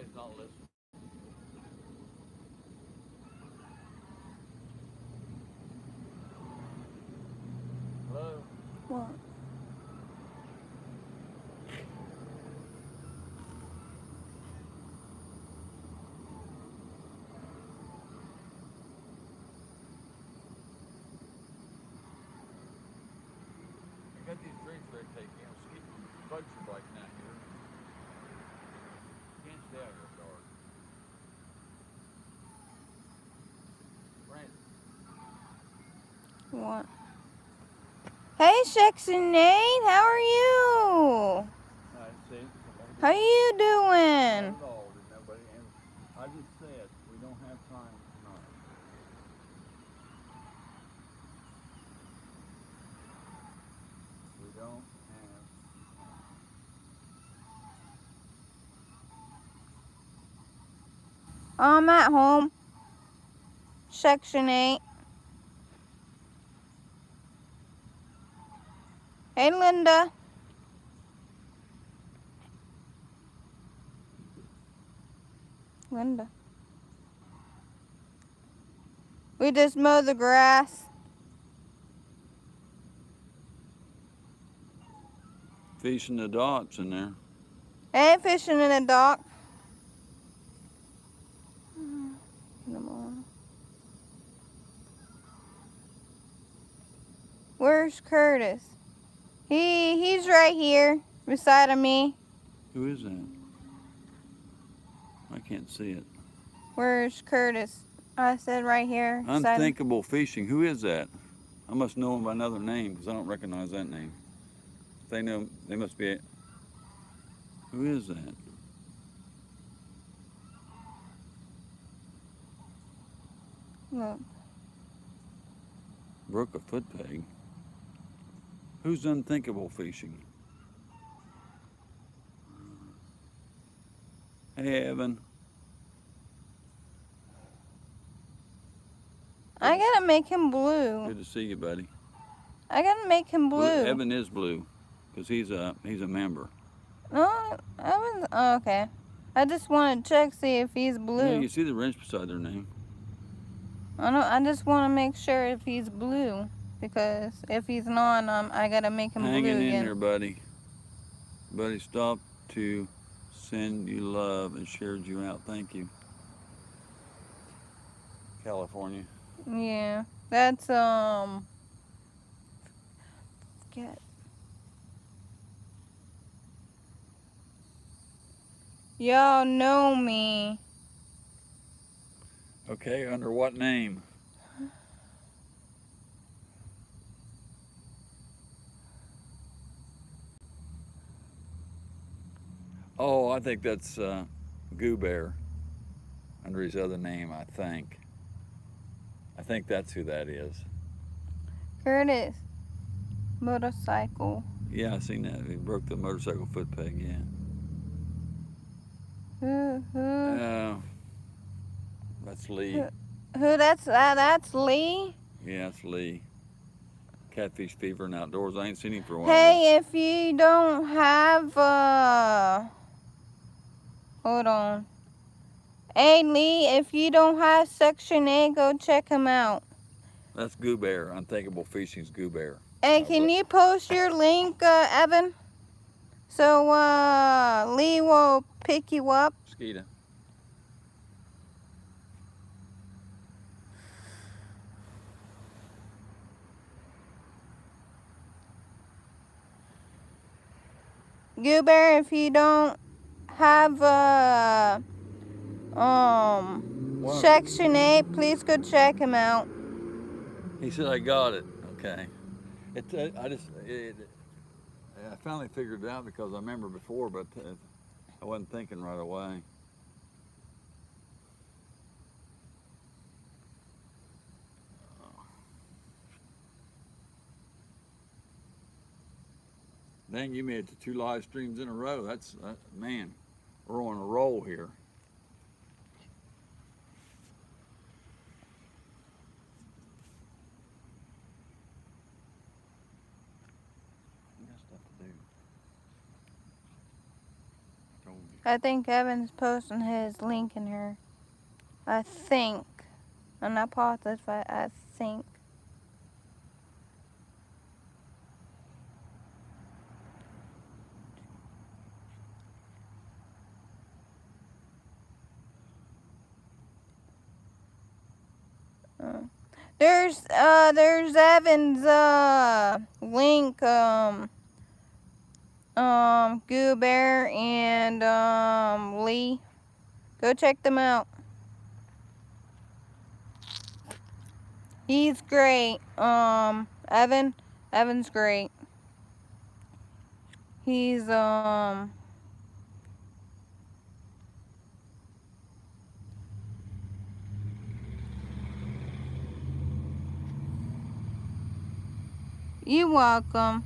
Somebody's not listening. Hello? What? I got these drinks ready to take in. Bugs are biting out here. You can't stay out here dark. Brandon. What? Hey, Section 8, how are you? I see. How you doing? Not at all. Did nobody answer? I just said we don't have time tonight. We don't have time. I'm at home. Section 8. Hey, Linda. Linda. We just mowed the grass. Fishing the docks in there. Ain't fishing in the dock. Where's Curtis? He's right here beside of me. Who is that? I can't see it. Where's Curtis? I said right here. Unthinkable Fishing. Who is that? I must know him by another name because I don't recognize that name. They know. They must be. Who is that? Look. Broke a foot peg. Who's Unthinkable Fishing? Hey, Evan. I gotta make him blue. Good to see you, buddy. I gotta make him blue. Evan is blue because he's a member. No, Evan's okay. I just want to check see if he's blue. Yeah, you see the wrench beside their name. I just want to make sure if he's blue because if he's not, I gotta make him blue again. Hanging in there, buddy. Buddy stopped to send you love and shared you out. Thank you. California. Yeah, that's Get. Y'all know me. Okay, under what name? Oh, I think that's Goo Bear under his other name, I think. I think that's who that is. Curtis. Motorcycle. Yeah, I seen that. He broke the motorcycle foot peg, yeah. Who? That's Lee. Who? That's Lee? Yeah, it's Lee. Catfish Fever and Outdoors. I ain't seen him for a while. Hey, if you don't have, hold on. Hey, Lee, if you don't have Section 8, go check him out. That's Goo Bear. Unthinkable Fishing's Goo Bear. Hey, can you post your link, Evan? So, Lee will pick you up. Skeeta. Goo Bear, if you don't have, Section 8, please go check him out. He said, I got it. Okay. I finally figured it out because I remember before, but I wasn't thinking right away. Dang, you made it to 2 live streams in a row. That's, man, we're on a roll here. I got stuff to do. I told you. I think Evan's posting his link in here. I think. I'm not positive, but I think. There's Evan's link, Goo Bear and Lee. Go check them out. He's great. Evan's great. He's you're welcome.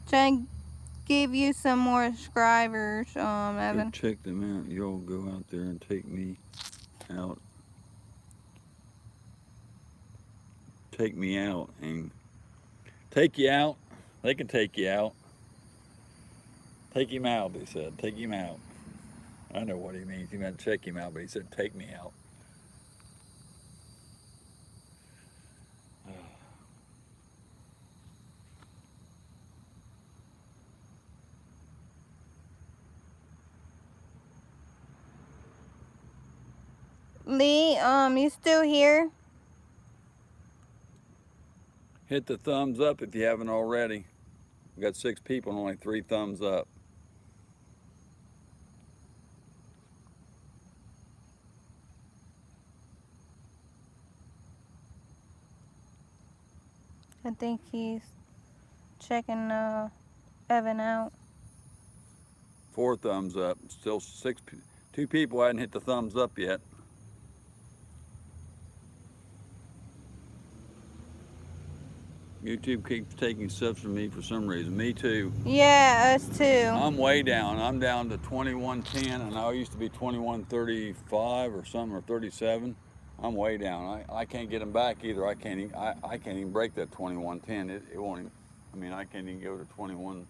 Trying to give you some more subscribers, Evan. Go check them out. Y'all go out there and take me out. Take me out and take you out. They can take you out. Take him out, he said. Take him out. I know what he means. He meant check him out, but he said take me out. Lee, you still here? Hit the thumbs up if you haven't already. We got 6 people and only 3 thumbs up. I think he's checking Evan out. 4 thumbs up. Still 2 people hadn't hit the thumbs up yet. YouTube keeps taking subs from me for some reason. Me too. Yeah, us too. I'm way down. I'm down to 2110, and I used to be 2135 or something, or 37. I'm way down. I can't get them back either. I can't even break that 2110. It won't even, I mean, I can't even go to 21.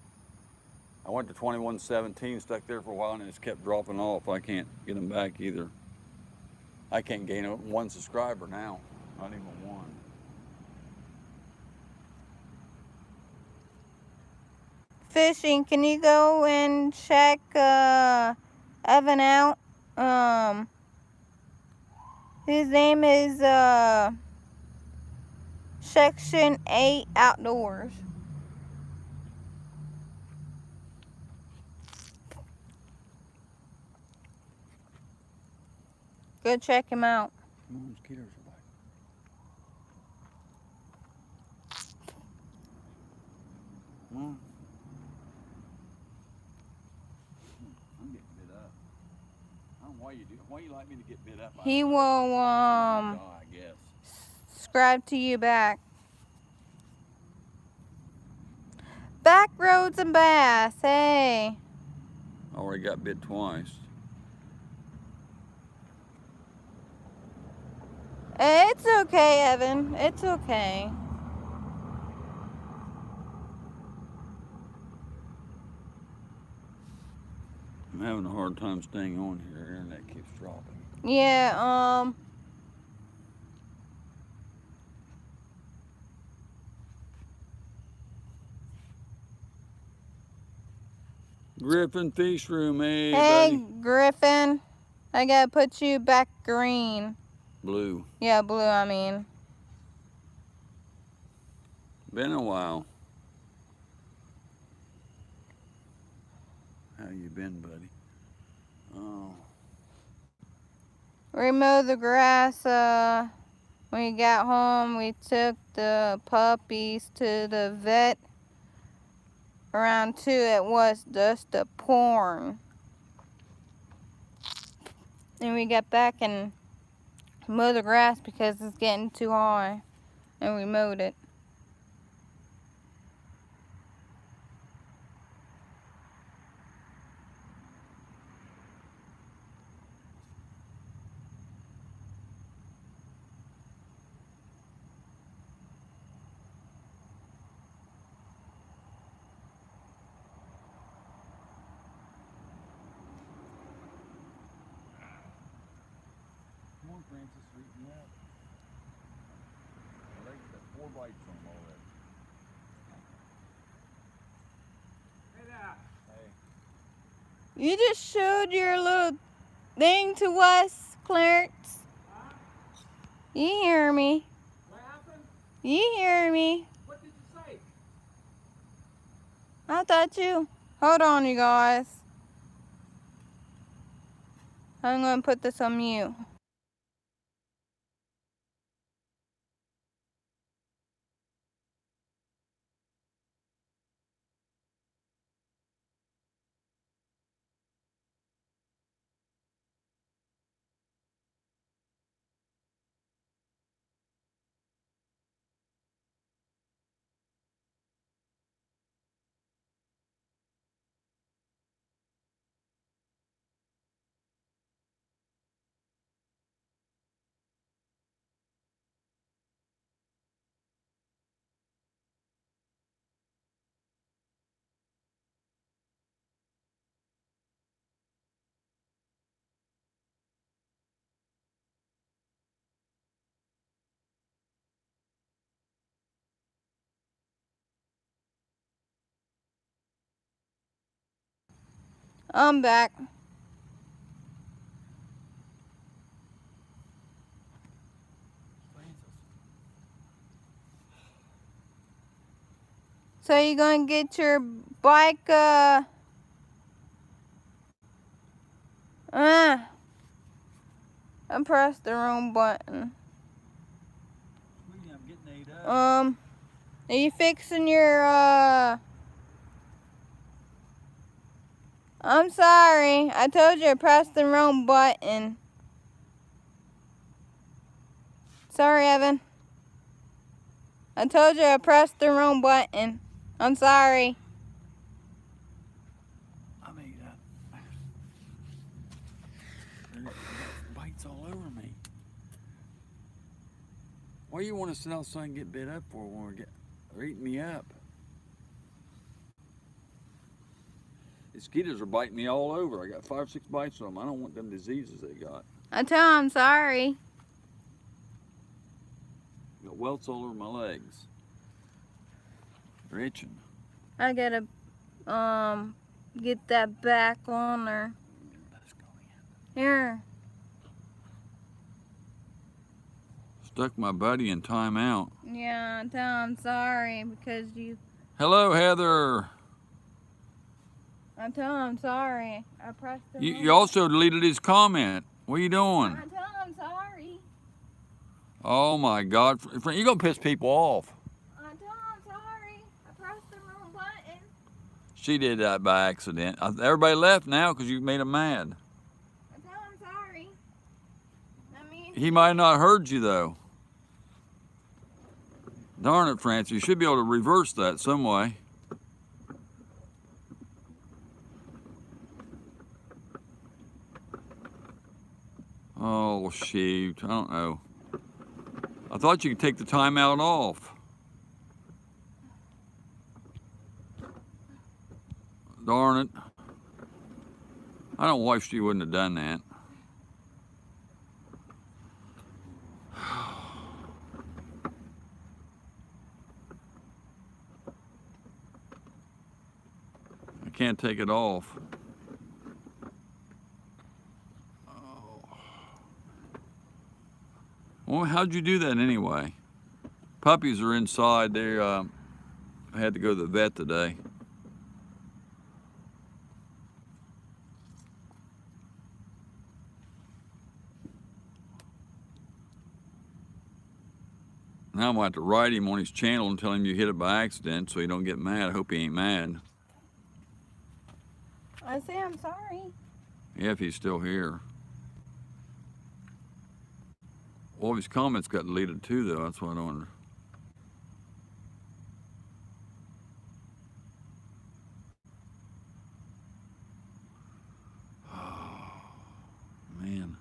I went to 2117, stuck there for a while, and it just kept dropping off. I can't get them back either. I can't gain 1 subscriber now, not even 1. Fishing, can you go and check Evan out? His name is Section 8 Outdoors. Go check him out. Mosquitoes are biting. I'm getting bit up. I don't know why you do. Why you like me to get bit up? He will I guess. subscribe to you back. Back roads and bass, hey. Already got bit twice. It's okay, Evan. It's okay. I'm having a hard time staying on here. Internet keeps dropping. Yeah, Griffin Fish Room, hey, hey, buddy. Griffin. I gotta put you back green. Blue. Yeah, blue, I mean. Been a while. How you been, buddy? Oh. We mowed the grass, when we got home. We took the puppies to the vet. Around 2, it was just a pouring. And we got back and mowed the grass because it's getting too high. And we mowed it. on, Francis, sweeten you up. Well, they got 4 bites on them already. Hey there. Hey. You just showed your little thing to us, Clarence. Huh? You hear me? What happened? You hear me? What did you say? I thought you. Hold on, you guys. I'm gonna put this on mute. I'm back. So you gonna get your bike, I pressed the wrong button. Sweetie, I'm getting ate up. Are you fixing your, I'm sorry. I told you I pressed the wrong button. Sorry, Evan. I told you I pressed the wrong button. I'm sorry. I'm ate up. They got bites all over me. What do you want to sit outside and get bit up for when they're eating me up? Mosquitoes are biting me all over. I got 5 or 6 bites on them. I don't want them diseases they got. I tell him I'm sorry. Got welts all over my legs. They're itching. I gotta, get that back on her. Let's go in. Here. Stuck my buddy in timeout. Yeah, I tell him I'm sorry because you. Hello, Heather. I tell him I'm sorry. I pressed the wrong. You also deleted his comment. What are you doing? I tell him I'm sorry. Oh my God. You're going to piss people off. I tell him I'm sorry. I pressed the wrong button. She did that by accident. Everybody left now because you made him mad. I tell him I'm sorry. I mean. He might not have heard you though. Darn it, Francis. You should be able to reverse that some way. Oh, shoot. I don't know. I thought you could take the timeout off. Darn it. I don't wish you wouldn't have done that. I can't take it off. Well, how'd you do that anyway? Puppies are inside. They had to go to the vet today. Now I'm going to have to write him on his channel and tell him you hit it by accident so he don't get mad. I hope he ain't mad. I say I'm sorry. Yeah, if he's still here. Well, his comments got deleted too, though. That's what I wonder. Oh, man.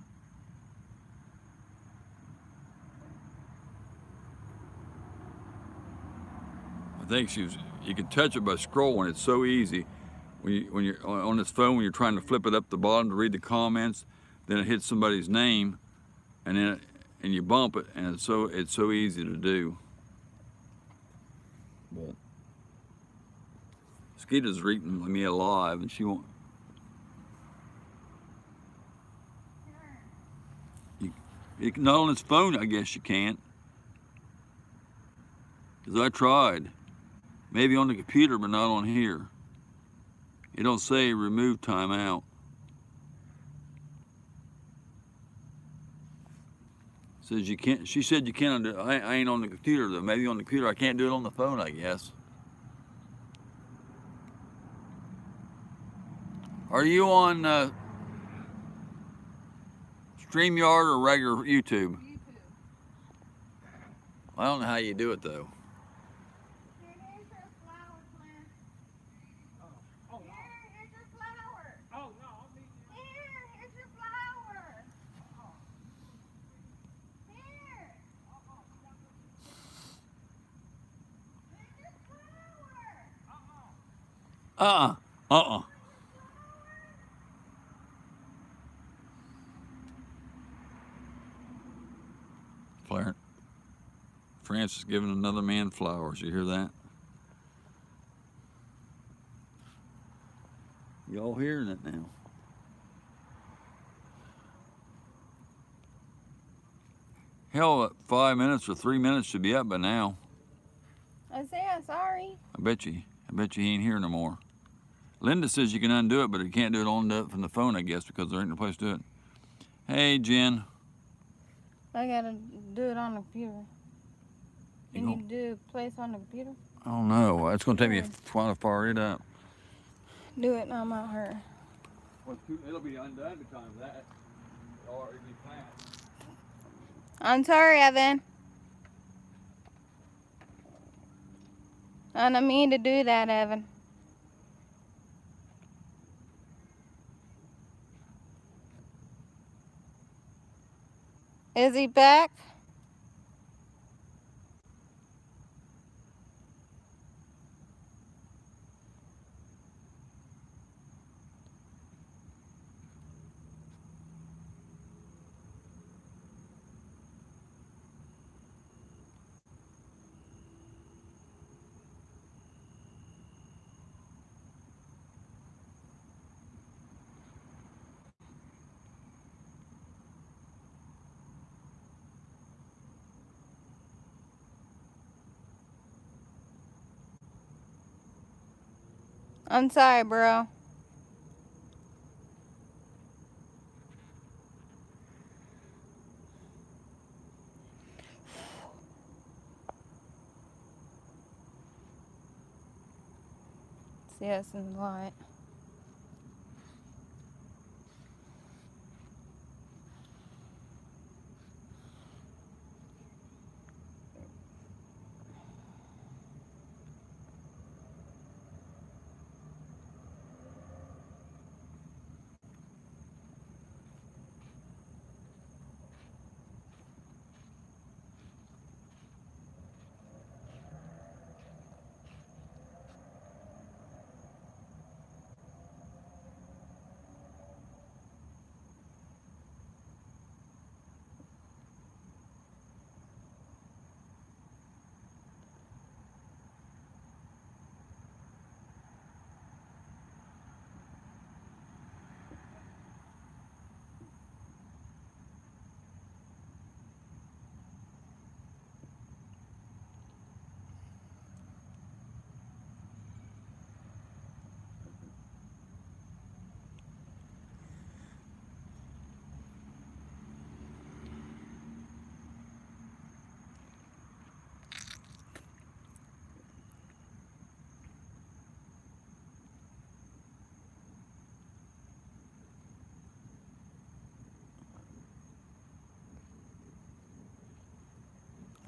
I think you can touch it by scrolling. It's so easy. When you're on this phone, when you're trying to flip it up the bottom to read the comments, then it hits somebody's name, and you bump it, and it's so easy to do. But Skeeta's eating me alive, and she won't. You can, not on its phone, I guess you can't. Cause I tried. Maybe on the computer, but not on here. It don't say remove timeout. Says you can't. She said you can't do it. I ain't on the computer though. Maybe on the computer. I can't do it on the phone, I guess. Are you on StreamYard or regular YouTube? YouTube. I don't know how you do it though. Here, there's a flower plant. Oh, no. Here, here's your flower. Oh, no, I'll meet you. Here, here's your flower. Here. Here's your flower. Uh-uh. Clarence. Francis giving another man flowers. You hear that? Y'all hearing it now? Hell, 5 minutes or 3 minutes should be up by now. Isaiah, sorry. I bet you he ain't here no more. Linda says you can undo it, but you can't do it from the phone, I guess, because there ain't no place to do it. Hey, Jen. I gotta do it on the computer. You You gon- need to do place on the computer? I don't know. It's gonna take me a while to fire it up. Do it and I'm out here. Well, it'll be undone because of that. Or it'll be fast. I'm sorry, Evan. I didn't mean to do that, Evan. Is he back? I'm sorry, bro. See us in the light.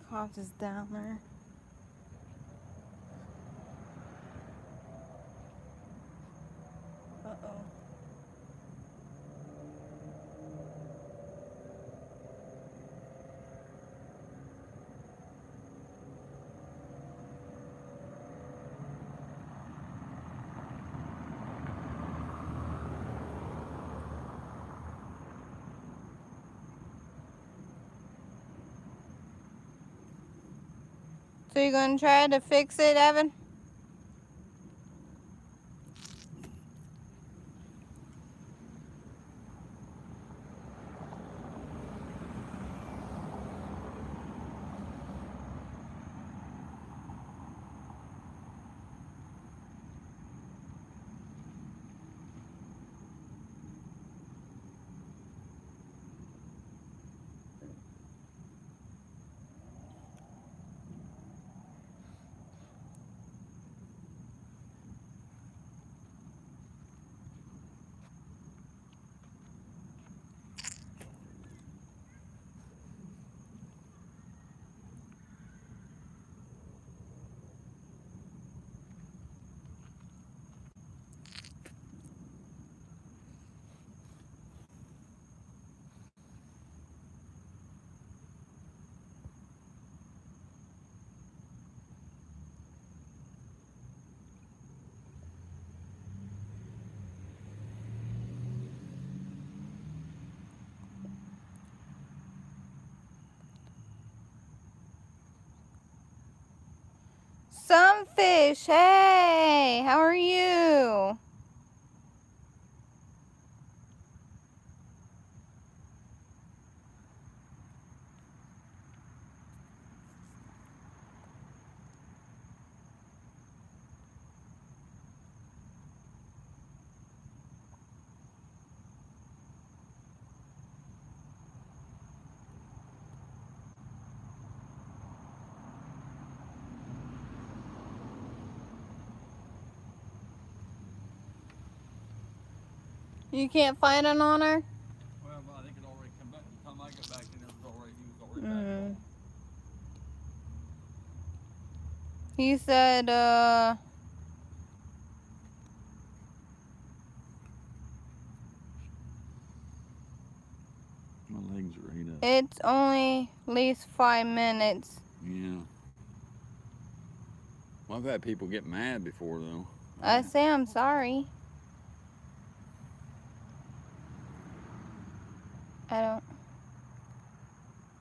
Cops is down there. Uh-oh. So you gonna try to fix it, Evan? Sunfish, hey, how are you? You can't find it on her? Well, I think it already come back. By the time I got back in, he was already back on. He said, My legs are ate up. it's only at least 5 minutes. Yeah. Well, I've had people get mad before, though. I say I'm sorry. I don't.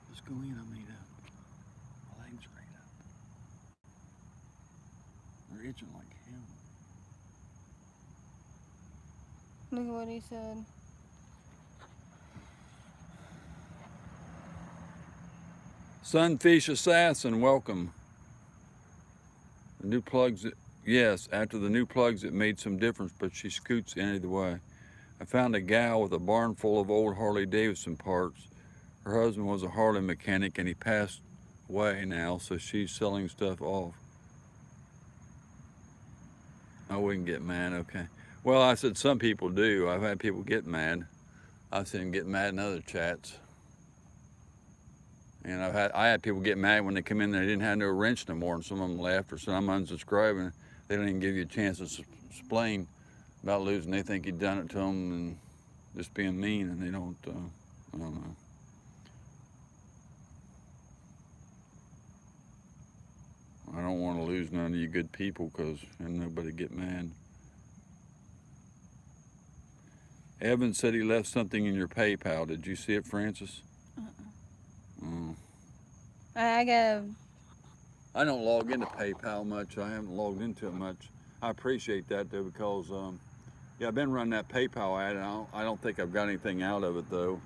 Let's go in, I'm ate up. My legs are ate up. They're itching like hell. Look at what he said. Sunfish Assassin, welcome. The new plugs, yes, after the new plugs it made some difference, but she scoots any way. I found a gal with a barn full of old Harley Davidson parts. Her husband was a Harley mechanic and he passed away now, so she's selling stuff off. I wouldn't get mad, okay. Well, I said some people do. I've had people get mad. I've seen them get mad in other chats. And I had people get mad when they come in there, they didn't have no wrench no more, and some of them left, or some unsubscribing. They don't even give you a chance to explain about losing. They think you done it to them and just being mean, and they don't, I don't know. I don't want to lose none of you good people because nobody get mad. Evan said he left something in your PayPal. Did you see it, Francis? Oh. I gotta. I don't log into PayPal much. I haven't logged into it much. I appreciate that though because, yeah, I've been running that PayPal ad. And I don't think I've got anything out of it though,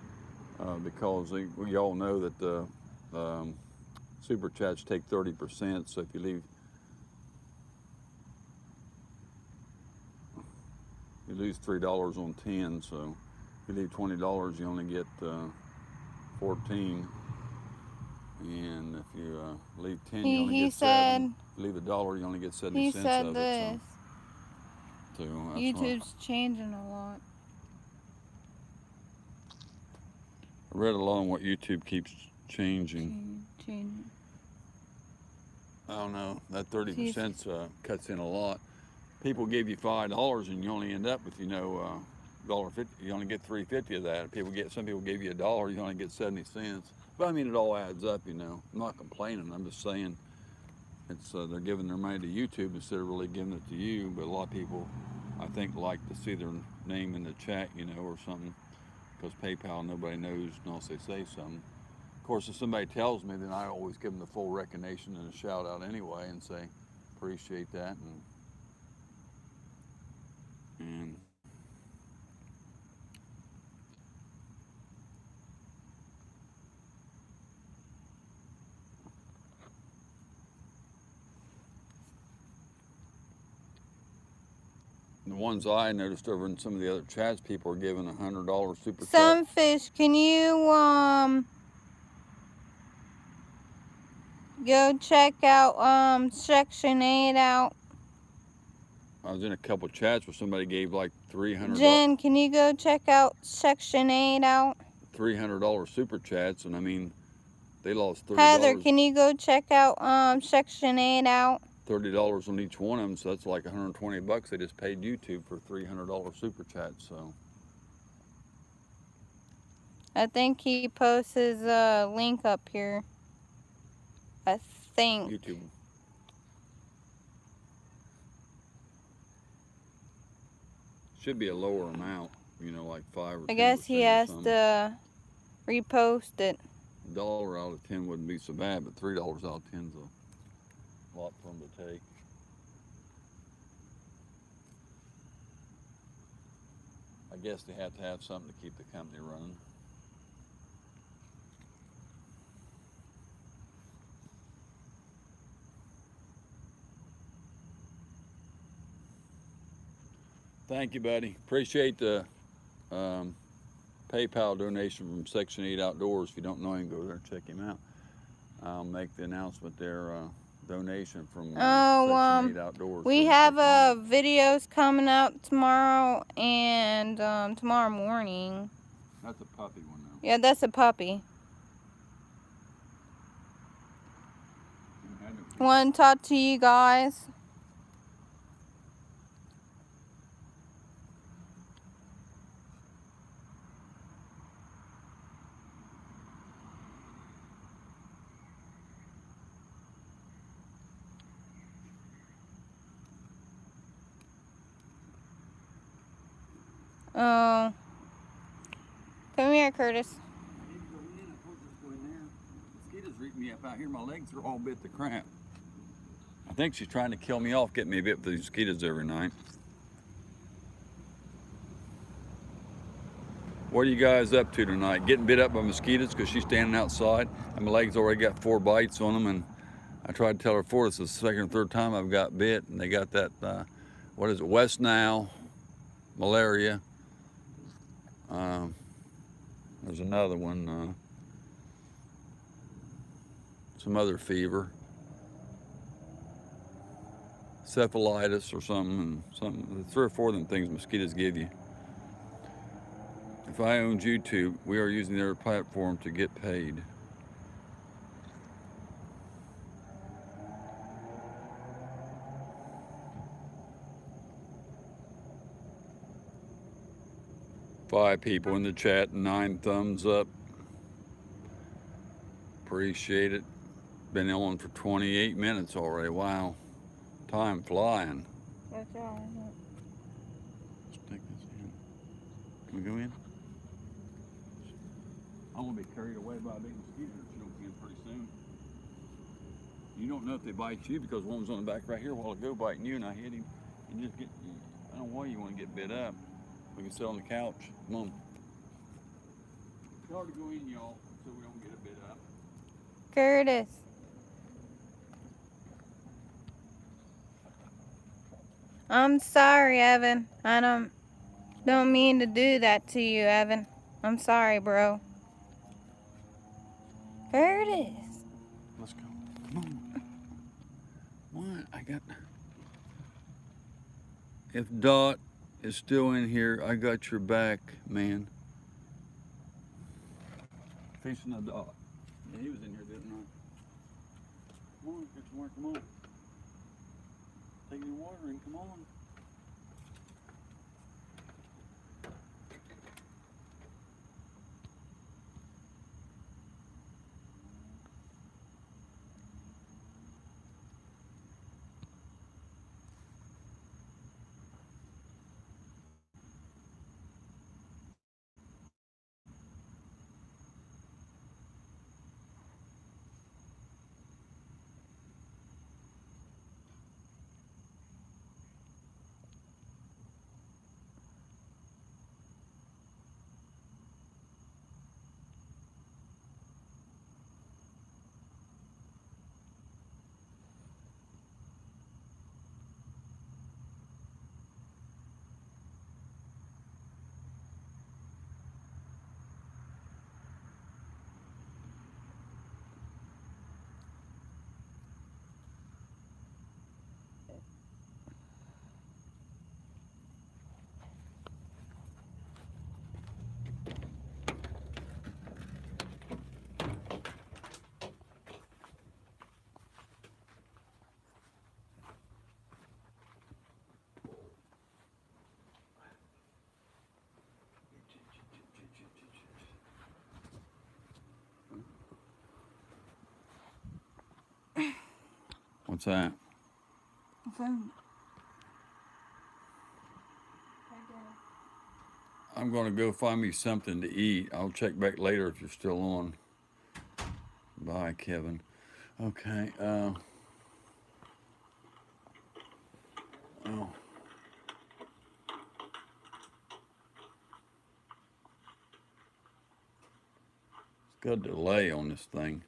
because we all know that the super chats take 30%. So if you leave, you lose $3 on 10. So if you leave $20, you only get 14. And if you leave 10, you only get 7. If you leave $1, you only get 70 He cents said of this. it. So that's YouTube's changing a lot. I read along what YouTube keeps changing. Changing. I don't know. That 30% cuts in a lot. People give you $5 and you only end up with, $1.50. You only get $3.50 of that. Some people give you $1, you only get 70 cents. But I mean, it all adds up, I'm not complaining. I'm just saying it's they're giving their money to YouTube instead of really giving it to you. But a lot of people, I think, like to see their name in the chat, or something. Because PayPal, nobody knows unless they say something. Of course, if somebody tells me, then I always give them the full recognition and a shout out anyway, and say appreciate that. And the ones I noticed over in some of the other chats, people are giving $100 super chat. Sunfish, can you go check out Section 8 out? I was in a couple chats where somebody gave like $300. Jen, can you go check out Section 8 out? $300 super chats, and I mean, they lost $30. Heather, can you go check out Section 8 out? $30 on each one of them, so that's like $120 they just paid YouTube for $300 super chats. So I think he posts his link up here. I think. YouTube. Should be a lower amount, you know, like 5 or 10%. I guess he has or to repost it. $1 out of 10 wouldn't be so bad, but $3 out of 10 is a lot for them to take. I guess they have to have something to keep the company running. Thank you, buddy. Appreciate the PayPal donation from Section 8 Outdoors. If you don't know him, go there and check him out. I'll make the announcement there. Donation from Section 8 Outdoors. We have videos coming out tomorrow and tomorrow morning. That's a puppy one though. Yeah, that's a puppy. Want to talk to you guys? Oh. Come here, Curtis. I need to go in. I told you to go in there. Mosquitoes are eating me up out here. My legs are all bit to crap. I think she's trying to kill me off, getting me bit with these mosquitoes every night. What are you guys up to tonight? Getting bit up by mosquitoes because she's standing outside and my legs already got 4 bites on them, and I tried to tell her before, it's the second or third time I've got bit, and they got that, what is it, West Nile, malaria. There's another one, some other fever, cephalitis or something, and 3 or 4 of them things mosquitoes give you. If I owned YouTube, we are using their platform to get paid. Five people in the chat, 9 thumbs up. Appreciate it. Been on for 28 minutes already. Wow. Time flying. That's all. Let's take this in. Can we go in? I'm gonna be carried away by a big mosquito if you don't get in pretty soon. You don't know if they bite you because one was on the back right here a while ago biting you, and I hit him. And just get, I don't know why you want to get bit up. We can sit on the couch. Come on. It's hard to go in, y'all, so we don't get a bit up. Curtis. I'm sorry, Evan. I don't mean to do that to you, Evan. I'm sorry, bro. Curtis. Let's go. Come on. What? I got... If Dot is still in here, I got your back, man. Facing the Dot. Yeah, he was in here, didn't I? Come on, get some more, come on. Take your water and come on. What's that? Phone. I'm gonna go find me something to eat. I'll check back later if you're still on. Bye, Kevin. Okay. Oh. It's got a delay on this thing.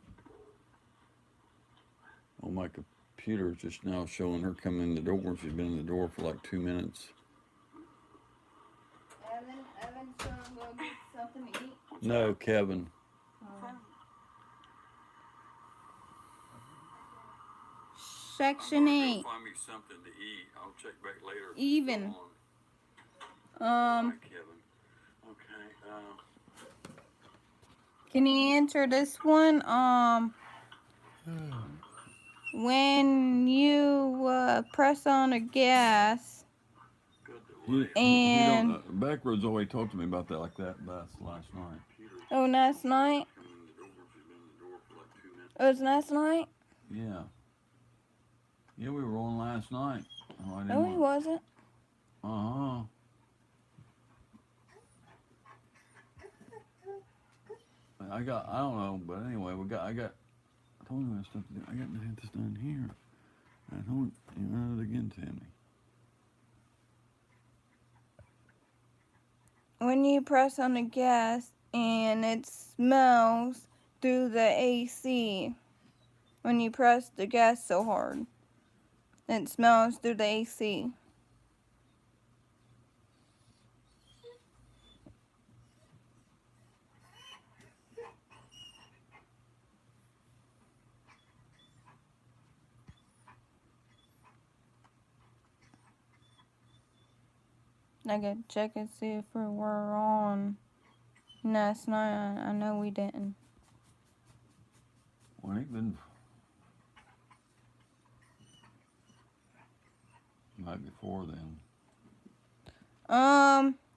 Oh, my computer's just now showing her coming in the door. She's been in the door for like 2 minutes. Evan's gonna go get something to eat. No, Kevin. Section 8. Find me something to eat. I'll check back later. Even. Bye, Kevin. Okay. Can you answer this one? When you press on the gas and Backroads always talked to me about that like that last night. oh, last night. Oh, it was last night. Yeah. Yeah, we were on last night. Oh, No, he wasn't. Uh-huh. I don't know, but anyway, I told him that stuff to do. I got to have this done here. I told him, you know, it again to me. When you press on the gas and it smells through the AC. When you press the gas so hard, it smells through the AC. I gotta check and see if we were on last night. I know we didn't. Well, it been night before then.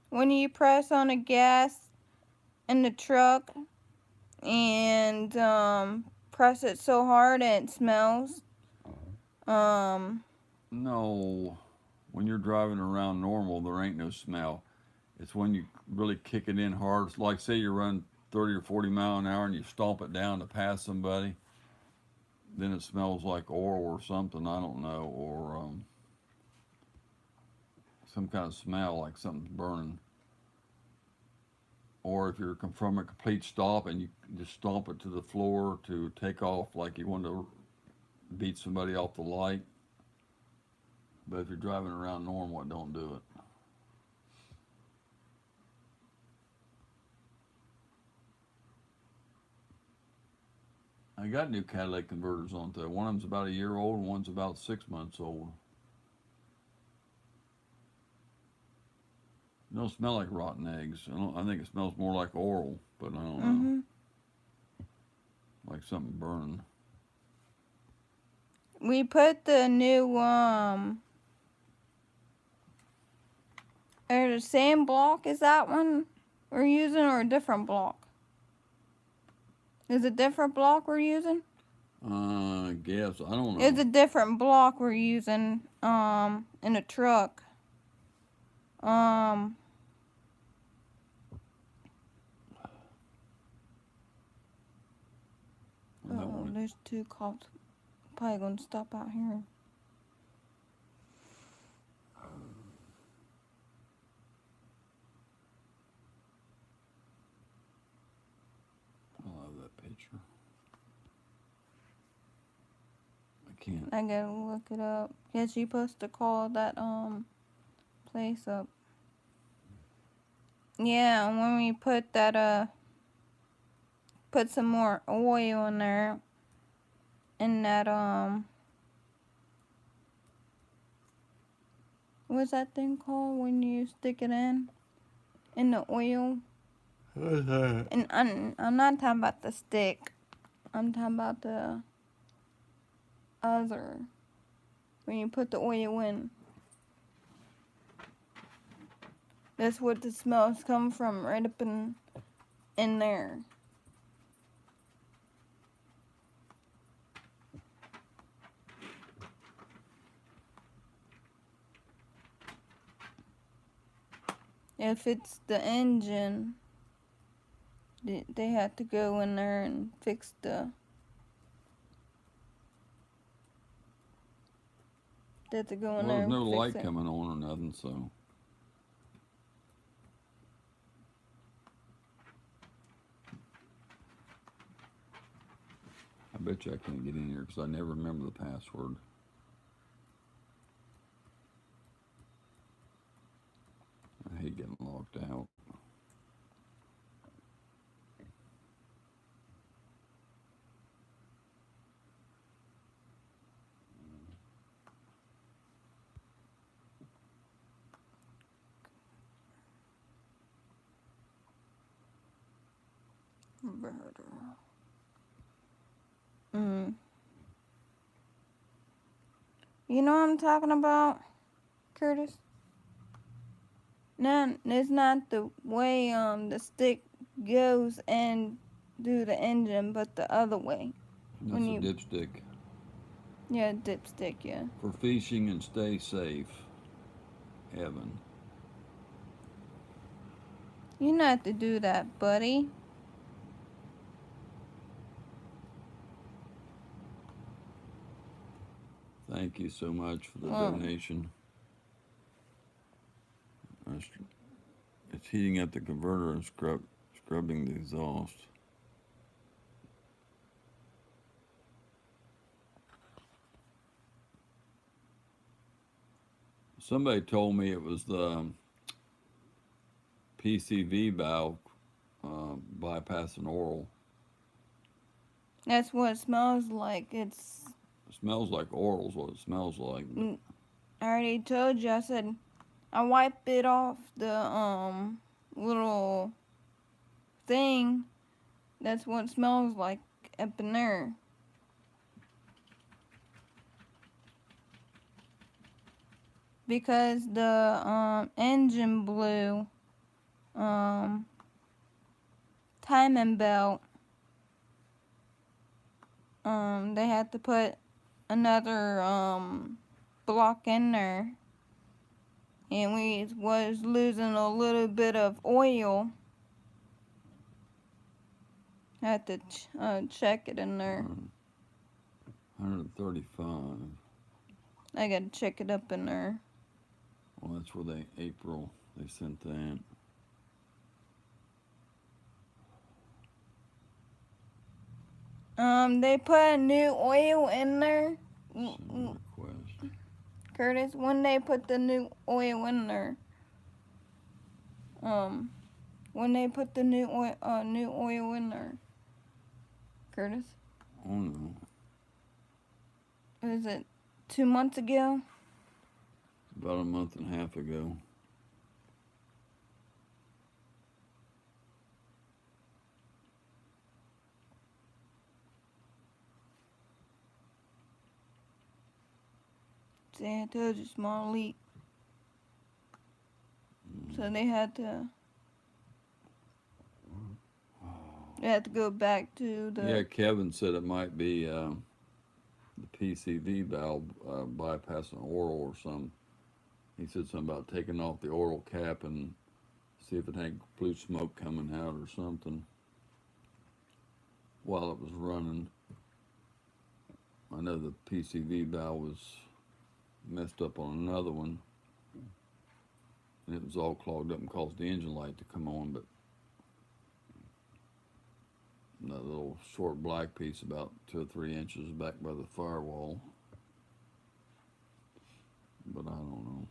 When you press on the gas in the truck and press it so hard and it smells. No, when you're driving around normal, there ain't no smell. It's when you really kick it in hard. It's like say you run 30 or 40 mile an hour and you stomp it down to pass somebody, then it smells like oil or something, I don't know, or some kind of smell like something's burning. Or if you're from a complete stop and you just stomp it to the floor to take off like you want to beat somebody off the light. But if you're driving around normal, don't do it. I got new catalytic converters on there. One of them's about a year old and one's about 6 months old. It don't smell like rotten eggs. I think it smells more like oil, but I don't know. Like something burning. We put the new or the same block as that one we're using, or a different block? Is it a different block we're using? I guess. I don't know. It's a different block we're using in the truck. Oh, there's 2 cops probably gonna stop out here. I love that picture. I can't. I gotta look it up. Guess you supposed to call that place up. Yeah, when we put that put some more oil in there in that what's that thing called when you stick it in the oil? And I'm not talking about the stick. I'm talking about the other, when you put the oil in. That's what the smells come from, right up in there. If it's the engine, they have to go in there and fix the. They have to go in Well, there there's and no fix light it. coming on or nothing, so. I bet you I can't get in here because I never remember the password. I hate getting locked out. Converter. Mm. You know what I'm talking about, Curtis? No, it's not the way the stick goes and do the engine, but the other way. That's When a you dipstick. yeah, dipstick, yeah. For fishing and stay safe. Evan. You know how to do that, buddy. Thank you so much for the Oh. donation. It's heating up the converter and scrubbing the exhaust. Somebody told me it was the PCV valve bypassing oil. That's what it smells like. It smells like oil is what it smells like. I already told you. I said I wiped it off the little thing. That's what it smells like up in there. Because the engine blew. Timing belt. They had to put another block in there, and we was losing a little bit of oil. Had to check it in there. 135. I gotta check it up in there. Well, that's where they sent that. They put new oil in there. Send request. Curtis, when they put the new oil in there. When they put the new oil in there. Curtis, Oh no. was it 2 months ago? About a month and a half ago. See, I told you, small leak. So they had to go back to the. Yeah, Kevin said it might be the PCV valve bypassing oil or something. He said something about taking off the oil cap and see if it had blue smoke coming out or something while it was running. I know the PCV valve was messed up on another one, and it was all clogged up and caused the engine light to come on, but that little short black piece about 2 or 3 inches back by the firewall. But I don't know.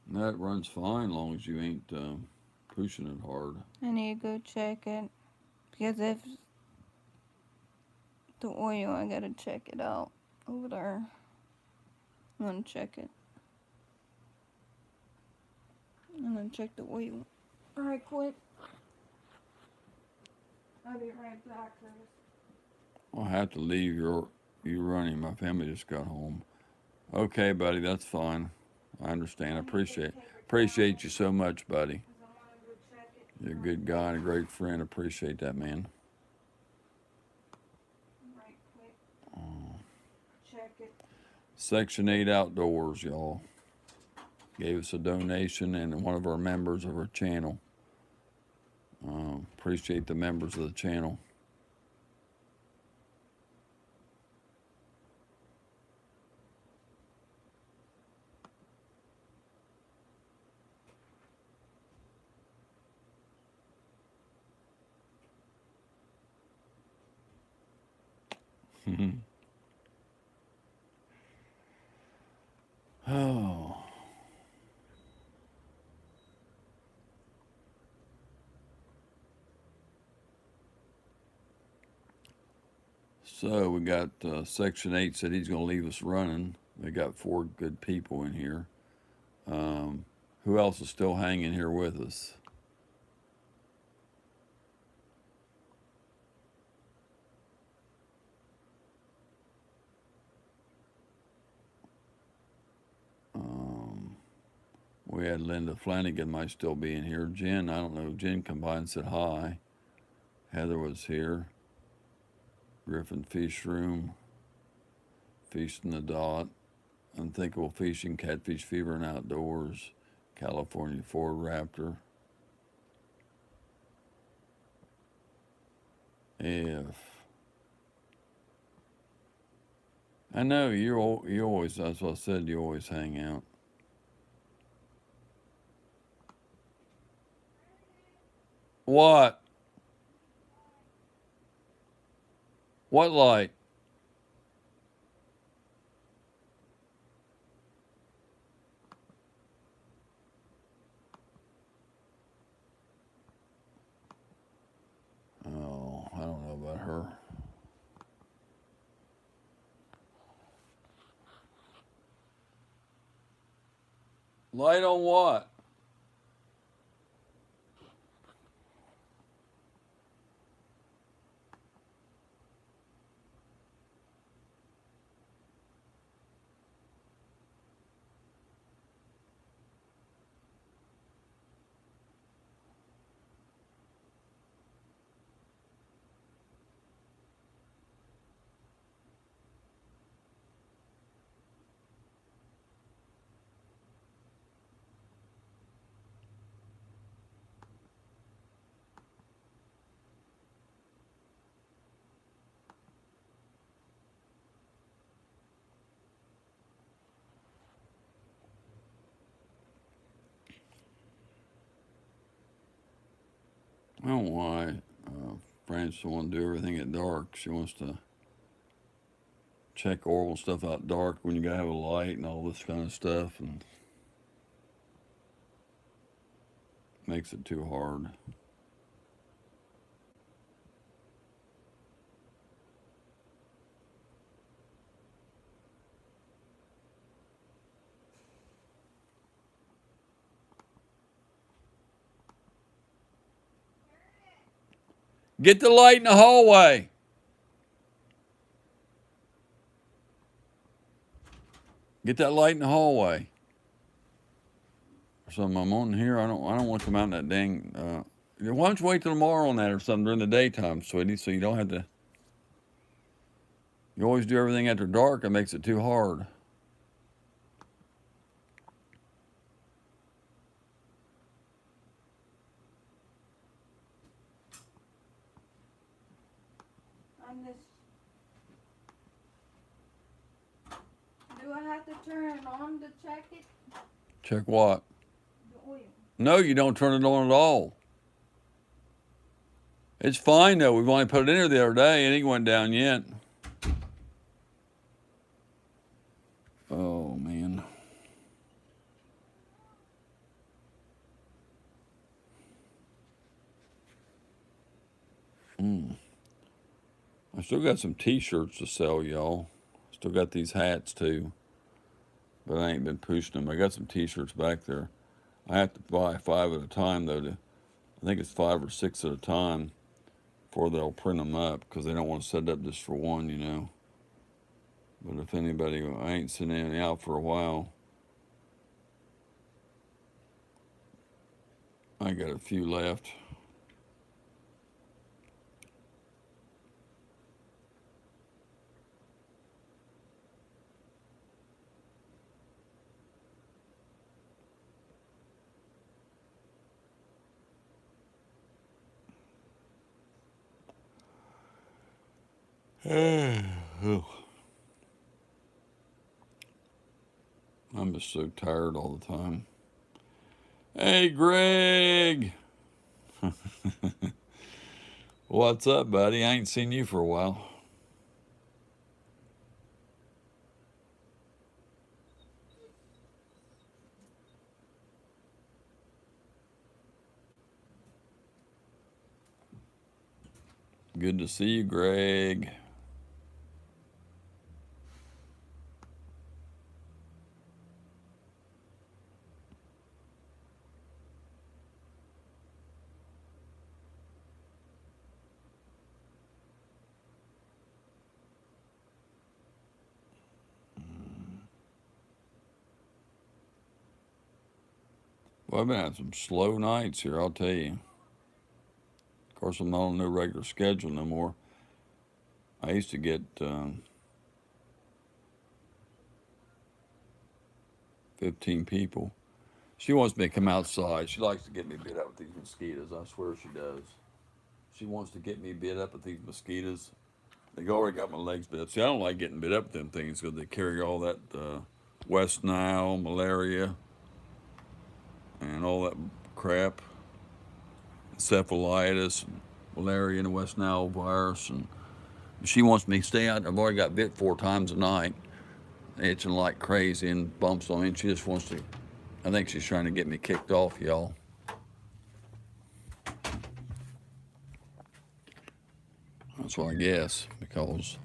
No, it runs fine as long as you ain't pushing it hard. I need to go check it. Because if the oil, I gotta check it out over there. I'm gonna check it. I'm gonna check the oil. Alright, quick. I'll be right back, Curtis. I'll have to leave you running. My family just got home. Okay, buddy, that's fine. I understand. I appreciate you so much, buddy. You're a good guy and a great friend. Appreciate that, man. Right quick. Check it. Section 8 outdoors, y'all. gave us a donation, and one of our members of our channel. Appreciate the members of the channel. Oh. So we got Section 8 said he's going to leave us running. They got 4 good people in here. Who else is still hanging here with us? We had Linda Flanagan might still be in here. Jen, I don't know. Jen come by and said hi. Heather was here. Griffin Fish Room. Feasting the Dot. Unthinkable Fishing, Catfish Fever and Outdoors. California Ford Raptor. If I know you always, that's what I said, you always hang out. What? What light? Oh, I don't know about her. Light on what? I don't know why France wants to do everything at dark. She wants to check oil and stuff out dark when you gotta have a light and all this kind of stuff, and makes it too hard. Get the light in the hallway. Get that light in the hallway. So I'm on here. I don't want to come out in that dang. Why don't you wait till tomorrow on that or something during the daytime, sweetie, so you don't have to. You always do everything after dark. It makes it too hard. Do I have to turn it on to check it? Check what? The oil. No, you don't turn it on at all. It's fine though. We've only put it in there the other day. It ain't went down yet. Oh man. I still got some t-shirts to sell, y'all. Still got these hats too, but I ain't been pushing them. I got some t-shirts back there. I have to buy 5 at a time though. I think it's 5 or 6 at a time before they'll print them up because they don't want to set it up just for one, you know. But if anybody, I ain't sending any out for a while. I got a few left. I'm just so tired all the time. Hey, Greg. What's up, buddy? I ain't seen you for a while. Good to see you, Greg. Well, I've been having some slow nights here, I'll tell you. Of course, I'm not on no regular schedule no more. I used to get 15 people. She wants me to come outside. She likes to get me bit up with these mosquitoes. I swear she does. She wants to get me bit up with these mosquitoes. They already got my legs bit up. See, I don't like getting bit up with them things because they carry all that West Nile, malaria, and all that crap. Encephalitis, and malaria, and the West Nile virus. And she wants me to stay out. I've already got bit 4 times a night, itching like crazy and bumps on me. And she just wants to, I think she's trying to get me kicked off, y'all. That's what I guess, because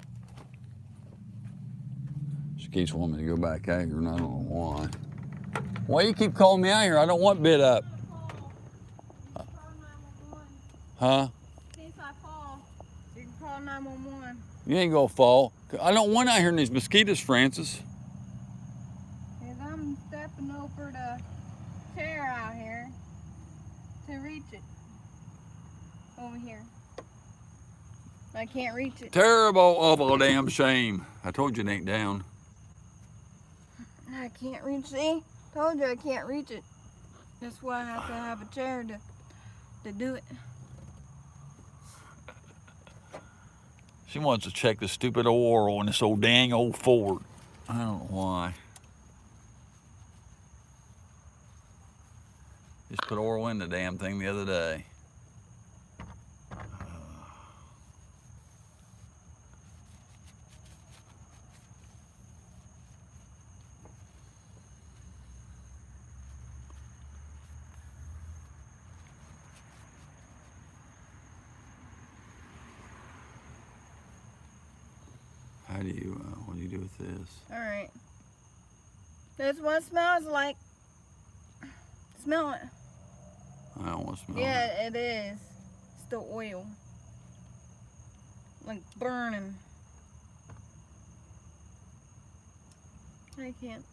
she keeps wanting me to go back out here, and I don't know why. Why you keep calling me out here? I don't want bit up. Huh? If I fall, you can call 911. You ain't gonna fall. I don't want out here in these mosquitoes, Francis. Cause I'm stepping over the chair out here to reach it. Over here. I can't reach it. Terrible, awful, damn shame. I told you it ain't down. I can't reach. See? Told you I can't reach it. That's why I have to have a chair to do it. She wants to check the stupid oil in this old dang old Ford. I don't know why. Just put oil in the damn thing the other day. How do you, what do you do with this? Alright. That's what it smells like. Smell it. I don't want to smell it. Yeah, it is. It's the oil. Like burning. I can't.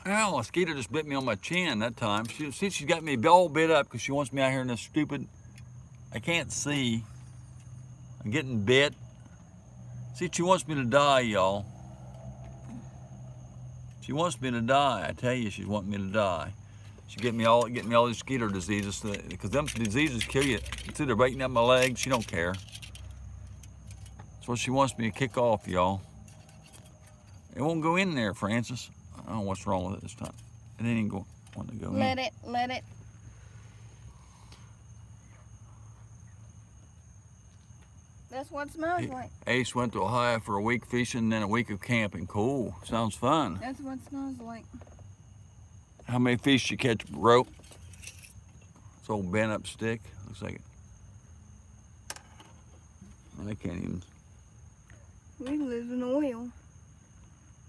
Well, a mosquito just bit me on my chin that time. She got me all bit up because she wants me out here in this stupid, I can't see. I'm getting bit. See, she wants me to die, y'all. She wants me to die. I tell you, she's wanting me to die. She get me all these mosquito diseases because them diseases kill you. See, they're biting at my legs. She don't care. That's what she wants me to kick off, y'all. It won't go in there, Francis. I don't know what's wrong with it this time. It ain't going want to go in. Let it. That's what it smells like. Ace went to Ohio for a week fishing, then a week of camping. Cool. Sounds fun. That's what it smells like. How many fish you catch, rope? This old bent up stick. Looks like it. I can't even. We live in oil.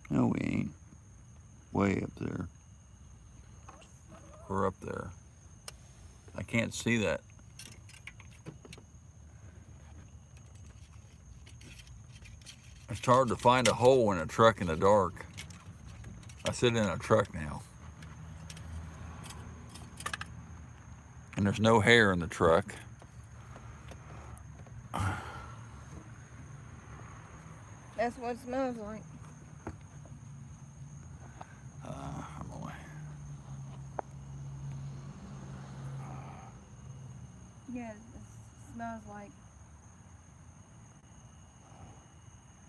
No, we ain't. Way up there. We're up there. I can't see that. It's hard to find a hole in a truck in the dark. I sit in a truck now. And there's no hair in the truck. That's what it smells like. I'm only... Yeah, it smells like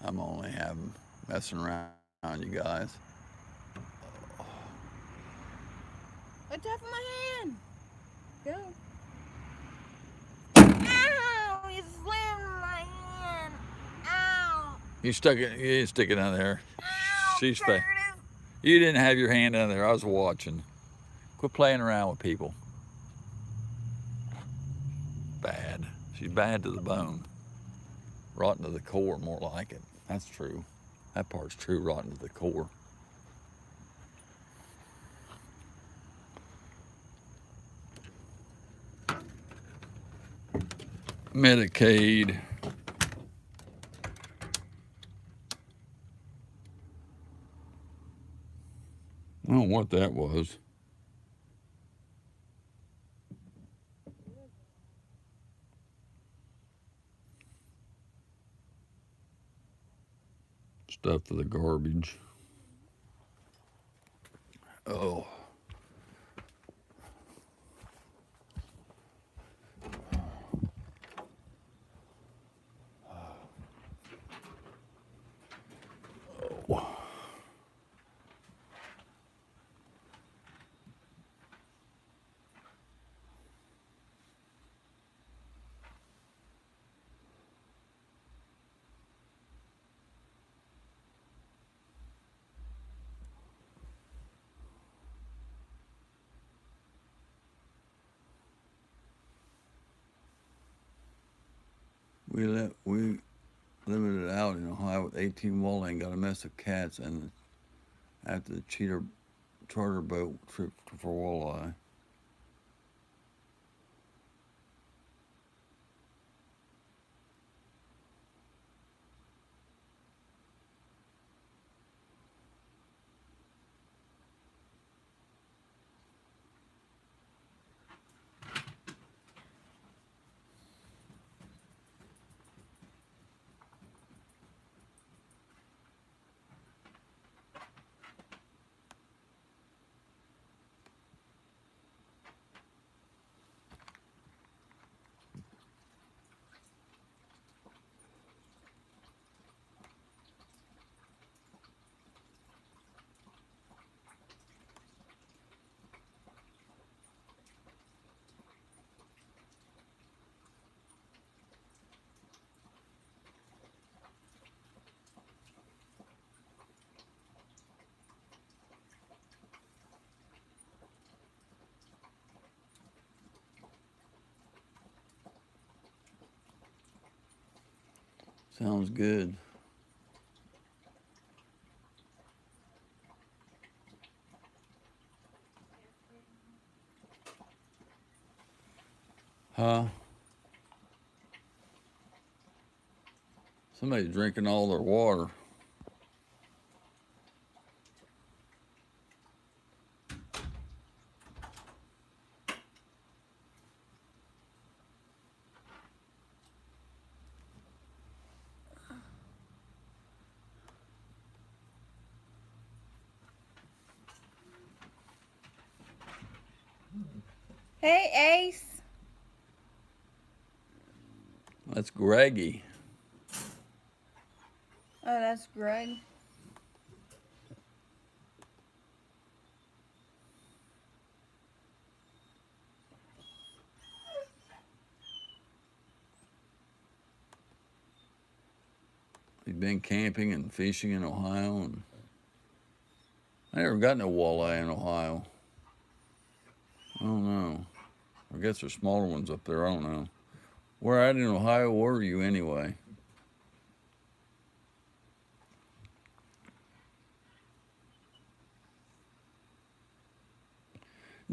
I'm only having messing around, you guys. Watch out for my hand. Go. Ow! You slammed my hand. Ow! You stuck it. You didn't stick it down there. Ow, She's Curtis. fake. You didn't have your hand down there. I was watching. Quit playing around with people. Bad. She's bad to the bone. Rotten to the core, more like it. That's true. That part's true. Rotten to the core. Medicaid. I don't know what that was. Stuff to the garbage. Oh. Oh. We limited out in Ohio with 18 walleye, got a mess of cats, and after the cheater charter boat trip for walleye. Sounds good. Huh? Somebody's drinking all their water. Hey, Ace. That's Greggy. Oh, that's Greg. He's been camping and fishing in Ohio, and I never got no walleye in Ohio. I don't know. I guess there's smaller ones up there. I don't know. Where at in Ohio were you anyway?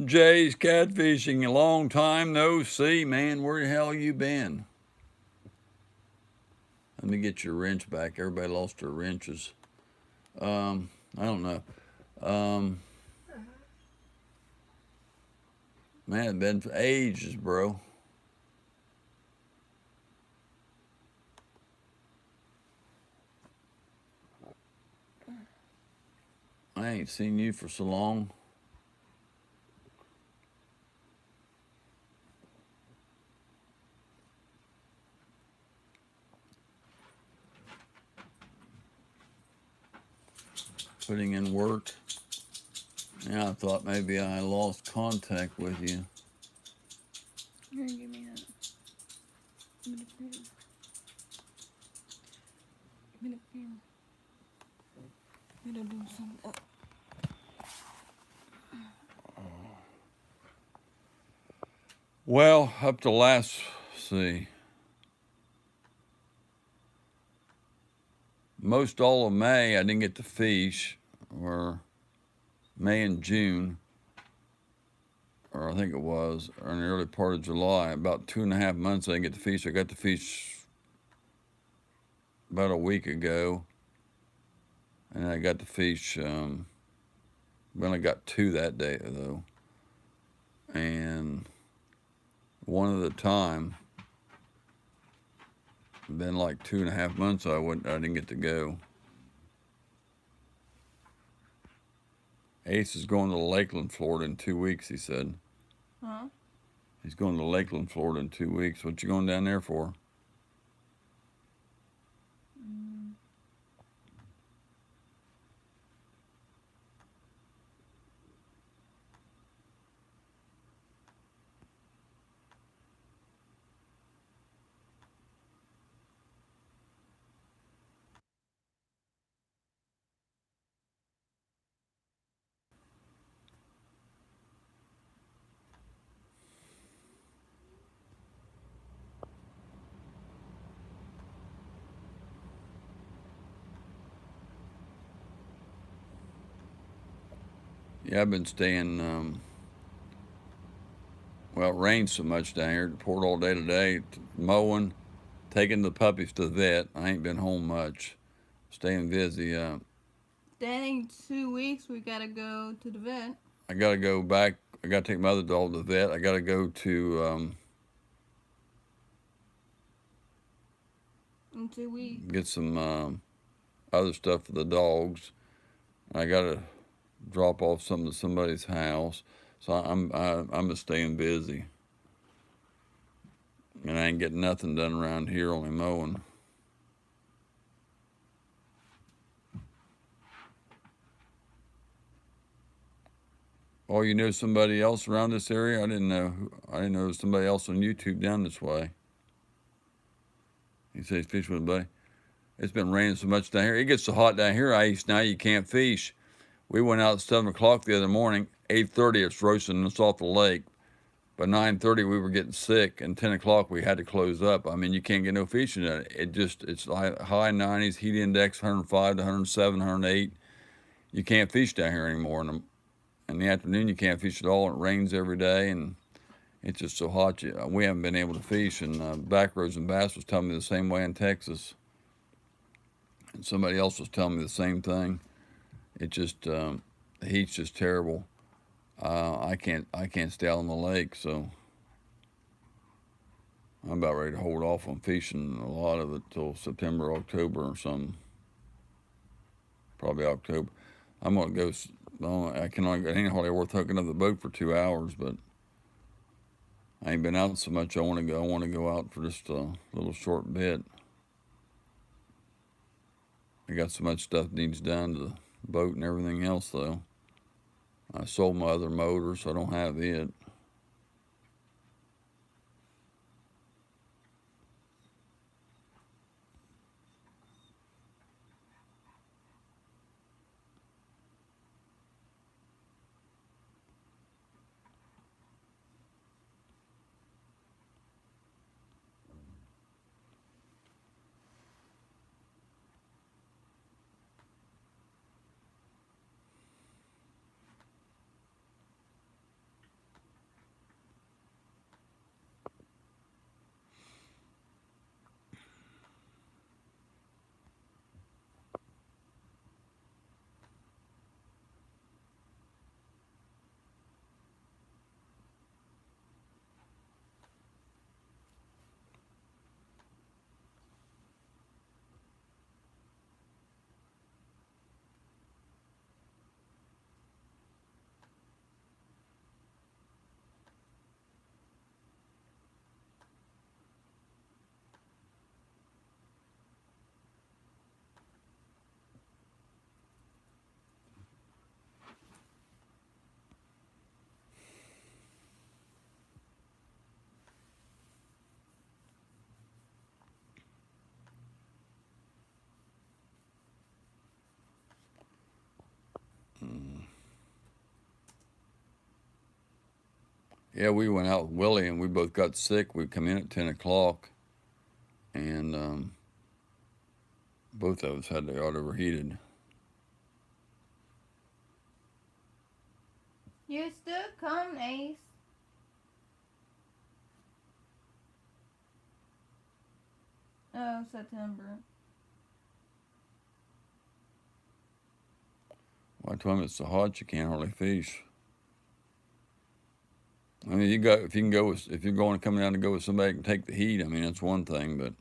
Jay's catfishing. A long time no see, man. Where the hell you been? Let me get your wrench back. Everybody lost their wrenches. I don't know. Man, it's been for ages, bro. I ain't seen you for so long. putting in work. Yeah, I thought maybe I lost contact with you. Here, give me that. Give me the pen. Give me the pen. Gotta do something. Well, up to last, see, most all of May I didn't get to fish, or May and June, or I think it was, or in the early part of July. About 2.5 months I didn't get to fish. I got to fish about a week ago, and I got to fish. We only got 2 that day though, and one at a time. Been like 2.5 months I didn't get to go. Ace is going to Lakeland, Florida in 2 weeks, he said. Huh? He's going to Lakeland, Florida in 2 weeks. What you going down there for? Yeah, I've been staying, well, it rains so much down here. It poured all day today, mowing, taking the puppies to the vet. I ain't been home much. Staying busy. That ain't 2 weeks. We gotta go to the vet. I got to go back. I got to take my other dog to the vet. I got to go to In 2 weeks. get some other stuff for the dogs. I got to drop off something to somebody's house. So I'm just staying busy. And I ain't getting nothing done around here, only mowing. Oh, you know somebody else around this area? I didn't know there was somebody else on YouTube down this way. He says fish with a buddy. It's been raining so much down here. It gets so hot down here, Ice, now you can't fish. We went out at 7 o'clock the other morning. 8:30, it's roasting us off the lake. By 9:30, we were getting sick, and 10 o'clock, we had to close up. I mean, you can't get no fishing in it. It's like high 90s, heat index 105 to 107, 108. You can't fish down here anymore. In the afternoon, you can't fish at all. It rains every day, and it's just so hot. We haven't been able to fish, and Backroads and Bass was telling me the same way in Texas. And somebody else was telling me the same thing. It just, the heat's just terrible. I can't stay out on the lake, so I'm about ready to hold off on fishing a lot of it till September, October or something. Probably October. I'm gonna go. It ain't hardly worth hooking up the boat for 2 hours, but I ain't been out so much. I want to go out for just a little short bit. I got so much stuff needs done to the boat and everything else, though. I sold my other motor, so I don't have it. Yeah, we went out with Willie and we both got sick. We come in at 10 o'clock and both of us had the yard overheated. You still come, Ace. Oh, September. Well, I told him it's so hot you can't hardly fish. I mean, you got if you can go with if you're going coming down to go with somebody that can take the heat. I mean, that's one thing, but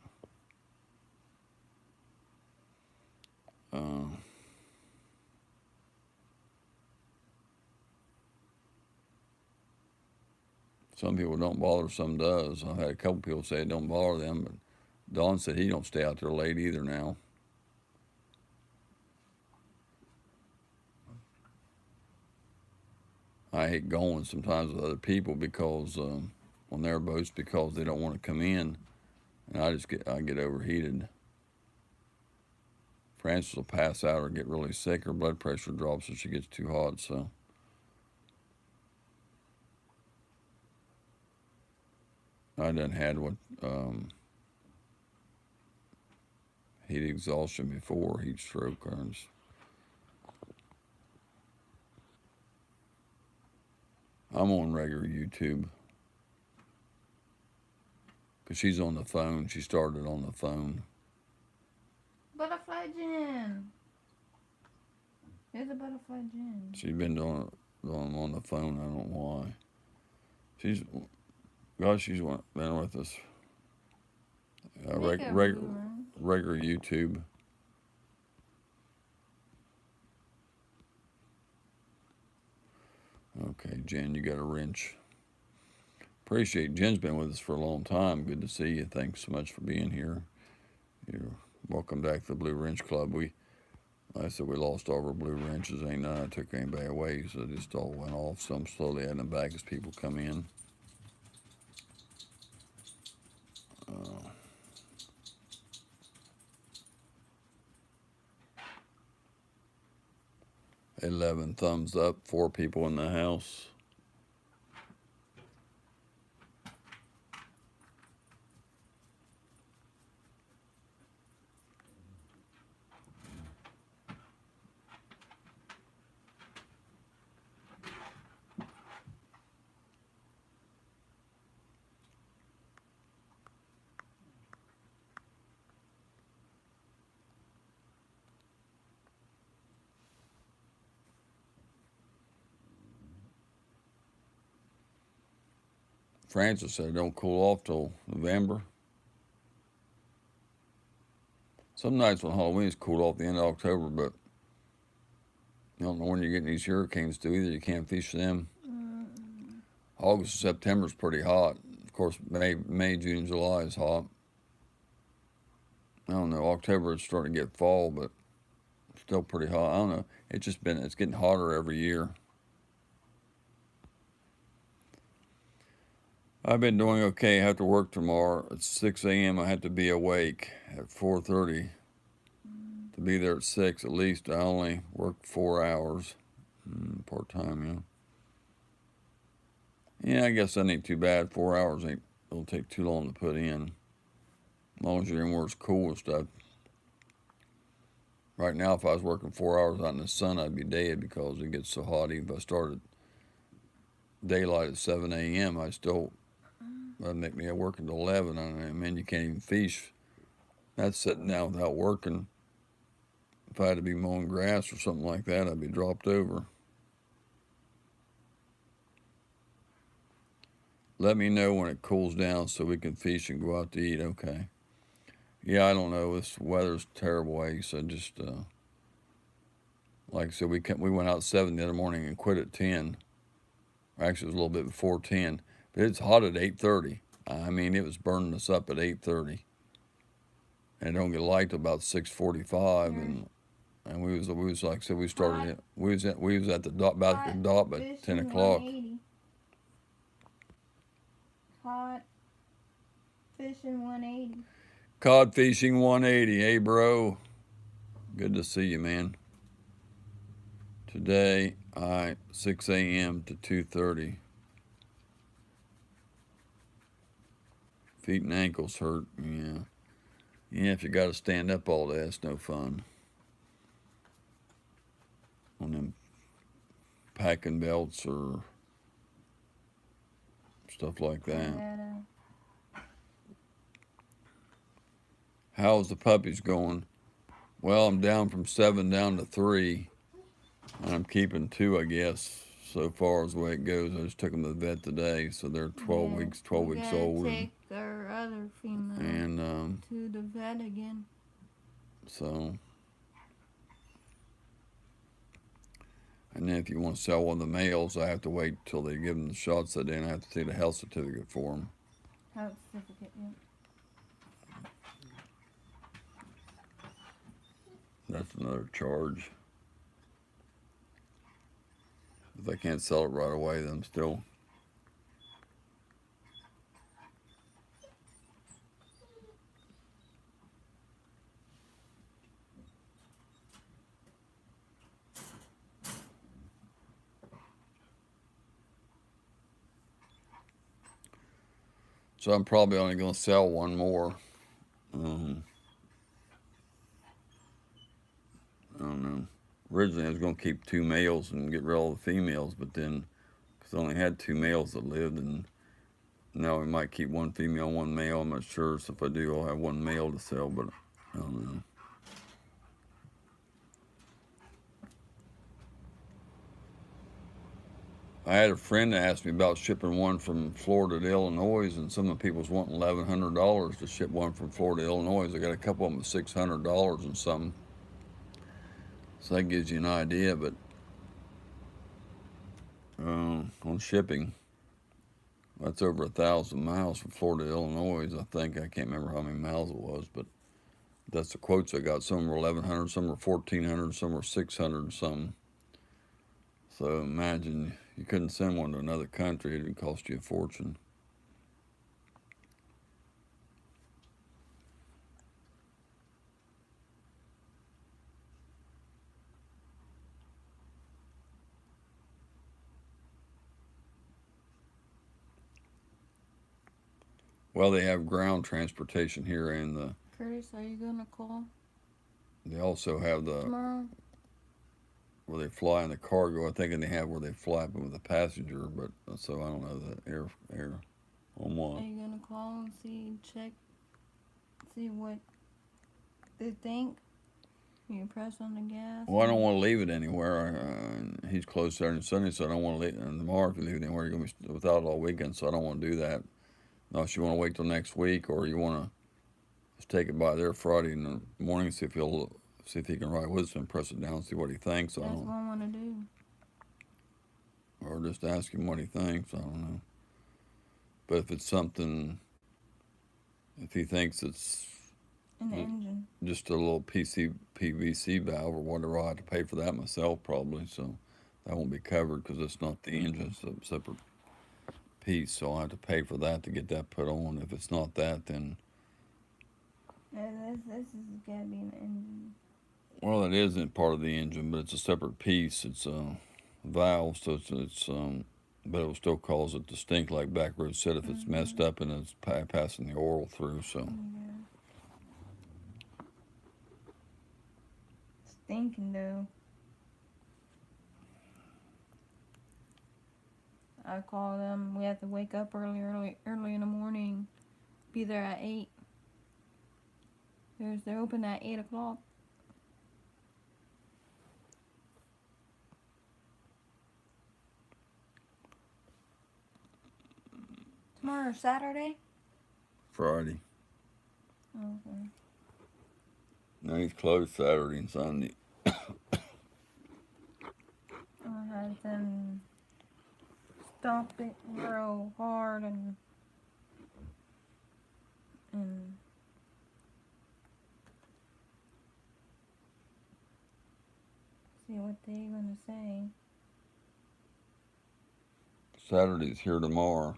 uh, some people don't bother, some does. I've had a couple people say it don't bother them, but Don said he don't stay out there late either now. I hate going sometimes with other people because on their boats because they don't want to come in, and I get overheated. Frances will pass out or get really sick. Her blood pressure drops if she gets too hot. So I done had what heat exhaustion before, heat stroke. I'm on regular YouTube because she's on the phone. She started on the phone. Butterfly gin. There's a butterfly gin. She's been doing them on the phone. I don't know why. She's been with us. Regular YouTube. Okay, Jen, you got a wrench. Appreciate Jen's been with us for a long time. Good to see you. Thanks so much for being here. You're welcome back to the Blue Wrench Club. Like I said, we lost all our blue wrenches. Ain't none I took anybody away, so they just all went off. So I'm slowly adding them back as people come in. 11 thumbs up, 4 people in the house. Francis said it don't cool off till November. Some nights when Halloween's cool off the end of October, but you don't know when you're getting these hurricanes too either. You can't fish them. August and September's pretty hot. Of course, May, June, July is hot. I don't know. October it's starting to get fall, but still pretty hot. I don't know. It's getting hotter every year. I've been doing okay. I have to work tomorrow at 6 a.m. I have to be awake at 4:30 to be there at 6 at least. I only work 4 hours part-time, Yeah, I guess that ain't too bad. 4 hours it'll take too long to put in. As long as you're in where it's cool and stuff. Right now, if I was working 4 hours out in the sun, I'd be dead because it gets so hot. Even if I started daylight at 7 a.m., that'd make me work until 11. I mean, you can't even fish. That's sitting down without working. If I had to be mowing grass or something like that, I'd be dropped over. Let me know when it cools down so we can fish and go out to eat. Okay. Yeah, I don't know. This weather's terrible, so just like I said, we went out 7 the other morning and quit at 10. Actually, it was a little bit before 10. But it's hot at 8:30. I mean, it was burning us up at 8:30. And it don't get light till about 6:45, and we was like I said, we started it. We was at the dot about the dot by 10 o'clock. Hot fishing 180. Cod fishing 180. Hey, bro. Good to see you, man. Today, 6 a.m. to 2:30. Feet and ankles hurt. Yeah. Yeah, if you got to stand up all day, it's no fun. On them packing belts or stuff like that. How's the puppies going? Well, I'm down from 7 down to 3. And I'm keeping 2, I guess, so far as the way it goes. I just took them to the vet today, so they're 12 weeks old. Take our other female And to the vet again. so, and then if you want to sell one of the males, I have to wait till they give them the shots that day, and I have to see the health certificate for them. Health certificate, yeah. That's another charge. If they can't sell it right away, then still. So I'm probably only going to sell one more. I don't know. Originally, I was going to keep 2 males and get rid of all the females, but then, because I only had 2 males that lived, and now we might keep 1 female, 1 male. I'm not sure. So if I do, I'll have 1 male to sell, but I don't know. I had a friend that asked me about shipping one from Florida to Illinois, and some of the people was wanting $1,100 to ship one from Florida to Illinois. I got a couple of them at $600 and some. So that gives you an idea, but on shipping, that's over 1,000 miles from Florida to Illinois, I think. I can't remember how many miles it was, but that's the quotes I got. Some were 1,100, some were 1,400, some were 600, some. So imagine you couldn't send one to another country; it would cost you a fortune. Well, they have ground transportation here, and Curtis, are you gonna call they also have the tomorrow? where they fly in the cargo. I think they have where they fly with a passenger, but so I don't know the air on what. Are you gonna call and see what they think? You press on the gas. Well, I don't want to leave it anywhere. He's closed Saturday and Sunday, so I don't want to leave. And tomorrow, if you leave it anywhere, you're gonna be without it all weekend. So I don't want to do that. Unless you want to wait till next week, or you want to just take it by there Friday in the morning, see if he can ride with us and press it down, see what he thinks. That's what I want to do. Or just ask him what he thinks. I don't know. But if it's something, if he thinks it's In the engine. just a little PVC valve or whatever, I'll have to pay for that myself probably. So that won't be covered because it's not the engine, it's a separate piece. So I'll have to pay for that to get that put on. If it's not that, then. This is gotta be in the engine. Well, it isn't part of the engine, but it's a separate piece. It's a valve, so it's but it will still cause it to stink, like Backroad said, if it's messed up and it's passing the oil through. So. Yeah. Stinking though. I call them. We have to wake up early in the morning. Be there at 8. They're open at 8 o'clock. Tomorrow Saturday? Friday. Okay. No, he's closed Saturday and Sunday. I had them stomp it real hard and see what they gonna say. Saturday's here tomorrow.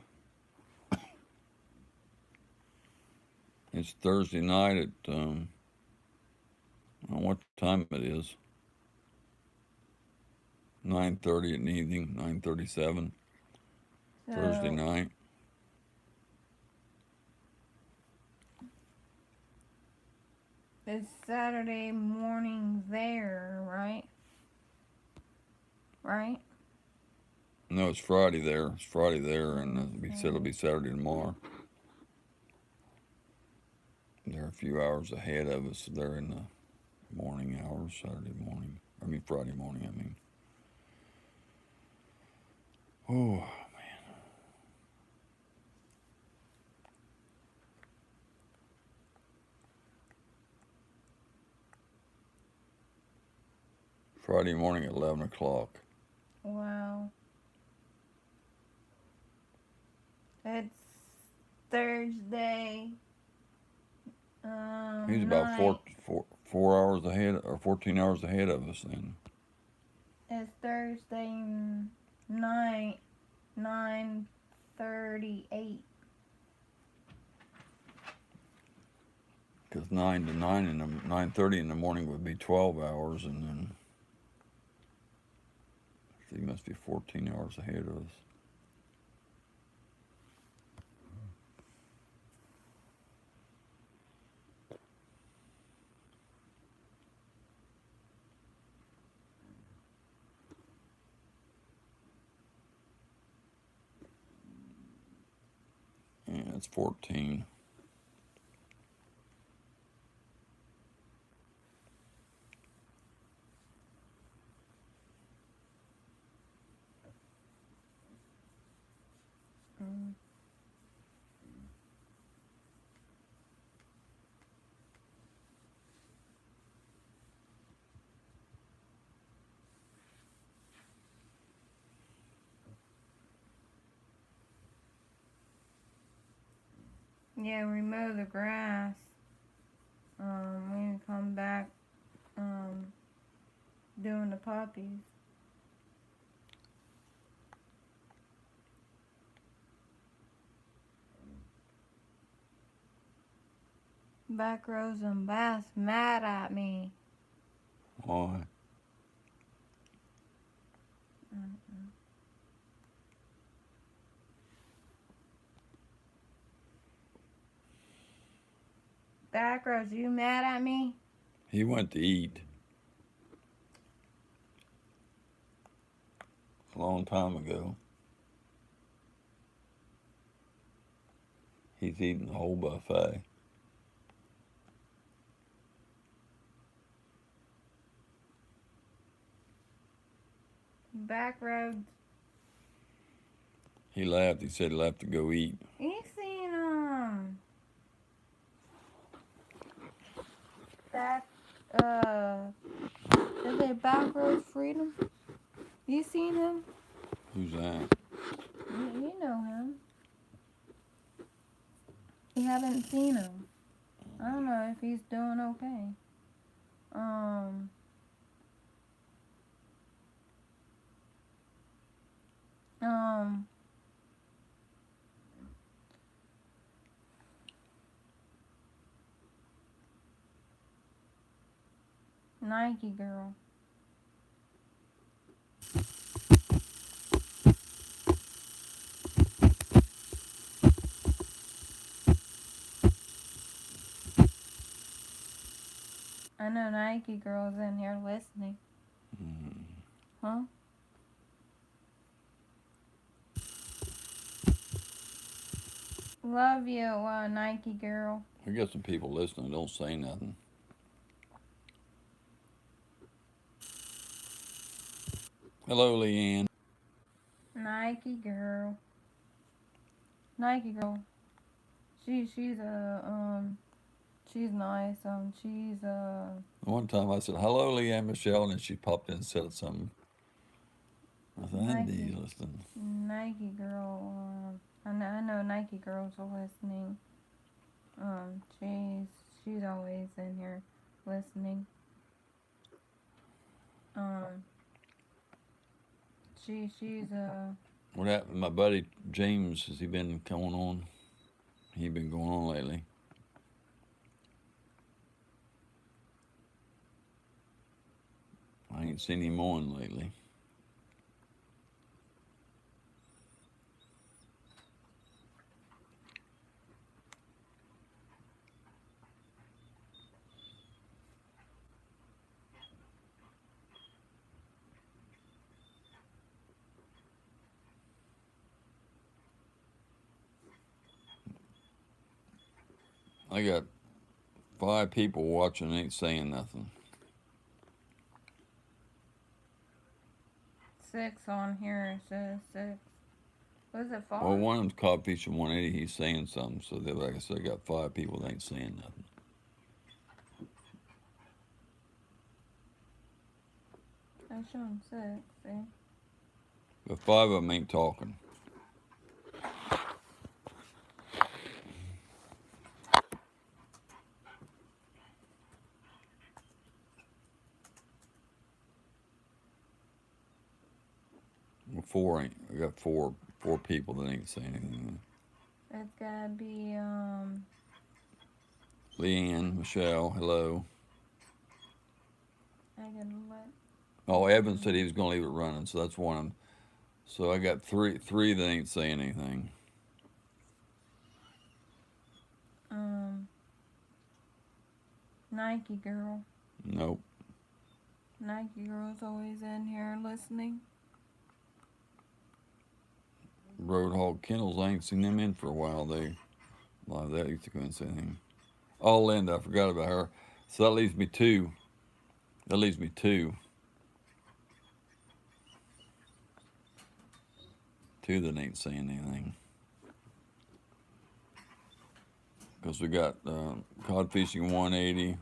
It's Thursday night at, I don't know what time it is. 9:30 in the evening, 9:37, So, Thursday night. It's Saturday morning there, right? Right? No, it's Friday there. It's Friday there, and we said it'll Okay. be Saturday tomorrow. They're a few hours ahead of us. They're in the morning hours, Saturday morning. I mean, Friday morning, I mean. Oh, Friday morning at 11 o'clock. Wow. It's Thursday. He's about Night. 4 hours ahead, or 14 hours ahead of us then. It's Thursday night, 9:38. Because 9 to 9 in the 9:30 in the morning would be 12 hours, and then so he must be 14 hours ahead of us. Yeah, it's 14. Mm. Yeah, we mow the grass. We come back doing the puppies. Back rows and bass mad at me. Why? Back rows, you mad at me? He went to eat a long time ago. He's eating the whole buffet. Back roads. He left. He said he left to go eat. You seen back is it Back Roads Freedom? You seen him? Who's that? You know him. You haven't seen him. I don't know if he's doing okay. Um, Nike girl. I know Nike girl's in here listening. Huh? Love you, Nike girl. We got some people listening. Don't say nothing. Hello, Leanne. Nike girl. Nike girl. She's she's nice. One time I said, hello, Leanne Michelle, and then she popped in and said something. I said, Andy's listening. Nike girl. I know Nike girls are listening. She's always in here listening. She's What happened? My buddy James, has he been going on? He been going on lately. I ain't seen him on lately. I got 5 people watching, ain't saying nothing. 6 on here. It says 6. Was it 4? Well, one of them's caught fishing 180. He's saying something. So, like I said, I got 5 people that ain't saying nothing. I showed him 6. See? But 5 of them ain't talking. Well, 4 ain't. I got 4 people that ain't saying anything. It's gotta be Leanne, Michelle, hello. I gotta let. Oh, Evan said he was gonna leave it running, so that's one of them. So I got three that ain't saying anything. Nike girl. Nope. Nike girl's always in here listening. Roadhog Kennels, I ain't seen them in for a while. They used to go and say anything. Oh, Linda, I forgot about her. So that leaves me 2. That leaves me 2. 2 that ain't saying anything. Because we got Cod Fishing 180,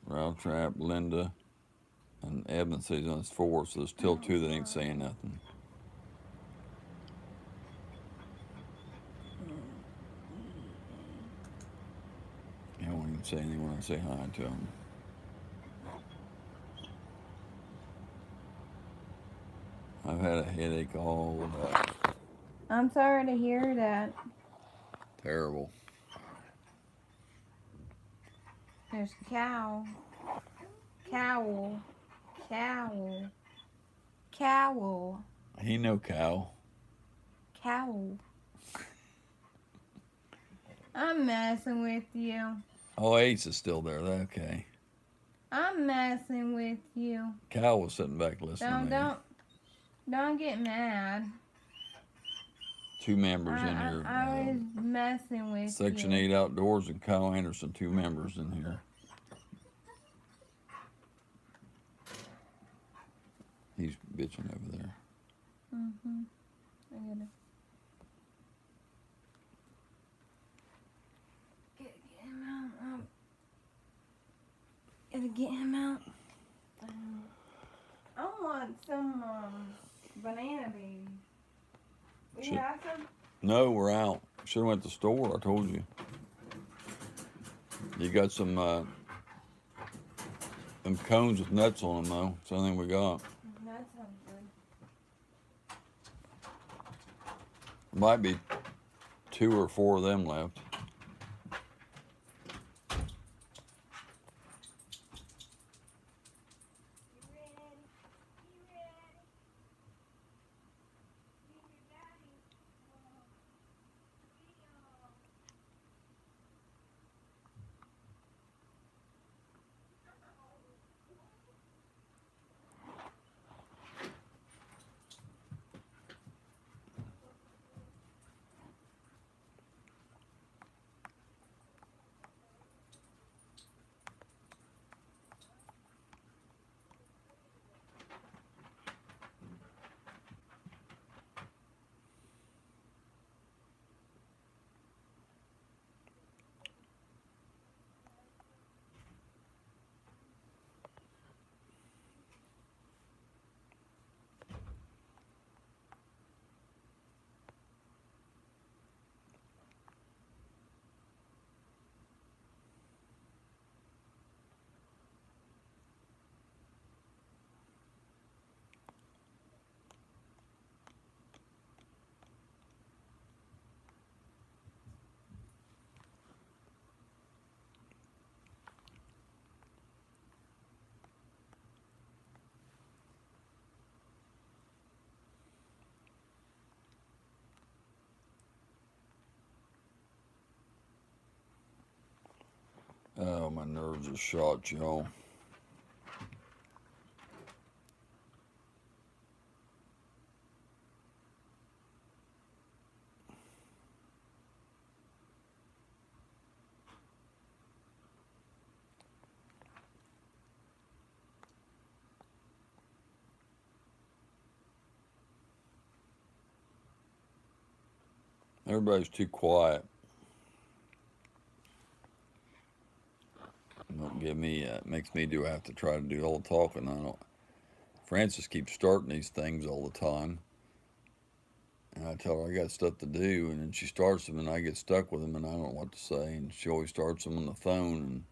Ralph Trap, Linda, and Evan says on 4, so there's still 2 that ain't saying nothing. I won't even say anything when I say hi to them. I've had a headache all day. I'm sorry to hear that. Terrible. There's cowl. He no cow. Cowl. I'm messing with you. Oh, Ace is still there. Okay. I'm messing with you. Cow was sitting back listening to me. Don't get mad. 2 members in here. I was messing with Section you. 8 Outdoors and Kyle Anderson, 2 members in here. He's bitching over there. Mm-hmm. I gotta get him out. Gotta get him out. I want some banana babies. We Should- have some? No, we're out. Should have went to the store. I told you. You got some them cones with nuts on them though. It's the only thing we got. That sounds good. Might be 2 or 4 of them left. Oh, my nerves are shot, y'all. Everybody's too quiet. Don't give me. It makes me do. I have to try to do all the talking. I don't. Francis keeps starting these things all the time, and I tell her I got stuff to do, and then she starts them, and I get stuck with them, and I don't know what to say. And she always starts them on the phone, and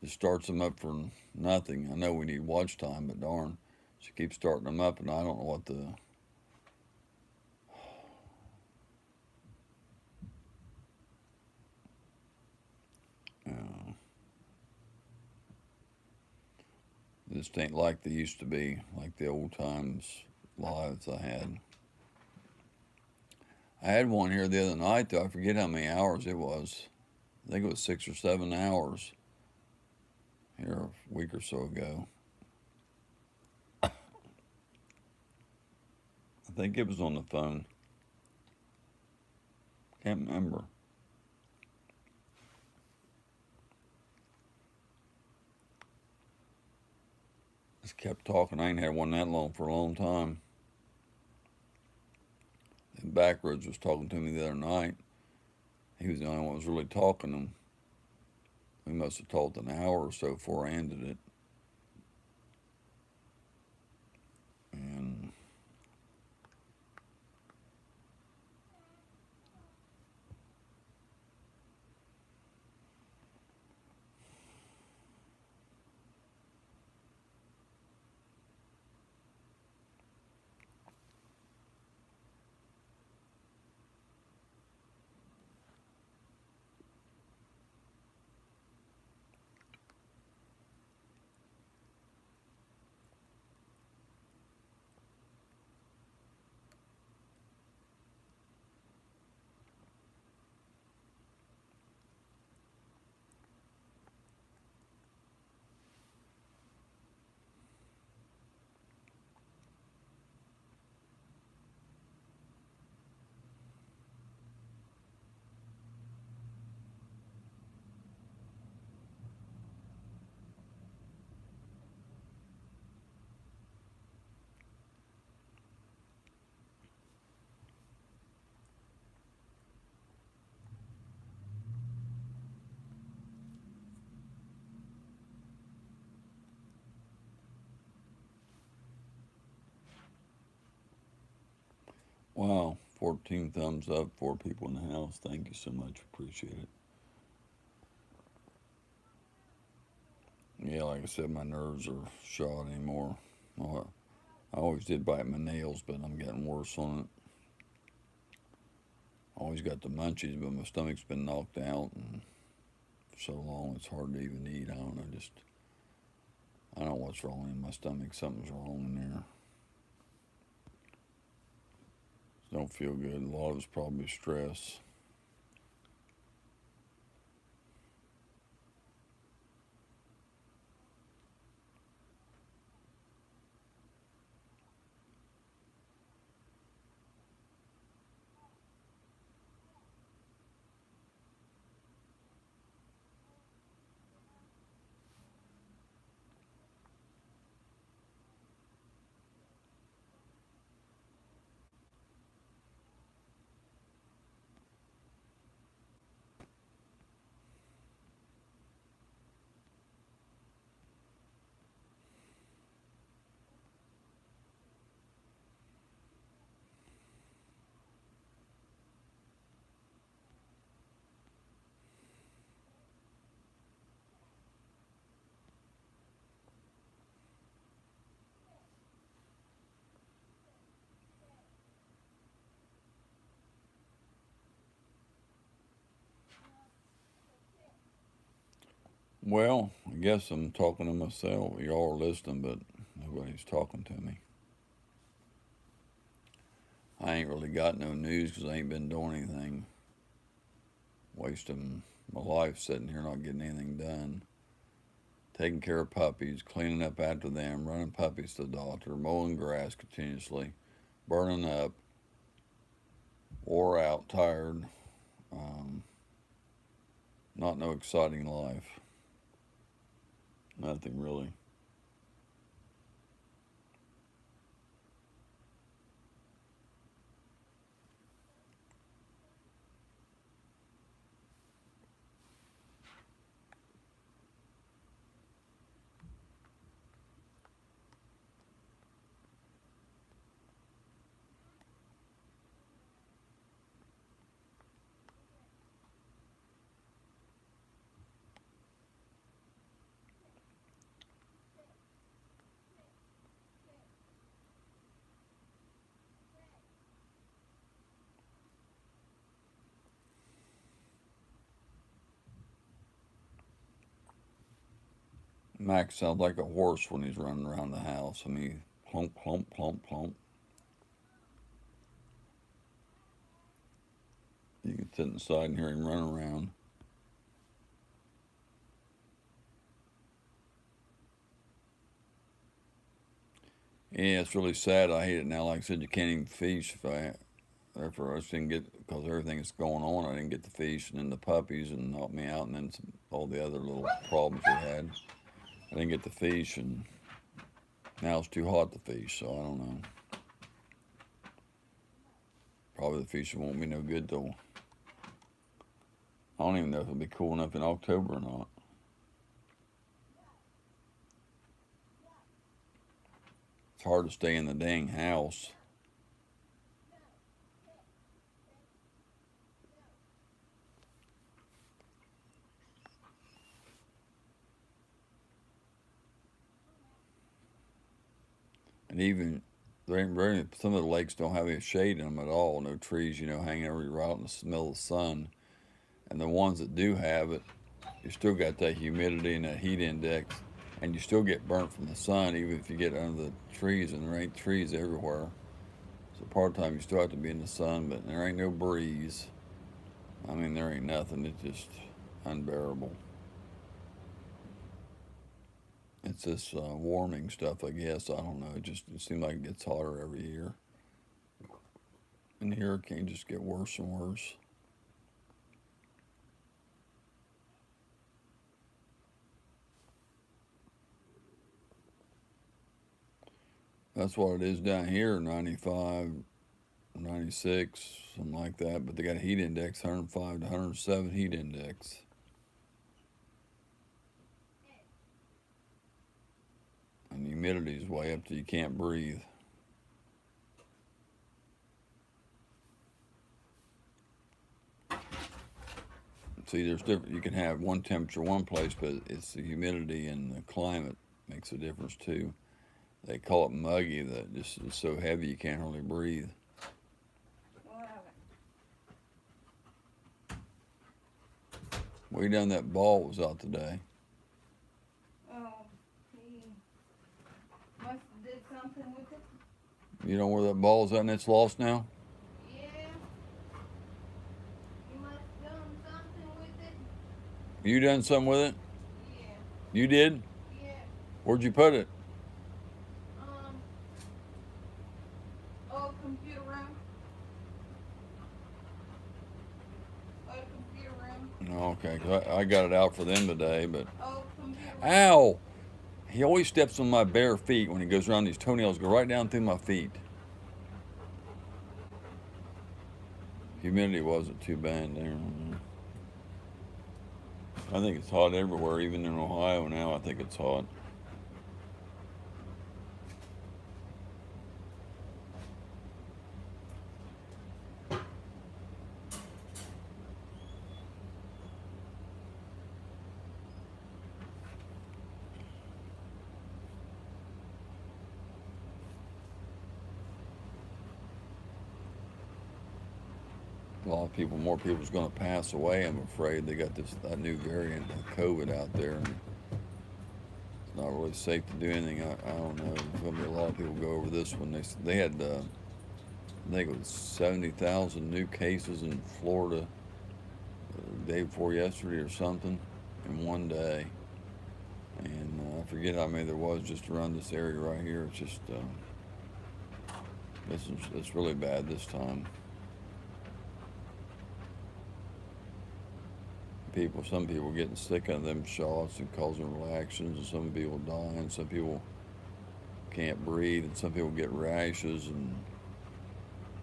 just starts them up for nothing. I know we need watch time, but darn, she keeps starting them up, and I don't know what to. It just ain't like they used to be, like the old times lives I had. I had one here the other night, though. I forget how many hours it was. I think it was 6 or 7 hours here a week or so ago. I think it was on the phone. Can't remember. Just kept talking. I ain't had one that long for a long time. And Backroads was talking to me the other night. He was the only one that was really talking. And we must have talked an hour or so before I ended it. And wow, 14 thumbs up, 4 people in the house. Thank you so much. Appreciate it. Yeah, like I said, my nerves are shot anymore. Well, I always did bite my nails, but I'm getting worse on it. I always got the munchies, but my stomach's been knocked out, and for so long it's hard to even eat. I don't know, I don't know what's wrong in my stomach. Something's wrong in there. Don't feel good. A lot of it's probably stress. Well, I guess I'm talking to myself. Y'all are listening, but nobody's talking to me. I ain't really got no news because I ain't been doing anything. Wasting my life sitting here not getting anything done. Taking care of puppies, cleaning up after them, running puppies to the doctor, mowing grass continuously, burning up, wore out, tired. Um, Not no exciting life. Nothing really. Max sounds like a horse when he's running around the house. I mean, plump, plump, plump, plump. You can sit inside and hear him run around. Yeah, it's really sad. I hate it now. Like I said, you can't even fish if I. Therefore, I just didn't get because everything that's going on. I didn't get to fish, and then the puppies and helped me out, and then all the other little problems we had. I didn't get to fish, and now it's too hot to fish. So I don't know. Probably the fishing won't be no good though. I don't even know if it'll be cool enough in October or not. It's hard to stay in the dang house. And even there ain't very some of the lakes don't have any shade in them at all. No trees, hanging everywhere out in the smell of the sun. And the ones that do have it, you still got that humidity and that heat index, and you still get burnt from the sun, even if you get under the trees. And there ain't trees everywhere. So part of the time you still have to be in the sun, but there ain't no breeze. I mean, there ain't nothing. It's just unbearable. It's this warming stuff, I guess. I don't know. It seems like it gets hotter every year. And the hurricanes just get worse and worse. That's what it is down here, 95, 96, something like that. But they got a heat index, 105 to 107 heat index. And the humidity is way up till you can't breathe. See, there's different. You can have one temperature one place, but it's the humidity and the climate makes a difference too. They call it muggy. That just is so heavy you can't hardly breathe. We done that ball was out today. Oh, he must have did something with it. You know where that ball is at and it's lost now? Yeah. He must have done something with it. You done something with it? Yeah. You did? Yeah. Where'd you put it? Old computer room. Old computer room. Okay, 'cause I got it out for them today, but Old computer room. ow! He always steps on my bare feet when he goes around. These toenails go right down through my feet. Humidity wasn't too bad there. I think it's hot everywhere, even in Ohio now. I think it's hot. A lot of people, more people's going to pass away. I'm afraid they got that new variant of COVID out there, and it's not really safe to do anything. I don't know. There's going to be a lot of people go over this one. They had I think it was 70,000 new cases in Florida the day before yesterday or something in one day, and I forget how many there was just around this area right here. It's just it's really bad this time. Some people getting sick of them shots and causing reactions, and some people dying. Some people can't breathe, and some people get rashes, and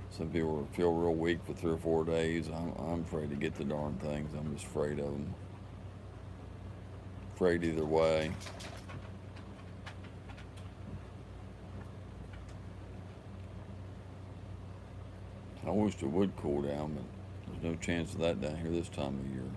some people feel real weak for 3 or 4 days. I'm afraid to get the darn things. I'm just afraid of them. Afraid either way. I wish it would cool down, but there's no chance of that down here this time of year.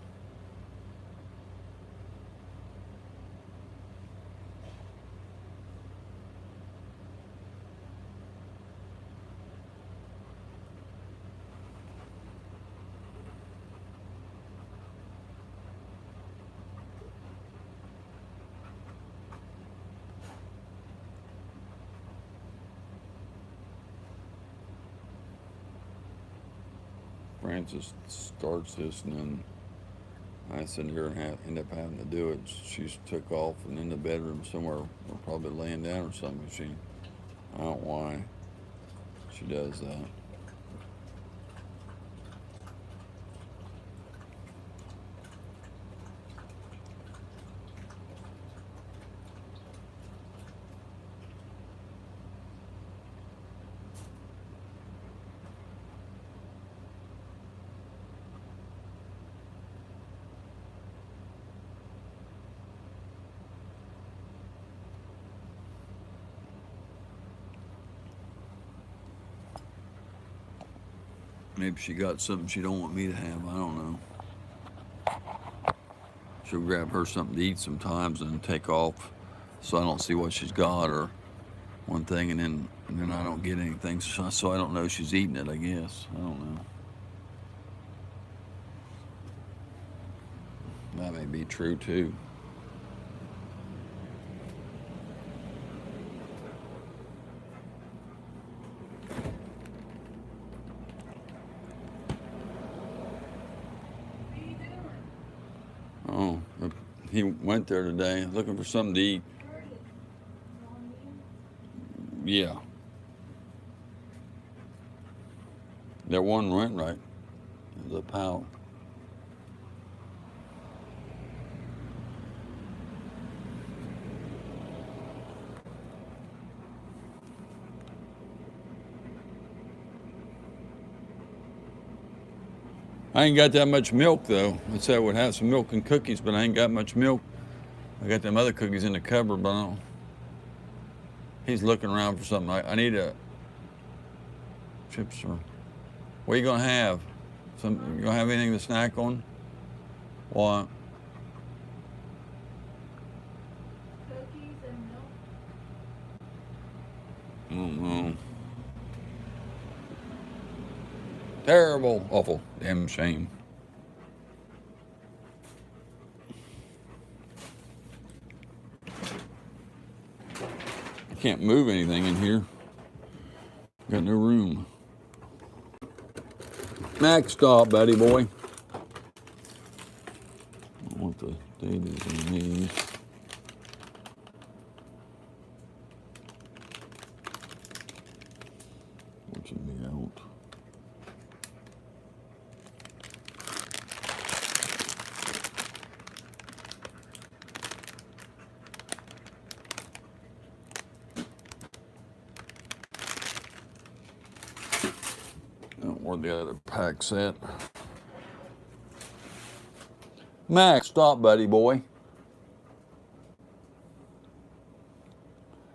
Francis starts this, and then I sit here and end up having to do it. She's took off and in the bedroom somewhere, or probably laying down or something. I don't know why she does that. Maybe she got something she don't want me to have. I don't know. She'll grab her something to eat sometimes and take off, so I don't see what she's got, or one thing, and then I don't get anything, so I don't know she's eating it. I guess I don't know. That may be true too. Oh, he went there today looking for something to eat. Yeah. That one went right. The power. I ain't got that much milk though. I said I would have some milk and cookies, but I ain't got much milk. I got them other cookies in the cupboard, but I don't. He's looking around for something. I need a chips or what are you gonna have? You gonna have anything to snack on? What? Cookies and milk. I don't know. Terrible, awful, damn shame. I can't move anything in here. Got no room. Max, stop, buddy boy. I want the data in these. What should be out? Where the other pack's at. Max, stop, buddy boy.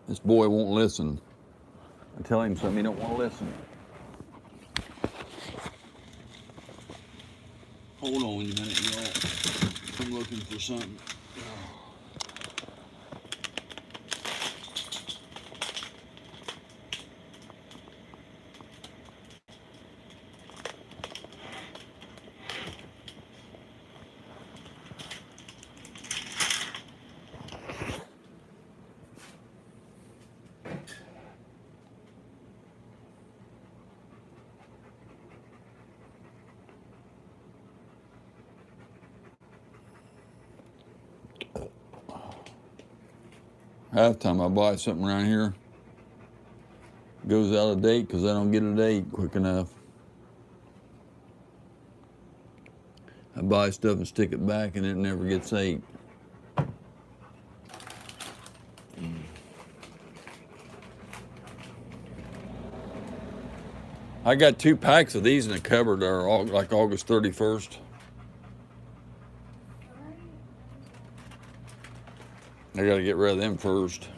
This boy won't listen. I tell him something, he don't want to listen. Hold on a minute, y'all. I'm looking for something. Half time I buy something around here, goes out of date because I don't get a date quick enough. I buy stuff and stick it back and it never gets ate. I got 2 packs of these in the cupboard that are all, like August 31st. I gotta get rid of them first.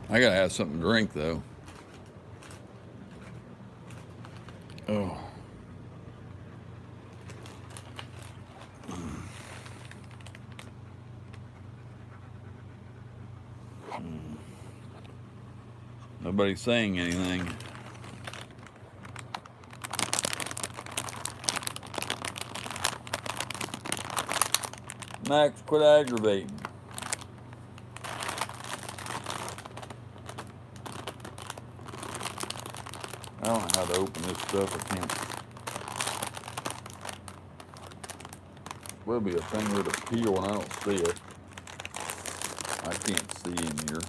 I gotta have something to drink though. Oh. Nobody's saying anything. Max, quit aggravating. stuff. I can't. Will be a thing with a peel and I don't see it. I can't see in here.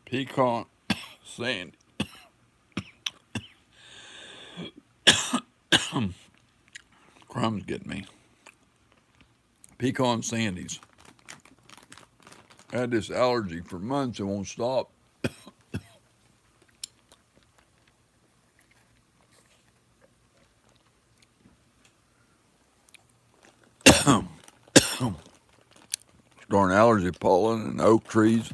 Pecan Sandy. Crumbs get me. Pecan Sandies. I had this allergy for months. It won't stop. Darn allergy pollen and oak trees.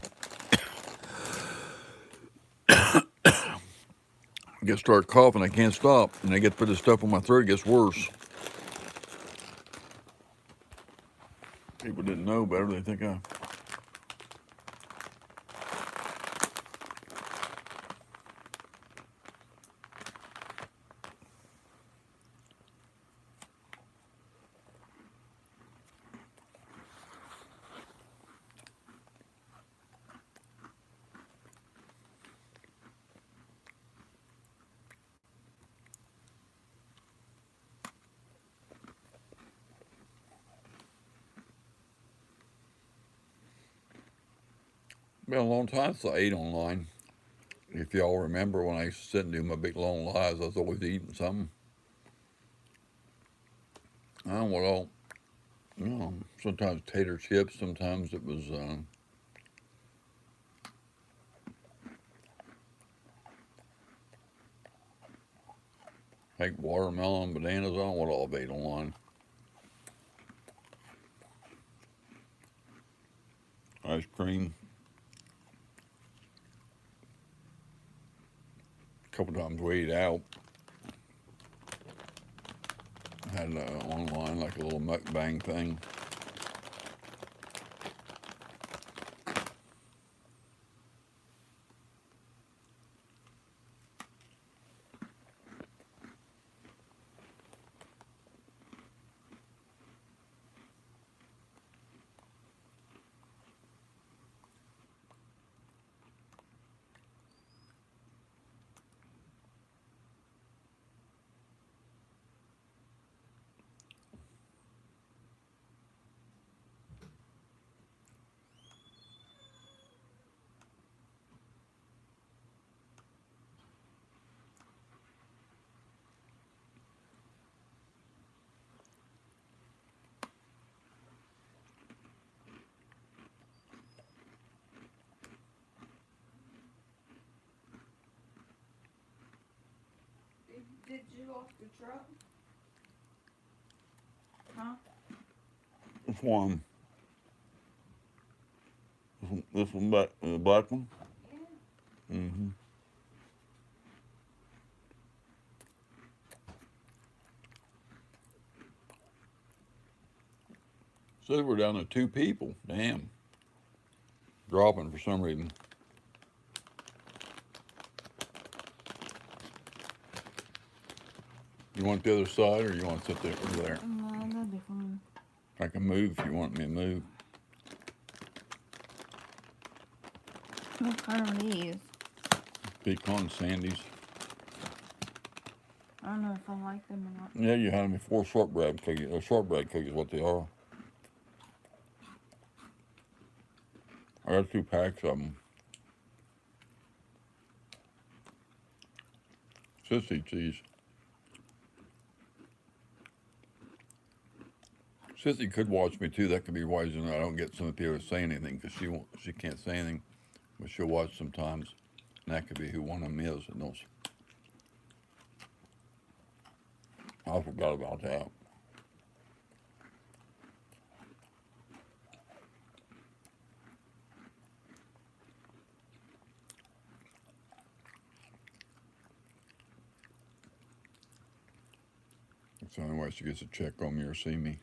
I get start coughing. I can't stop. And I get to put this stuff on my throat. It gets worse. People didn't know better. They think I... Been a long time since I ate online. If y'all remember when I used to sit and do my big long lives, I was always eating something. I don't know what all, sometimes tater chips, sometimes it was like watermelon, bananas. I don't know what all I've ate online. Ice cream. A couple times we ate out. I had online like a little mukbang thing. Did you off the truck? Huh? This one. This one back, the black one? Yeah. Mm-hmm. Says we're down to 2 people. Damn. Dropping for some reason. You want the other side or you want to sit there over there? No, that'd be fine. I can move if you want me to move. What kind are these? Pecan Sandies. I don't know if I like them or not. Yeah, you had them before shortbread cookies. Shortbread cookies, what they are. I got 2 packs of them. Sissy cheese. Sissy could watch me too. That could be why I don't get some people to say anything because she can't say anything, but she'll watch sometimes, and that could be who one of them is. And those, I forgot about that. It's the only way she gets to check on me or see me.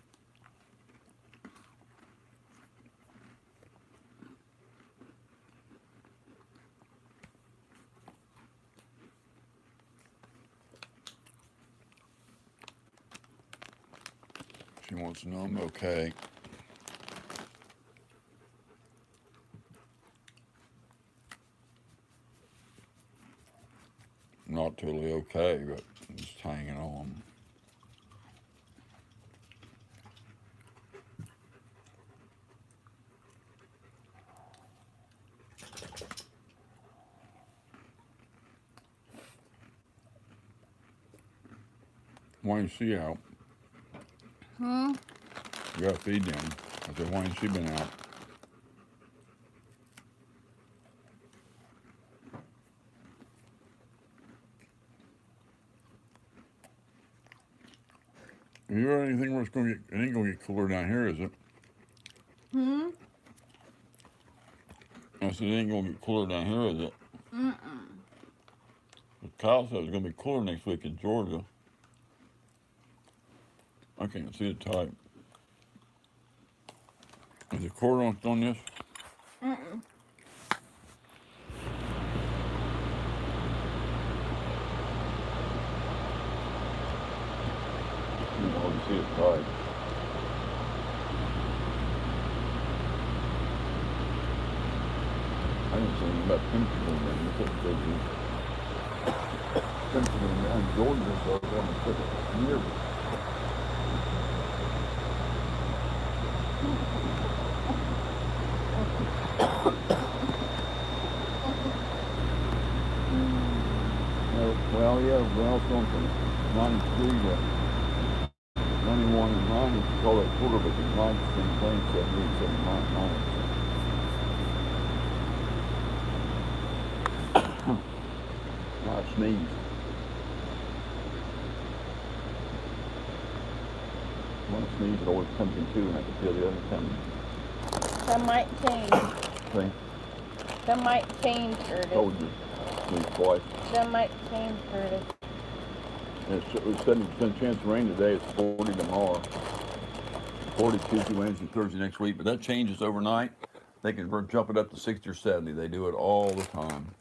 She wants to know I'm okay. Not totally okay, but just hanging on. Why ain't she out? Hmm? You gotta feed them. I said, why ain't she been out? You heard anything where it ain't gonna get cooler down here, is it? Hmm? I said, it ain't gonna get cooler down here, is it? Kyle said it's gonna be cooler next week in Georgia. I can't see the type. Is the cord on this? You can hardly see the type. I didn't say anything about temperature in there. You said the temperature in Georgia, so I was going to put it near. Well, yeah, well, it's going from 93 to 91 and 90. You call that cooler, but the 90% plane 78, 79, 90. I sneezed. When I sneeze, it always comes in two, and I can feel the other coming. That might change. See? That might change, Curtis. Told you. Sneeze twice. That might change, Curtis. It's 70% chance of rain today. It's 40 tomorrow. 40 Tuesday, Wednesday, Thursday next week. But that changes overnight. They can jump it up to 60 or 70. They do it all the time.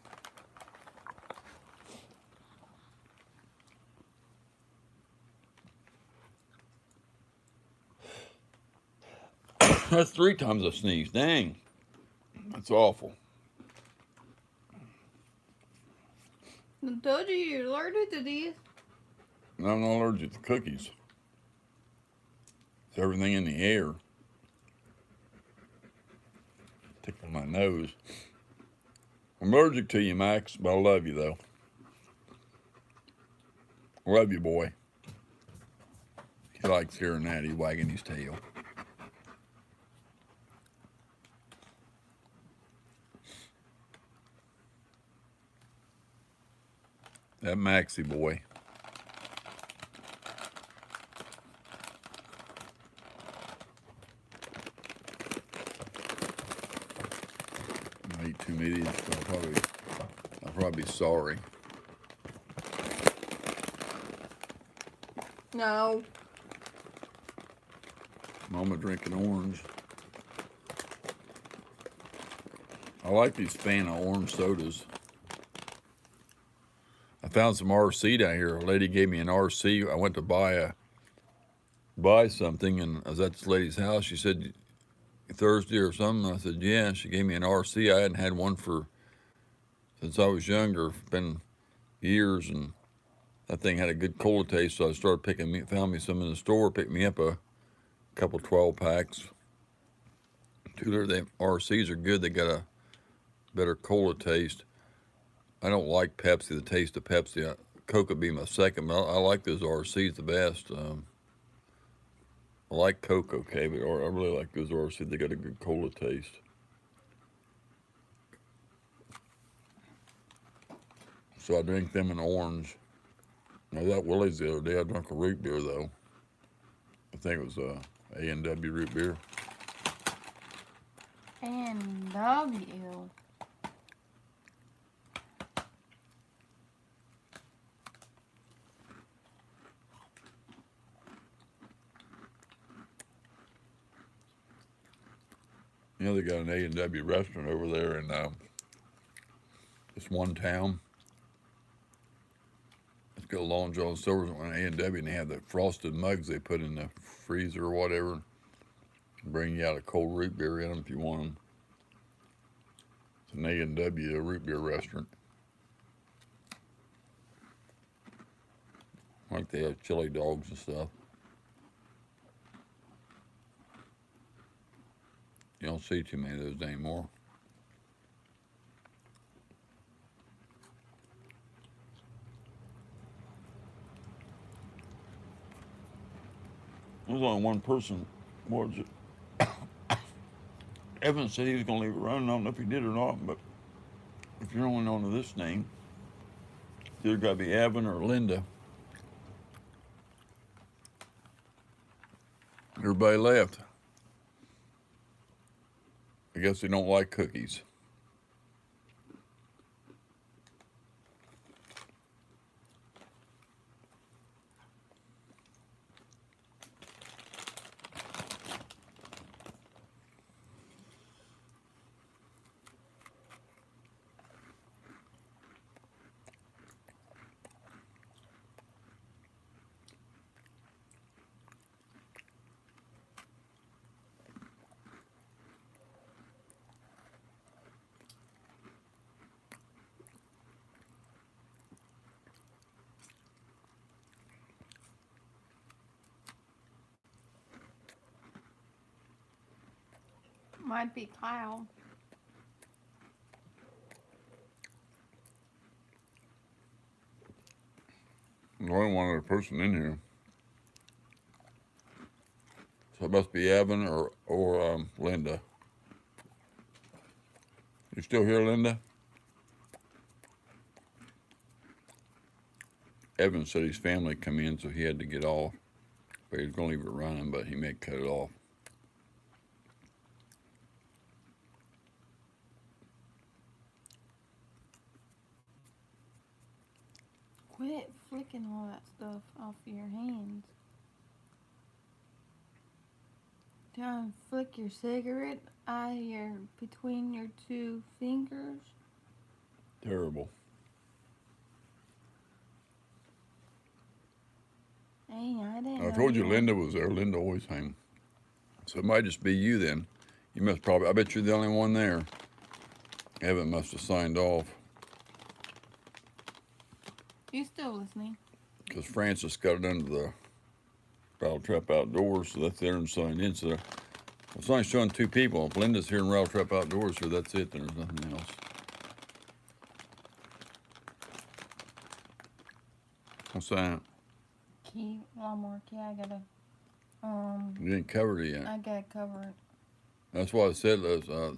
That's 3 times I sneezed. Dang. That's awful. I told you you're allergic to these. I'm not allergic to cookies. It's everything in the air. Tickle my nose. I'm allergic to you, Max, but I love you, though. Love you, boy. He likes hearing that. He's wagging his tail. That Maxie boy. I eat too many of these, so I'll probably be sorry. No. Mama drinking orange. I like these Fanta orange sodas. I found some RC down here. A lady gave me an RC. I went to buy something, and I was at this lady's house. She said, Thursday or something. I said, yeah. She gave me an RC. I hadn't had one since I was younger. It's been years, and that thing had a good cola taste. So I started found me some in the store, picked me up a couple 12 packs. They RCs are good. They got a better cola taste. I don't like Pepsi, the taste of Pepsi. Coke would be my second, but I like those RCs the best. I like Coke, okay, but I really like those RC. They got a good cola taste. So I drink them in orange. I was at Willie's the other day. I drank a root beer though. I think it was A&W root beer. A&W. You know, they got an A&W restaurant over there in this one town. It's got Long John Silver's on A&W, and they have the frosted mugs they put in the freezer or whatever. Bring you out a cold root beer in them if you want them. It's an A&W root beer restaurant. Like they have chili dogs and stuff. You don't see too many of those anymore. There's only one person. What was it? Evans said he was going to leave it running. I don't know if he did or not, but if you're only known to this name, it's either got to be Evan or Linda. Everybody left. I guess they don't like cookies. Might be Kyle. There's only one other person in here. So it must be Evan or Linda. You still here, Linda? Evan said his family come in, so he had to get off. But he was going to leave it running, but he may cut it off. Quit flicking all that stuff off your hands. Trying to flick your cigarette out of between your two fingers. Terrible. Hey, I didn't I know told you were- Linda was there. Linda always hangs. So it might just be you then. You must probably, I bet you're the only one there. Evan must have signed off You still listening? because Francis got it under the Rattle Trap Outdoors, so that's there and signed in. So it's only showing two people. If Linda's here in Rattle Trap Outdoors, so that's it. There's nothing else. What's that? Key, lawnmower key. I gotta, You didn't cover it yet. I gotta cover it. That's why I said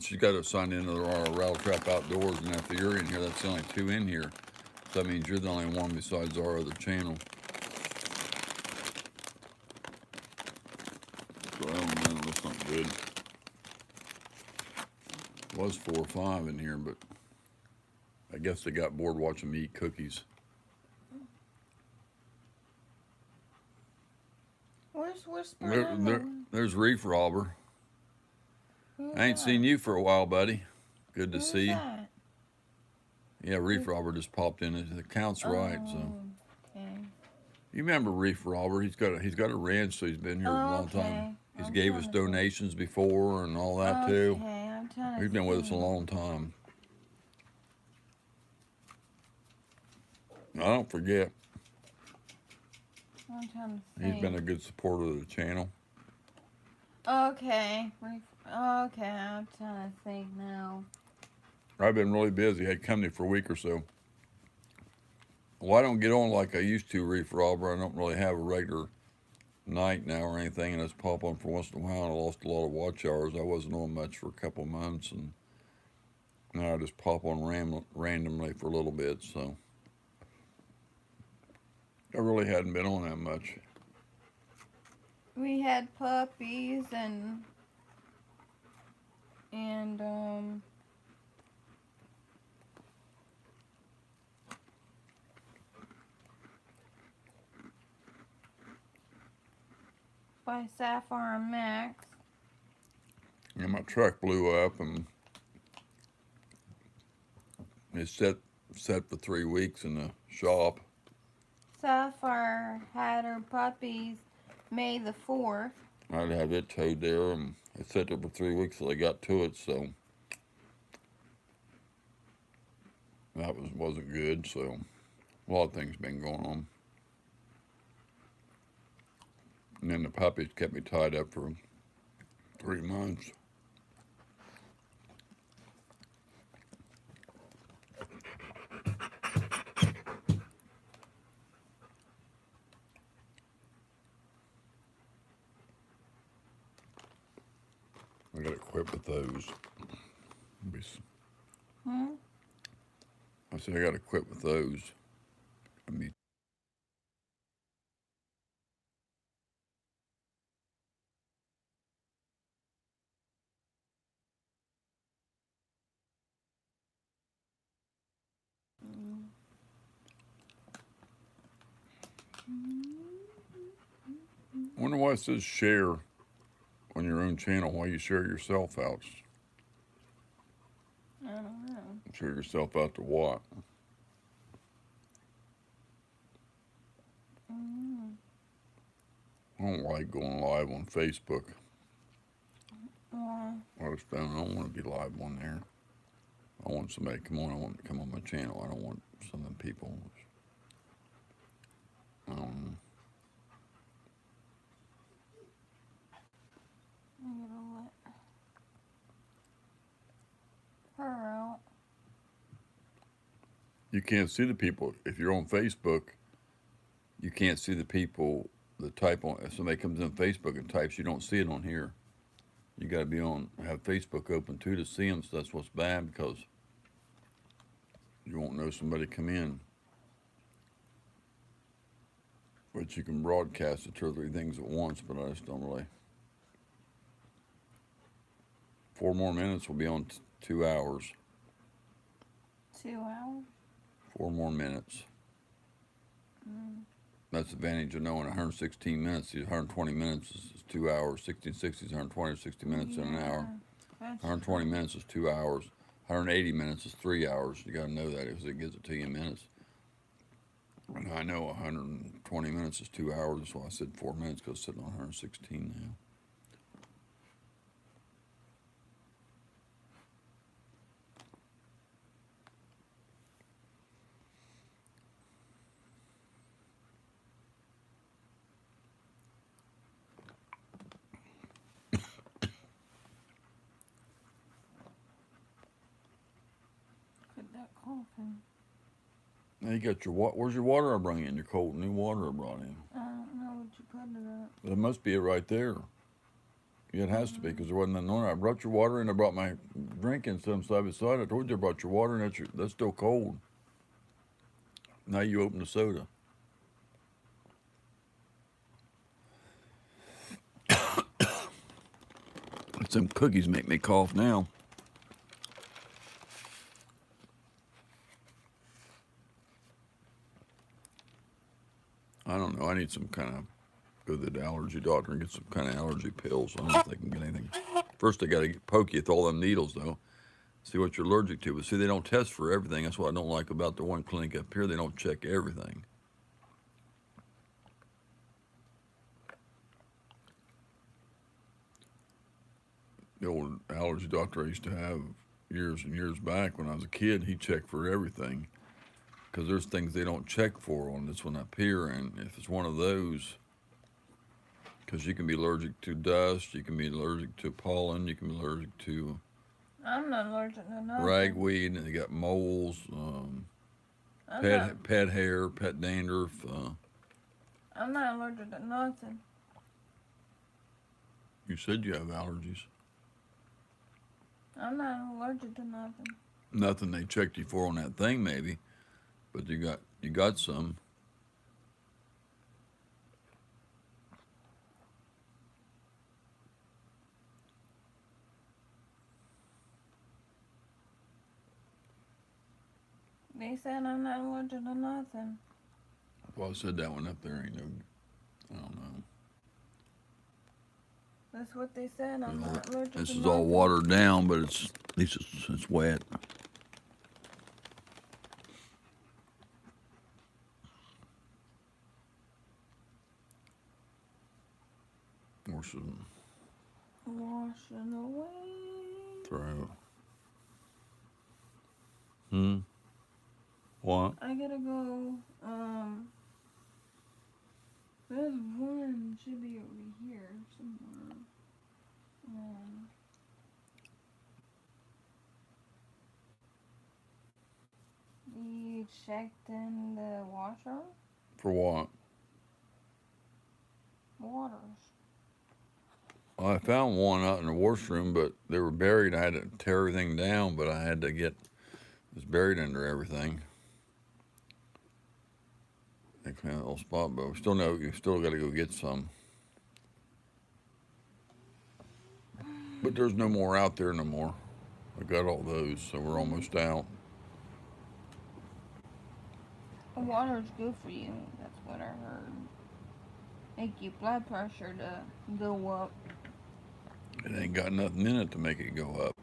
she's got to sign into the Rattle Trap Outdoors, and if you're in here, that's the only two in here. So that means you're the only one besides our other channel. So I don't know, that's not good. Was 4 or 5 in here, but I guess they got bored watching me eat cookies. Where's Whisper? There's Reef Robber. I ain't seen you for a while, buddy. Good to see you. That? Yeah, Reef Robber just popped in. The count's right. So Okay. you remember Reef Robber? He's got a ranch, so he's been here a long time. Okay. He's I'm gave trying us to donations before and all that too. Okay, I'm trying to He's been with us a think. long time. I don't forget. I'm trying to He's think. been a good supporter of the channel. Okay. Okay, I'm trying to think now. I've been really busy. I had company for a week or so. Well, I don't get on like I used to, Reef Robber. I don't really have a regular night now or anything, and it's pop on for once in a while. I lost a lot of watch hours. I wasn't on much for a couple of months, and now I just pop on randomly for a little bit. So I really hadn't been on that much. We had puppies and by Sapphire and Max. And my truck blew up, and it's set for 3 weeks in the shop. Sapphire had her puppies May the 4th. I'd have it towed there, and it sat there for 3 weeks till they got to it. So that wasn't good. So a lot of things been going on. And then the puppies kept me tied up for 3 months. I gotta quit with those. I said I gotta quit with those. I mean, I wonder why it says share on your own channel. Why you share yourself out? I don't know. Share yourself out to what? I don't like going live on Facebook. Why? I just found I don't want to be live on there. I want somebody to come on. I want them to come on my channel. I don't want some of them people. I don't know. I'm gonna let her out. You can't see the people. If you're on Facebook, you can't see the people that type on. If somebody comes in Facebook and types, you don't see it on here. You got to be on, have Facebook open too to see them. So that's what's bad, because you won't know somebody come in. But you can broadcast the 2 or 3 things at once, but I just don't really. 4 more minutes will be on 2 hours. 2 hours? 4 more minutes. That's the advantage of knowing 116 minutes. 120 minutes is 2 hours. 60 and 60 is 120 or 60 minutes in an hour. 120 minutes is 2 hours. 180 minutes is 3 hours. You got to know that because it gives it to you in minutes. And I know 120 minutes is 2 hours. That's why I said 4 minutes, because it's sitting on 116 now. Quit that coughing. Now you got your what? Where's your water I brought in? Your cold new water I brought in. I don't know what you put it up. That must be it right there. Yeah, it has to be, because there wasn't nothing on it. I brought your water in. I brought my drink in some side by side. I told you I brought your water, and that's still cold. Now you open the soda. Some cookies make me cough now. I don't know. I need some kind of, go to the allergy doctor and get some kind of allergy pills. I don't know if they can get anything. First, they got to poke you with all them needles, though. See what you're allergic to. But see, they don't test for everything. That's what I don't like about the one clinic up here. They don't check everything. The old allergy doctor I used to have years and years back when I was a kid, he checked for everything. Because there's things they don't check for on this one up here. And if it's one of those, because you can be allergic to dust, you can be allergic to pollen, you can be allergic to I'm not allergic to nothing. ragweed, and they got moles, pet hair, pet dandruff. I'm not allergic to nothing. You said you have allergies. I'm not allergic to nothing. Nothing they checked you for on that thing, maybe, but you got some. They said I'm not allergic to nothing. Well, I said that one up there ain't no. I don't know. That's what they said. I'm Well, not allergic this to is all nothing. watered down, but at least it's wet. Or some Washing away. throw. Hmm. What? I gotta go. There's one should be over here somewhere. You checked in the washer? For what? Waters. I found one out in the washroom, but they were buried. I had to tear everything down, but I had to get it was buried under everything. They found a little spot, but we still know you still got to go get some. But there's no more out there no more. I got all those, so we're almost out. Water's good for you. That's what I heard. Make your blood pressure to go up. It ain't got nothing in it to make it go up.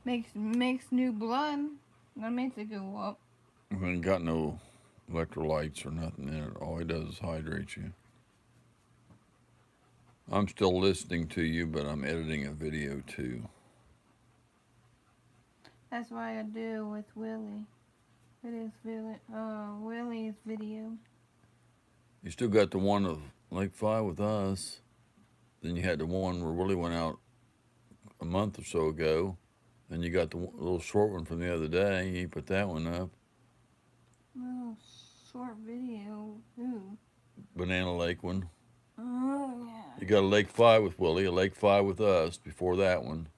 Makes new blood. That makes it go up. We ain't got no electrolytes or nothing in it. All it does is hydrate you. I'm still listening to you, but I'm editing a video too. That's why I do with Willie. It is Willie's video. You still got the one of Lake 5 with us. Then you had the one where Willie went out a month or so ago. Then you got the little short one from the other day. You put that one up. Little short video. Ooh. Banana Lake one. Oh yeah. You got a Lake 5 with Willie, a Lake 5 with us before that one.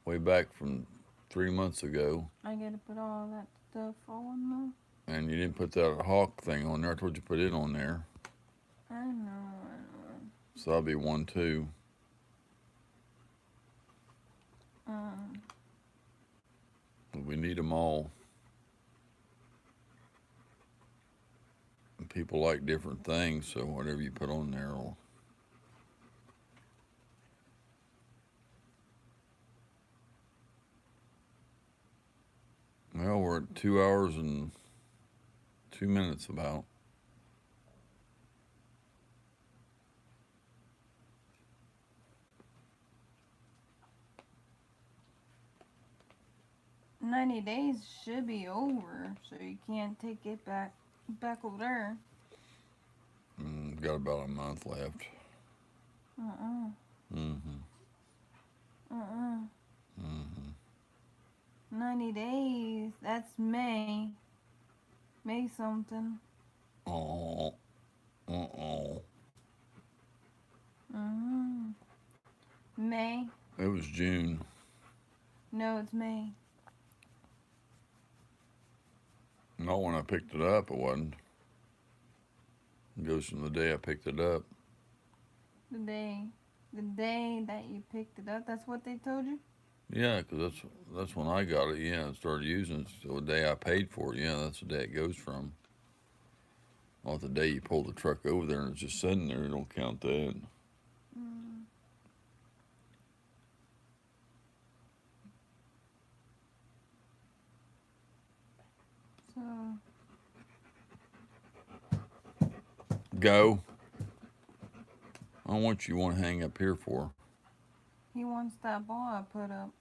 Way back from 3 months ago. I gotta put all that stuff on And you didn't put that hawk thing on there. I told you to put it on there. there. I know. So that'll be one too. But we need them all. And people like different things, so whatever you put on there will. Well, we're at 2 hours and 2 minutes about. $90 days should be over, so you can't take it back over there. Got about a month left. Mm-hmm. 90 days. That's May. May something. Oh. May. It was June. No, it's May. Not when I picked it up, it wasn't. It goes from the day I picked it up. The day that you picked it up. That's what they told you? Yeah, because that's when I got it. Yeah, I started using it. So the day I paid for it, yeah, that's the day it goes from. Not the day you pull the truck over there and it's just sitting there. You don't count that. So, Go. I don't want you want to hang up here for. he wants that ball I put up.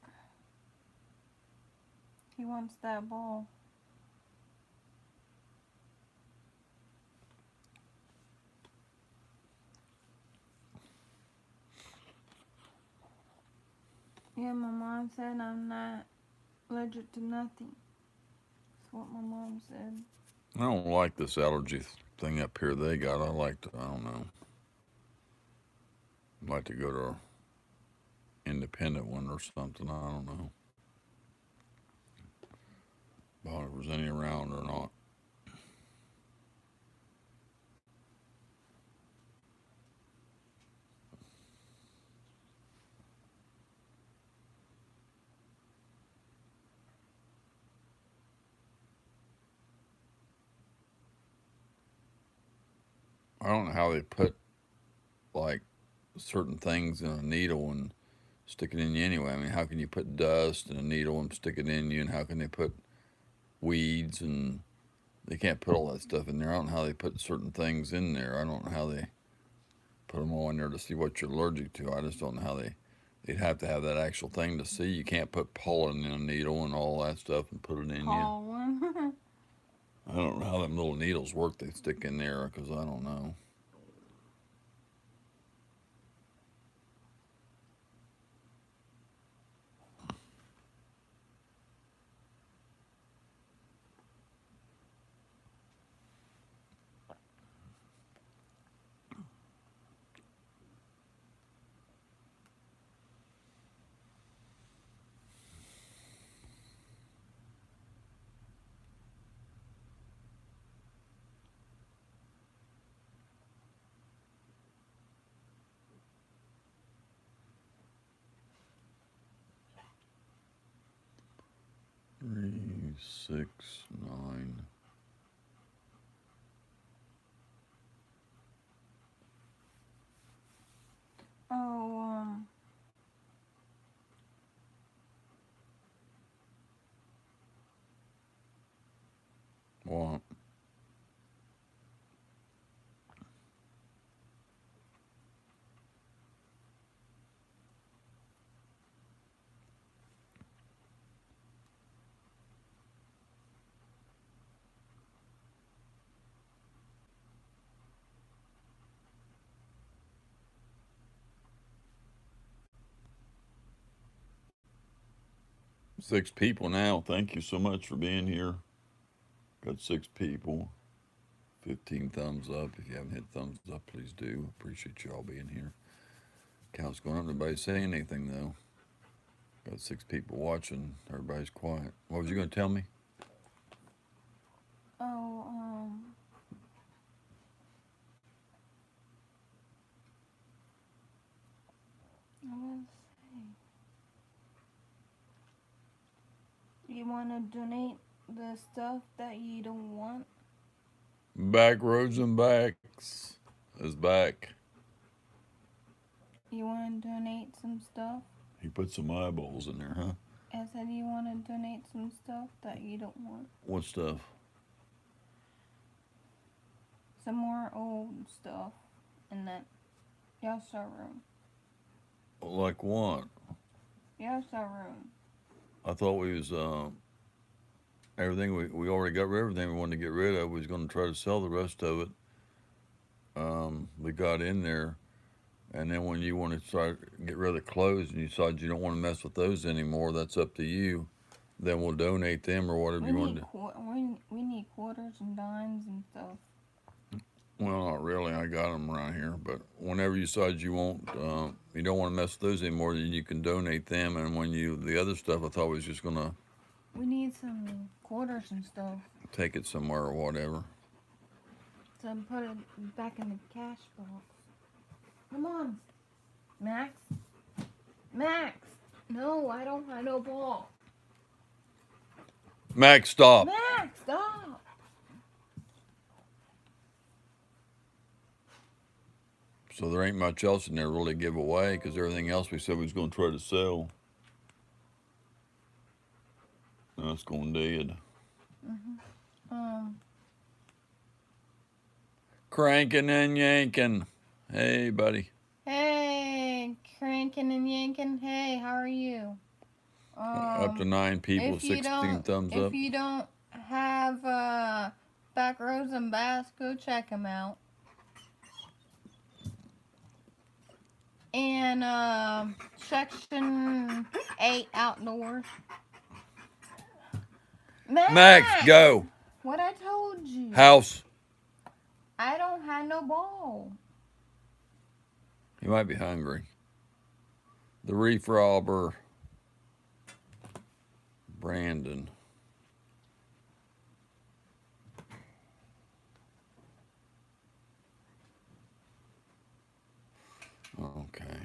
He wants that ball. Yeah, my mom said I'm not allergic to nothing. That's what my mom said. I don't like this allergy thing up here they got. I don't know. Like to go to an independent one or something. I don't know. About if there's any around or not. I don't know how they put like certain things in a needle and stick it in you anyway. I mean, how can you put dust in a needle and stick it in you, and how can they put weeds, and they can't put all that stuff in there. I don't know how they put certain things in there. I don't know how they put them all in there to see what you're allergic to. I just don't know how they'd have to have that actual thing to see. You can't put pollen in a needle and all that stuff and put it in you. Pollen. I don't know how them little needles work they stick in there because I don't know. Three, 6, 9. Oh, What? 6 people now. Thank you so much for being here. Got 6 people. 15 thumbs up. If you haven't hit thumbs up, please do. Appreciate you all being here. Count's going up. Nobody's saying anything though. Got 6 people watching. Everybody's quiet. What was you going to tell me? oh, I was saying, you want to donate the stuff that you don't want? Back roads and backs is back. You want to donate some stuff? He put some eyeballs in there, huh? I said you want to donate some stuff that you don't want. What stuff? Some more old stuff in that Yasa room. Like what? Yasa room. I thought we was everything we already got rid of everything we wanted to get rid of. We was going to try to sell the rest of it. We got in there, and then when you want to start get rid of the clothes and you decide you don't want to mess with those anymore, that's up to you. Then we'll donate them or whatever you want to do. We need quarters and dimes and stuff. Well, not really. I got them around here, but whenever you decide you won't, you don't want to mess with those anymore, then you can donate them. And when the other stuff, I thought was just gonna We need some quarters and stuff. take it somewhere or whatever. So put it back in the cash box. Come on, Max. Max. No, I don't have no ball. Max, stop. Max, stop. So there ain't much else in there to really give away because everything else we said we was gonna try to sell. Now it's going dead. Cranking and yanking. Hey, buddy. Hey, cranking and yanking. Hey, how are you? Up to 9 people, 16 thumbs up. If you don't have Back Roads and Bass, go check them out. And Section 8 Outdoors. Max, go. What I told you. House. I don't have no ball. He might be hungry. The reef robber, Brandon. Okay.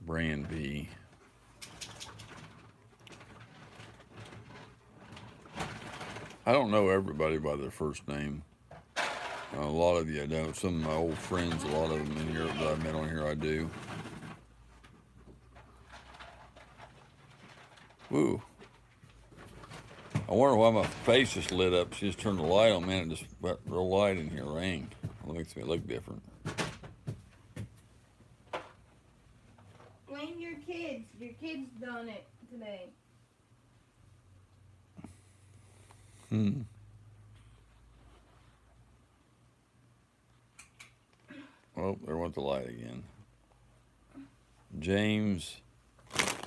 Brand B. I don't know everybody by their first name. A lot of you I don't. Some of my old friends, a lot of them in here that I met on here, I do. Woo. I wonder why my face just lit up. She just turned the light on, man. It just got real light in here, rang. It makes me look different. Blame your kids. Your kids done it today. Oh, there went the light again. James,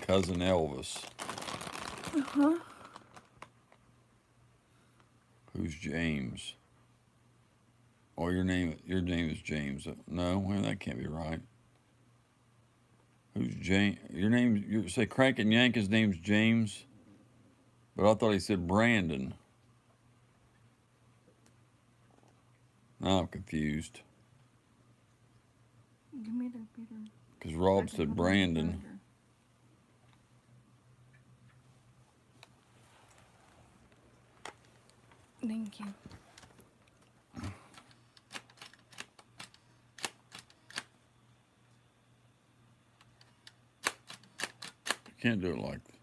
cousin Elvis. Uh-huh. Who's James? Oh, your name is James. No, well, that can't be right. Who's James? Your name, you say Crank and Yank, his name's James? But I thought he said Brandon. Now I'm confused. Give me the Peter. Because Rob said Brandon. Thank you. You can't do it like that.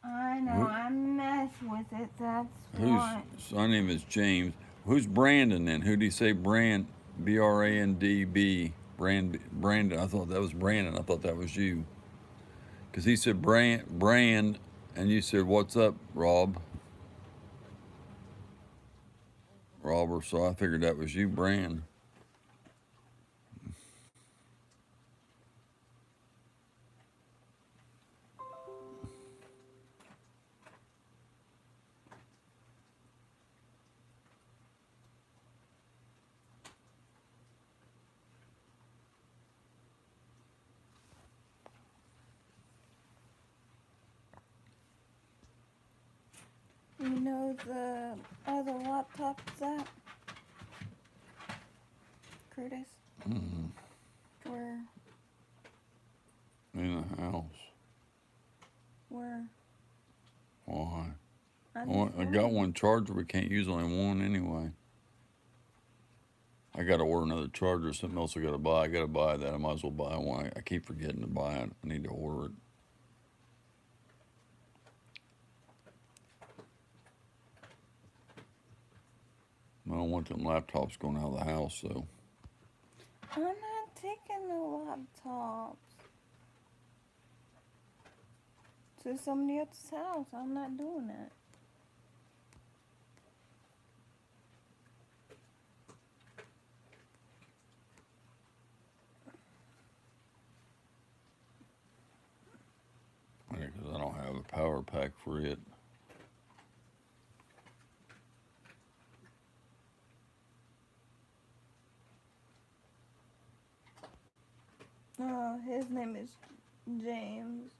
I know, I mess with it, that's why. My name is James. Who's Brandon then? Who did he say Brand? B-R-A-N-D-B. Brandon. I thought that was Brandon. I thought that was you. Because he said brand, and you said, what's up, Robert, so I figured that was you, Brand. You know the other laptop's at? Curtis? Mm-hmm. Where? In the house. Where? Why? I I got one charger. We can't use only one anyway. I got to order another charger. Something else I got to buy. I got to buy that. I might as well buy one. I keep forgetting to buy it. I need to order it. I don't want them laptops going out of the house, so. I'm not taking the laptops to somebody else's house. I'm not doing that. Yeah, because I don't have a power pack for it. Oh, his name is James.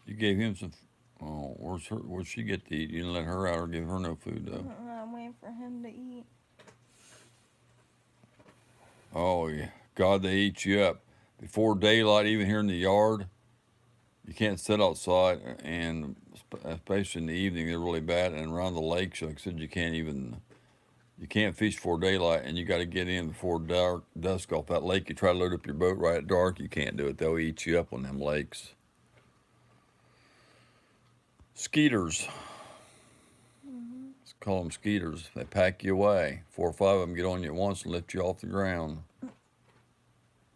You gave him some. Oh, where'd she get to eat? You didn't let her out or give her no food, though. I'm waiting for him to eat. Oh, yeah. God, they eat you up. Before daylight, even here in the yard, you can't sit outside, and especially in the evening, they're really bad. And around the lakes, like I said, you can't fish before daylight, and you got to get in before dusk off that lake. You try to load up your boat right at dark, you can't do it. They'll eat you up on them lakes. Skeeters. Let's call them skeeters. They pack you away. 4 or 5 of them get on you at once and lift you off the ground.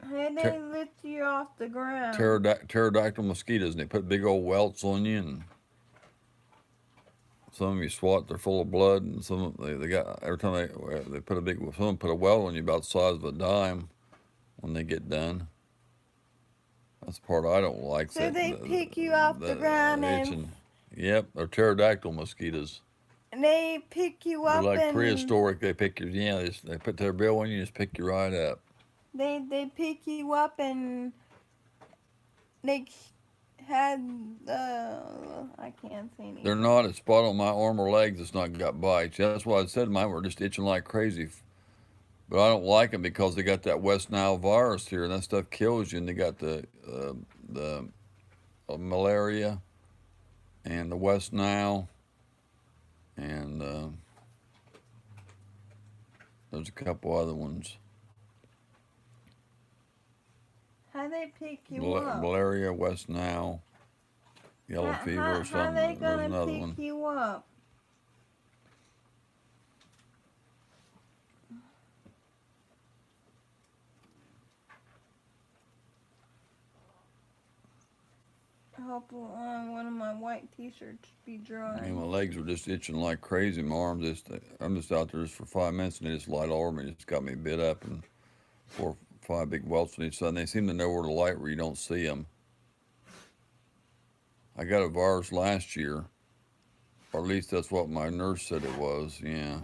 Hey, they lift you off the ground. Pterodactyl mosquitoes, and they put big old welts on you, and some of them you swat, they're full of blood, and some of them, they got, every time they put some of them put a welt on you about the size of a dime when they get done. That's the part I don't like. So they pick you off the ground itching. and Yep, they're pterodactyl mosquitoes. They pick you They're up like and prehistoric. They pick you. Yeah, they put their bill on you, just pick you right up. they pick you up and they had I can't say They're anything. not a spot on my arm or legs that's not got bites. That's why I said mine were just itching like crazy. But I don't like them because they got that West Nile virus here, and that stuff kills you. And they got the malaria and the West Nile, and there's a couple other ones. How they pick you up? Malaria, West Nile, yellow fever, or How they something. There's gonna another pick one. you up? I hope one of my white t-shirts be dry. And my legs were just itching like crazy. My arms I'm just out there just for 5 minutes, and they just light all over me. Just got me bit up, and 4 or 5 big welts on each side. And they seem to know where to light where you don't see them. I got a virus last year, or at least that's what my nurse said it was. Yeah.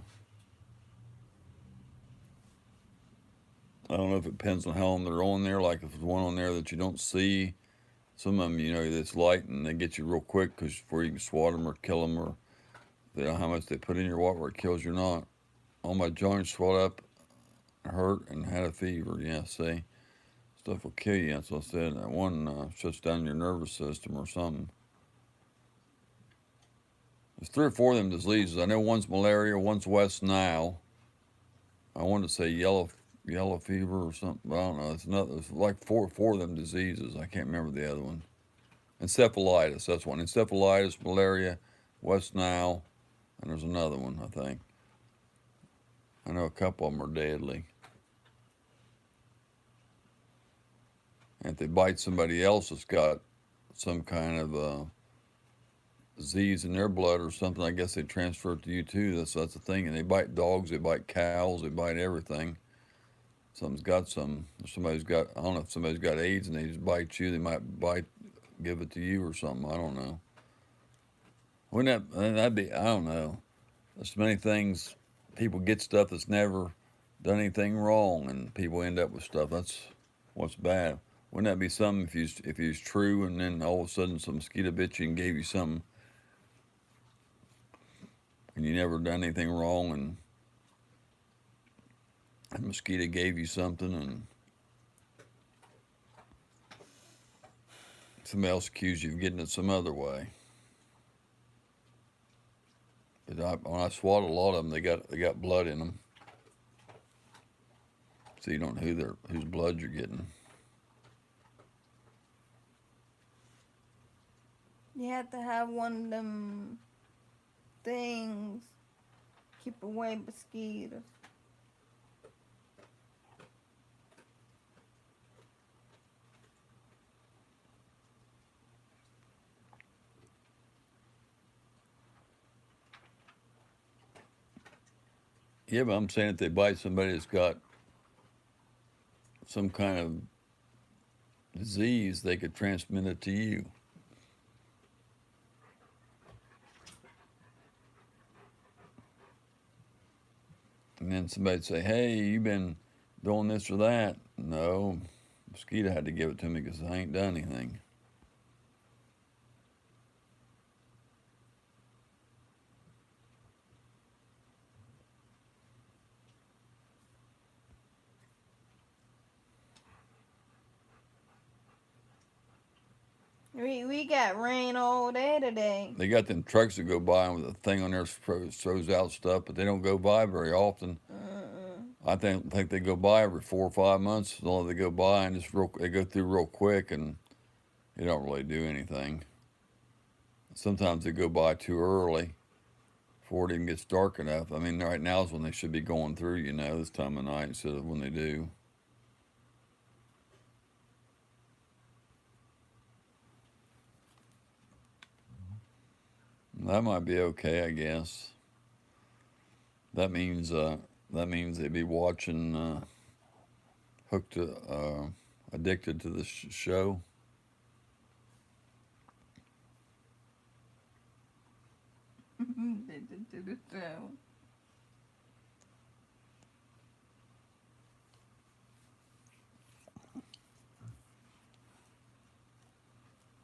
I don't know if it depends on how long they're on there. Like if there's one on there that you don't see, some of them, that's light and they get you real quick because before you can swat them or kill them, or they don't know how much they put in your water where it kills you or not. All my joints swelled up, hurt, and had a fever. Yeah, see, stuff will kill you. That's what I said. That one shuts down your nervous system or something. There's 3 or 4 of them diseases. I know one's malaria, one's West Nile. I wanted to say yellow fever or something. I don't know. It's like four of them diseases. I can't remember the other one. Encephalitis. That's one. Encephalitis, malaria, West Nile, and there's another one. I think. I know a couple of them are deadly. And if they bite somebody else that's got some kind of disease in their blood or something, I guess they transfer it to you too. That's the thing. And they bite dogs, they bite cows, they bite everything. Somebody's got, I don't know if somebody's got AIDS and they just bite you, they might give it to you or something. I don't know. That'd be, I don't know. There's many things, people get stuff that's never done anything wrong and people end up with stuff. That's what's bad. Wouldn't that be something if you was true and then all of a sudden some mosquito bit you and gave you something and you never done anything wrong and a mosquito gave you something and somebody else accused you of getting it some other way. But when I swallowed a lot of them, they got blood in them, so you don't know whose blood you're getting. You have to have one of them things keep away mosquitoes. Yeah, but I'm saying if they bite somebody that's got some kind of disease, they could transmit it to you. And then somebody'd say, hey, you've been doing this or that. No, mosquito had to give it to me because I ain't done anything. We got rain all day today. They got them trucks that go by with a thing on there that throws out stuff, but they don't go by very often. I think they go by every 4 or 5 months. As long as they go by and they go through real quick and they don't really do anything. Sometimes they go by too early before it even gets dark enough. I mean, right now is when they should be going through, this time of night instead of when they do. That might be okay, I guess. That means they'd be watching addicted to this show. attention to the sound.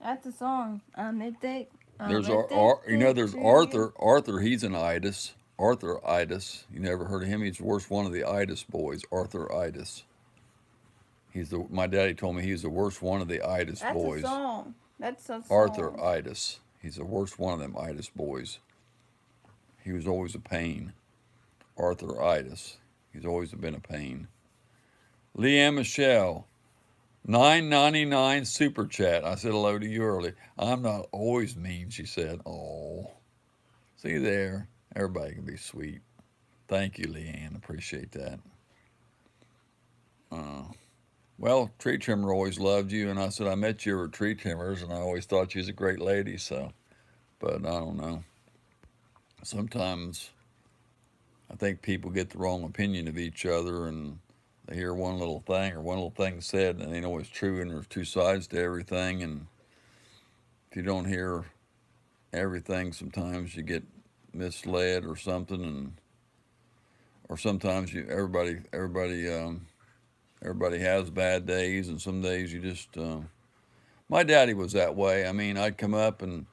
That's a song. There's you know, addicted there's to you. Arthur, he's an itis. Arthur Itis. You never heard of him? He's the worst one of the itis boys. Arthur Itis. My daddy told me he's the worst one of the itis That's a boys. song. That's a Arthur song. Itis. He's the worst one of them itis boys. He was always a pain. Arthur Itis. He's always been a pain. Leanne Michelle. $9.99 super chat. I said hello to you early. I'm not always mean, she said. Oh, see there. Everybody can be sweet. Thank you, Leanne. Appreciate that. Well, tree trimmer always loved you, and I said I met you at tree trimmers, and I always thought you was a great lady. So, but I don't know. Sometimes I think people get the wrong opinion of each other, and they hear one little thing or one little thing said, and they know it's true, and there's two sides to everything. And if you don't hear everything, sometimes you get misled or something, and or sometimes everybody has bad days, and some days you just. My daddy was that way. I mean, I'd come up, and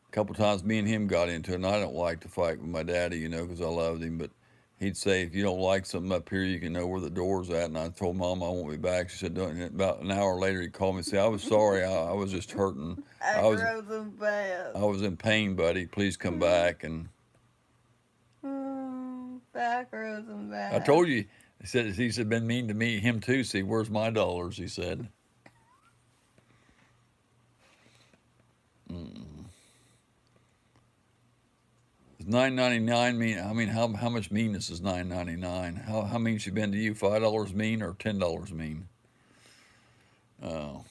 a couple times me and him got into it, and I don't like to fight with my daddy, you know, because I loved him, but he'd say, if you don't like something up here, you can know where the door's at. And I told Mom I won't be back. She said, don't. About an hour later, he called me and said, I was sorry. I was just hurting. I was in pain, buddy. Please come back. And Back rows and back. I told you, he said, been mean to me, him too. See, where's my dollars? He said. Does $9.99 mean? I mean, how much meanness is $9.99? How mean she been to you? $5 mean or $10 mean? Oh,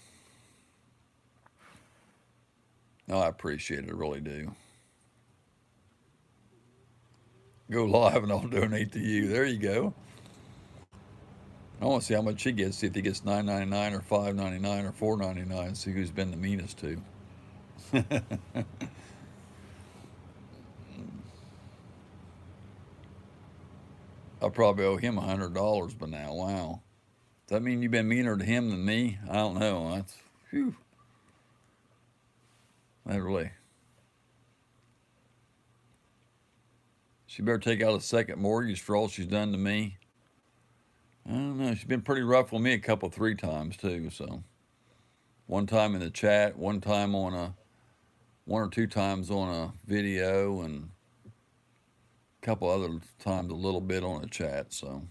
no, I appreciate it. I really do. Go live and I'll donate to you. There you go. I want to see how much she gets. See if he gets $9.99 or $5.99 or $4.99. See who's been the meanest to. I probably owe him $100 by now. Wow. Does that mean you've been meaner to him than me? I don't know. That's whew. That really. She better take out a second mortgage for all she's done to me. I don't know. She's been pretty rough with me three times too. So, one time in the chat, one or two times on a video, and a couple other times a little bit on a chat. So,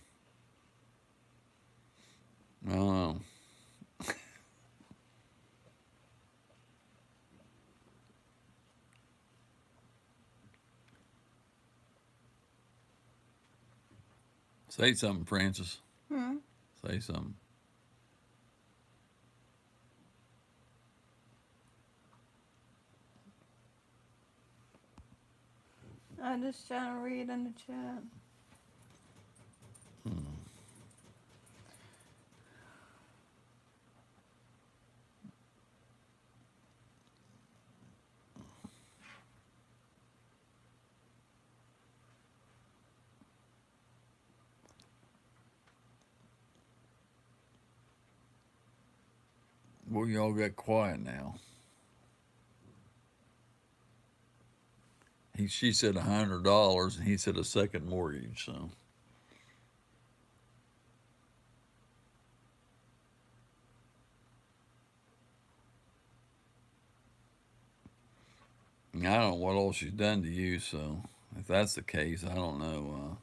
I don't know. Say something, Francis. Say something. I'm just trying to read in the chat. Well, y'all got quiet now. She said $100, and he said a second mortgage. So. I don't know what all she's done to you, so if that's the case, I don't know.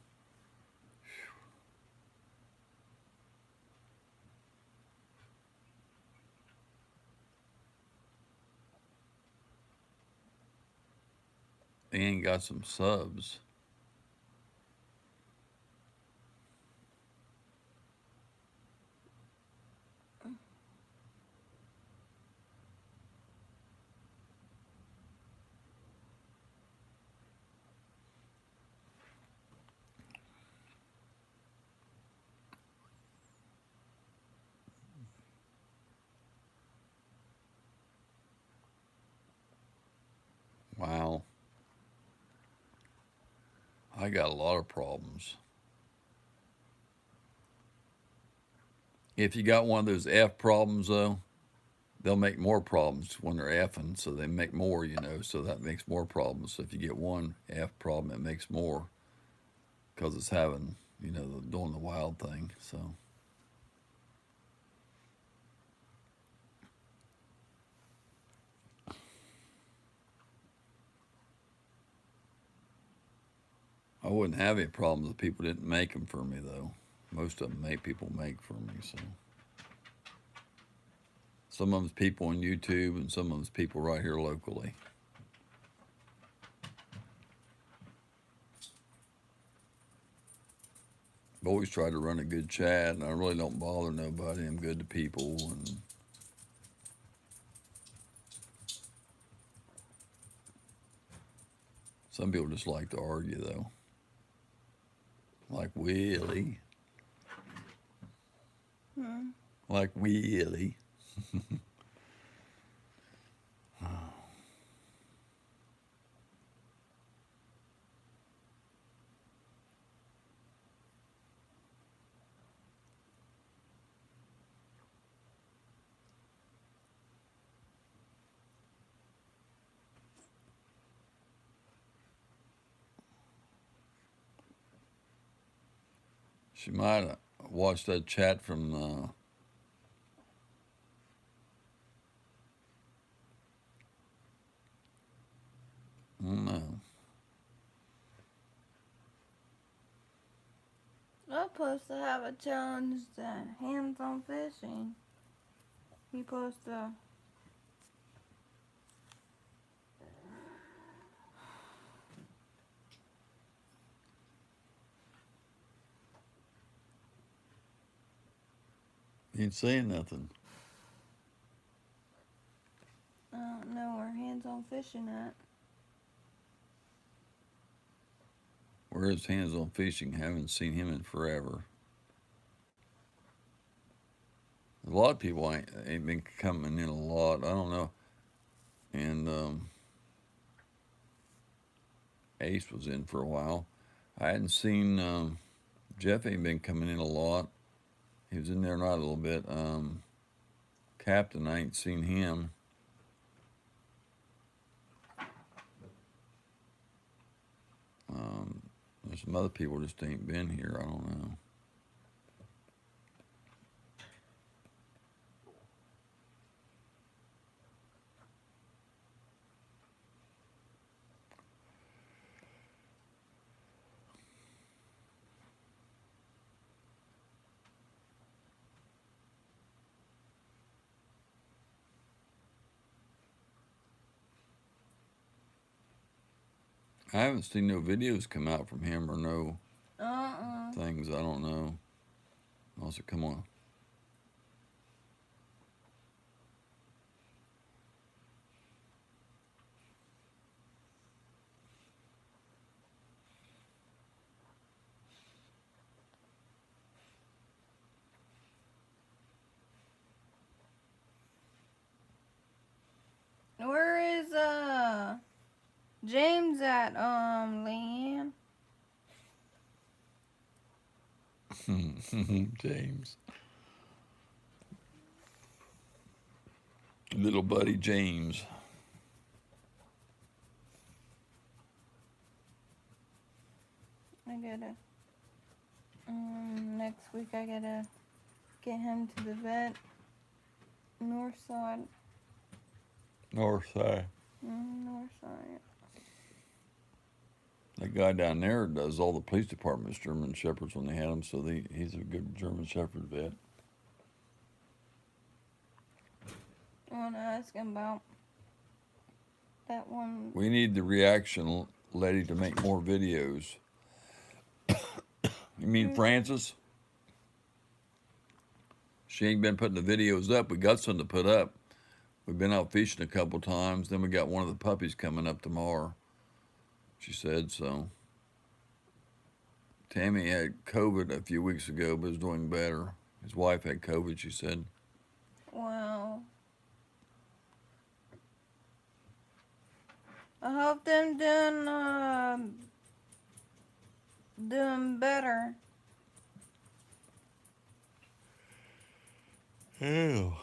They ain't got some subs. Wow. I got a lot of problems. If you got one of those F problems, though, they'll make more problems when they're effing, so they make more, so that makes more problems. So if you get one F problem, it makes more because it's having, doing the wild thing. So. I wouldn't have any problems if people didn't make them for me, though. Most of them people make for me, so. Some of them's people on YouTube, and some of them's people right here locally. I've always tried to run a good chat, and I really don't bother nobody. I'm good to people, and some people just like to argue, though. Like Willie. Like Willie. She might have watched that chat from I don't know. I'm supposed to have a challenge that hands-on fishing. You supposed to. You ain't saying nothing. I don't know where hands-on fishing at. Where is Hands on Fishing? Haven't seen him in forever. A lot of people ain't been coming in a lot. I don't know. And Ace was in for a while. I hadn't seen Jeff ain't been coming in a lot. He was in there not a little bit. Captain, I ain't seen him. There's some other people just ain't been here. I don't know. I haven't seen no videos come out from him or no things. I don't know. Also, come on. Where is James at, Leanne? James. Little buddy James. I gotta, next week I gotta get him to the vet. North side. North side. North side. That guy down there does all the police department's German Shepherds when they had him, so he's a good German Shepherd vet. I want to ask him about that one. We need the reaction lady to make more videos. You mean Francis? She ain't been putting the videos up. We got some to put up. We've been out fishing a couple times. Then we got one of the puppies coming up tomorrow. She said so. Tammy had COVID a few weeks ago, but is doing better. His wife had COVID, she said. Wow. I hope them doing doing better. Ew.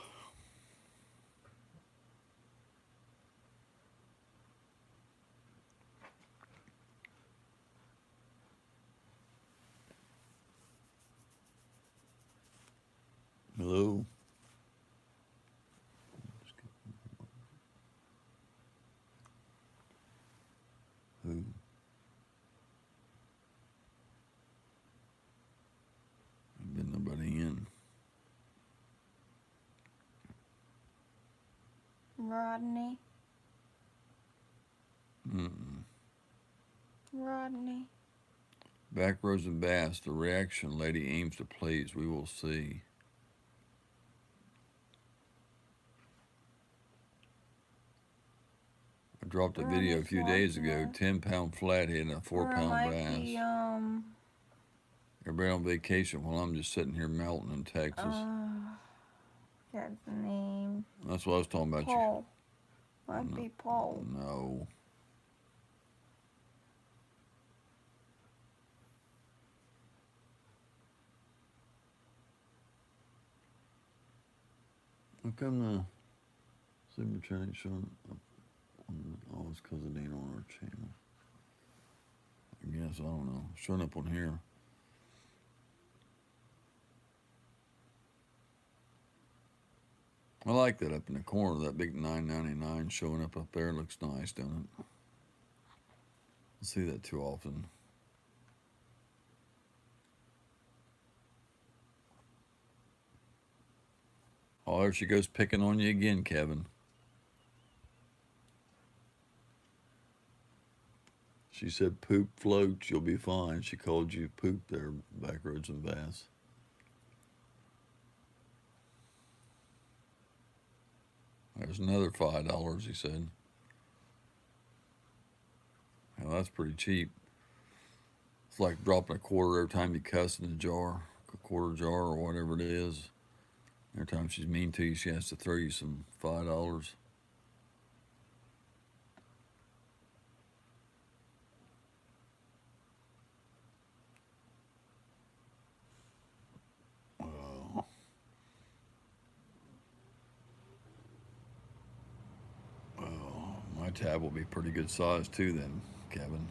Hello. Who? Been nobody in. Rodney. Mm-mm. Rodney. Back rows and bass. The reaction lady aims to please. We will see. I dropped a We're on video a this few walk days ago. now. 10-pound flathead and a Or it 4-pound might bass. be, Everybody on vacation while I'm just sitting here melting in Texas. that's the name. That's what I was talking about. Paul. Might be Paul. No. How come the super chat ain't showing up? Oh, it's because it ain't on our channel. I guess, I don't know. It's showing up on here. I like that up in the corner, that big $9.99 showing up there. It looks nice, doesn't it? I don't see that too often. Oh, there she goes picking on you again, Kevin. She said poop floats, you'll be fine. She called you poop there, Backroads and Bass. There's another $5, he said. Well, that's pretty cheap. It's like dropping a quarter every time you cuss in a jar, a quarter jar or whatever it is. Every time she's mean to you, she has to throw you some $5. My tab will be pretty good size too then, Kevin.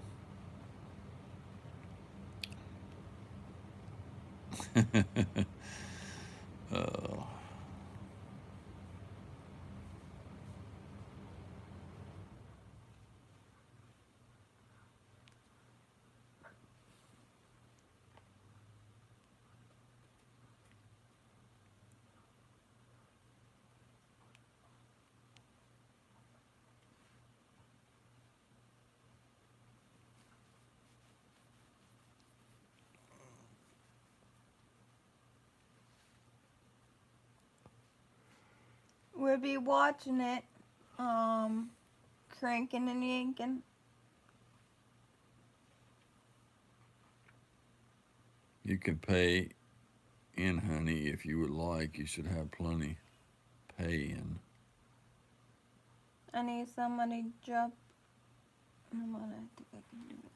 We'll be watching it. Cranking and yanking. You can pay in, honey, if you would like. You should have plenty. Pay in. I need somebody to jump. Come on, I think I can do it.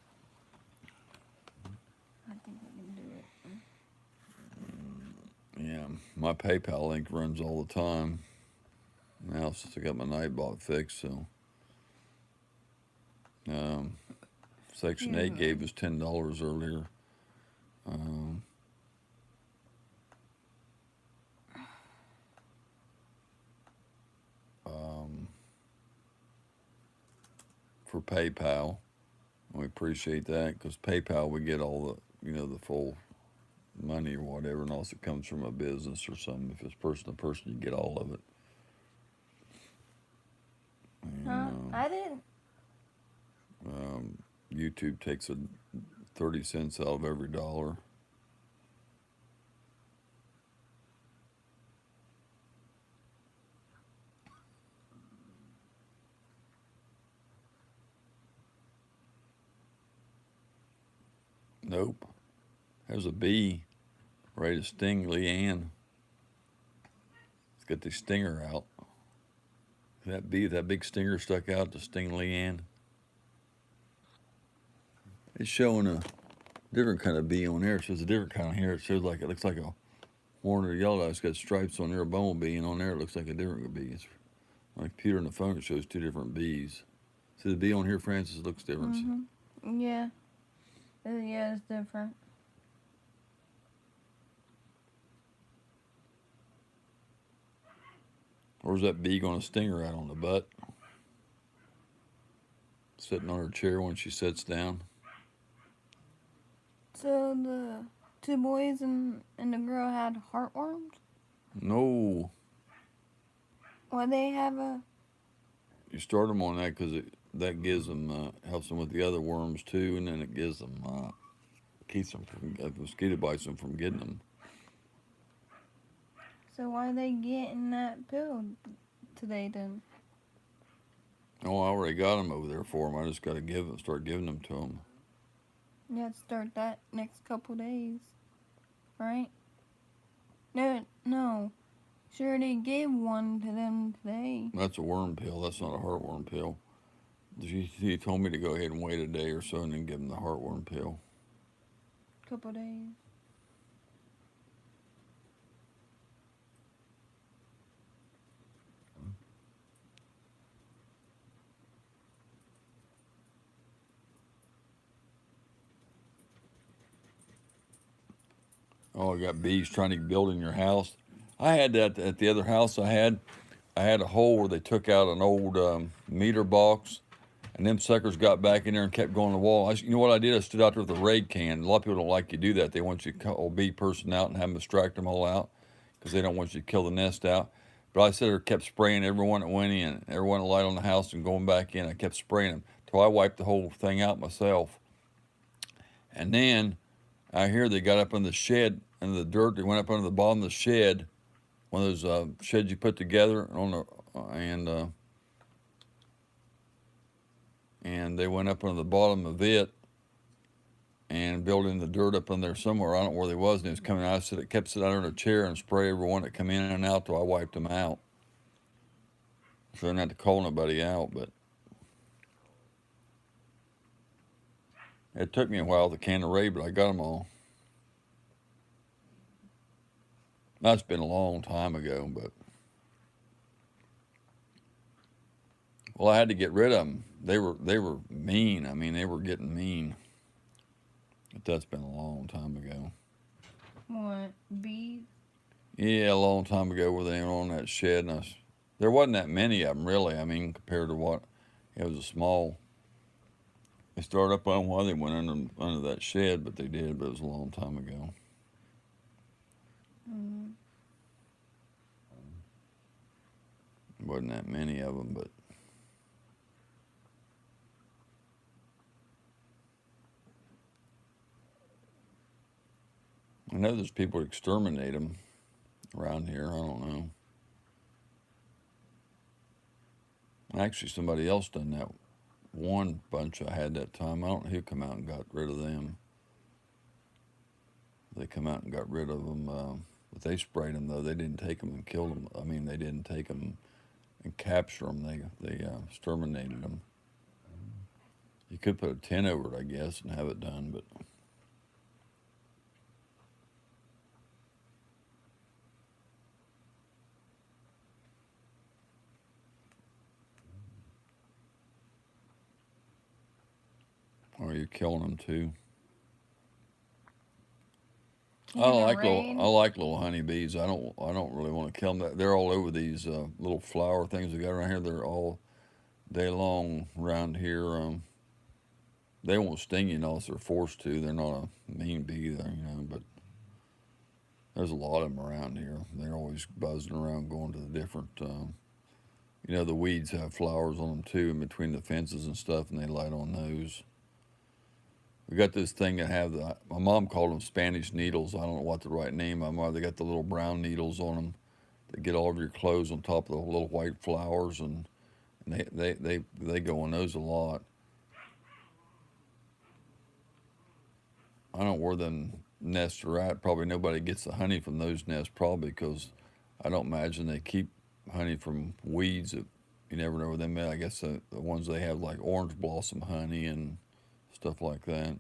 I think I can do it. Yeah, my PayPal link runs all the time. Now since I got my Nightbot fixed, so Section 8 gave us $10 earlier. For PayPal, we appreciate that because PayPal we get all the the full money or whatever, and also it comes from a business or something. If it's person to person, you get all of it. And, I didn't. YouTube takes 30 cents out of every dollar. Nope. There's a bee ready to sting Leanne. Let's get the stinger out. That bee, that big stinger stuck out to sting Leanne. It's showing different kind of bee on there. It shows a different kind of hair. It shows like it looks like a horned or yellow. It's got stripes on there, a bumblebee, and on there it looks like a different bee. It's on the computer and the phone. It shows two different bees. See the bee on here, Francis, looks different. Yeah. Yeah, it's different. Where's that bee going to sting her at on the butt? Sitting on her chair when she sits down. So the two boys and the girl had heartworms? No, Why they have a... you start them on that because that gives them helps them with the other worms too, and then it gives them keeps them from mosquito bites them from getting them. So why are they getting that pill today then? Oh, I already got them over there for them. I just got to start giving them to them. You have to start that next couple days, right? No. She already gave one to them today. That's a worm pill. That's not a heartworm pill. He told me to go ahead and wait a day or so and then give them the heartworm pill. Couple days. Oh, I got bees trying to build in your house. I had that at the other house I had. I had a hole where they took out an old meter box, and them suckers got back in there and kept going to the wall. You know what I did? I stood out there with a raid can. A lot of people don't like you to do that. They want you to call a bee person out and have them extract them all out because they don't want you to kill the nest out. But I sat there, kept spraying everyone that went in, everyone that light on the house and going back in. I kept spraying them till I wiped the whole thing out myself. And then I hear they got up in the shed, in the dirt. They went up under the bottom of the shed, one of those sheds you put together on the and they went up under the bottom of it and built in the dirt up in there somewhere. I don't know where they was, and it was coming out. I said it kept sitting under a chair and spray everyone that come in and out till I wiped them out. So I didn't have to call nobody out, but it took me a while to can the raid, but I got them all. That's been a long time ago, but well, I had to get rid of them. They were mean. I mean, they were getting mean. But that's been a long time ago. What? Bees? Yeah, a long time ago where they were on that shed. And there wasn't that many of them, really. I mean, compared to what, it was a small. They started up on why they went under that shed, but they did, but it was a long time ago. Wasn't that many of them, but I know there's people that exterminate them around here. I don't know. Actually, somebody else done that. One bunch I had that time. I don't know who come out and got rid of them. They come out and got rid of them, but they sprayed them though. They didn't take them and kill them. I mean, they didn't take them and capture them. They exterminated them. You could put a tin over it, I guess, and have it done, but. Or you're killing them too. I like little honeybees. I don't really want to kill them. They're all over these little flower things we got around here. They're all day long around here. They won't sting you unless they're forced to. They're not a mean bee, there, but there's a lot of them around here. They're always buzzing around, going to the different. The weeds have flowers on them too, in between the fences and stuff, and they light on those. We got this thing that have my mom called them Spanish needles. I don't know what the right name are. They got the little brown needles on them that get all of your clothes on top of the little white flowers, and they go on those a lot. I don't know where them nests are at. Probably nobody gets the honey from those nests, probably because I don't imagine they keep honey from weeds. That you never know where they may. I guess the ones they have like orange blossom honey and stuff like that.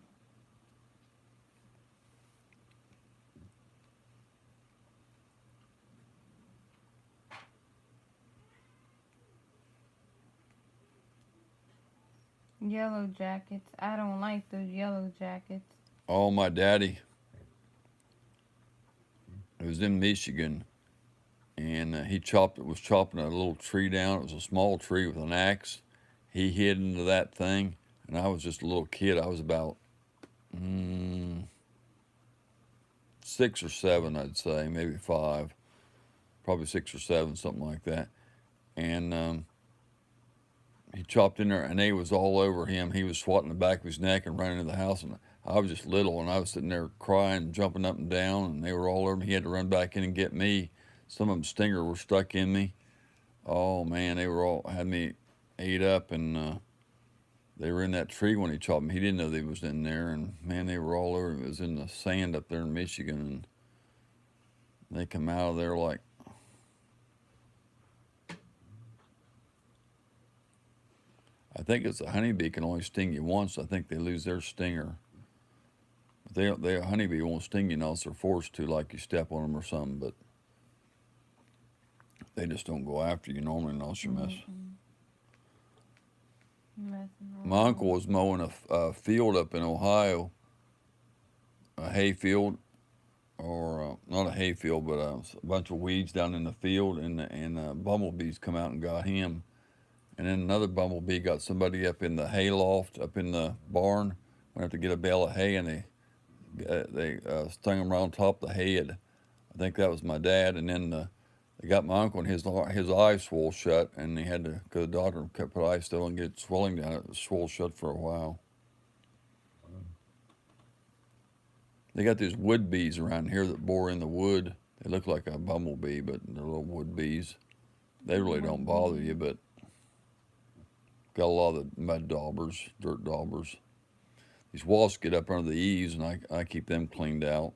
Yellow jackets. I don't like those yellow jackets. Oh, my daddy. It was in Michigan, and he was chopping a little tree down. It was a small tree with an axe. He hid into that thing, and I was just a little kid. I was about 6 or 7, I'd say, maybe 5, probably 6 or 7, something like that. And he chopped in there, and they was all over him. He was swatting the back of his neck and running into the house, and I was just little, and I was sitting there crying, jumping up and down, and they were all over me. He had to run back in and get me. Some of them stinger were stuck in me. Oh man, they were all had me ate up, and they were in that tree when he chopped me. He didn't know they was in there, and man, they were all over. It was in the sand up there in Michigan, and they come out of there like. I think it's a honeybee can only sting you once. I think they lose their stinger. A honeybee won't sting you unless they're forced to, like you step on them or something. But they just don't go after you normally unless you mess. My uncle was mowing a field up in Ohio, a hay field, or not a hay field, but a bunch of weeds down in the field, and bumblebees come out and got him. And then another bumblebee got somebody up in the hay loft, up in the barn. Went up to get a bale of hay, and they stung him around top of the head. I think that was my dad. And then they got my uncle, and his eyes swole shut, and he had to go to the doctor and put ice still and get swelling down. It was swole shut for a while. They got these wood bees around here that bore in the wood. They look like a bumblebee, but they're little wood bees. They really don't bother you, but got a lot of the mud daubers, dirt daubers. These wasps get up under the eaves, and I keep them cleaned out.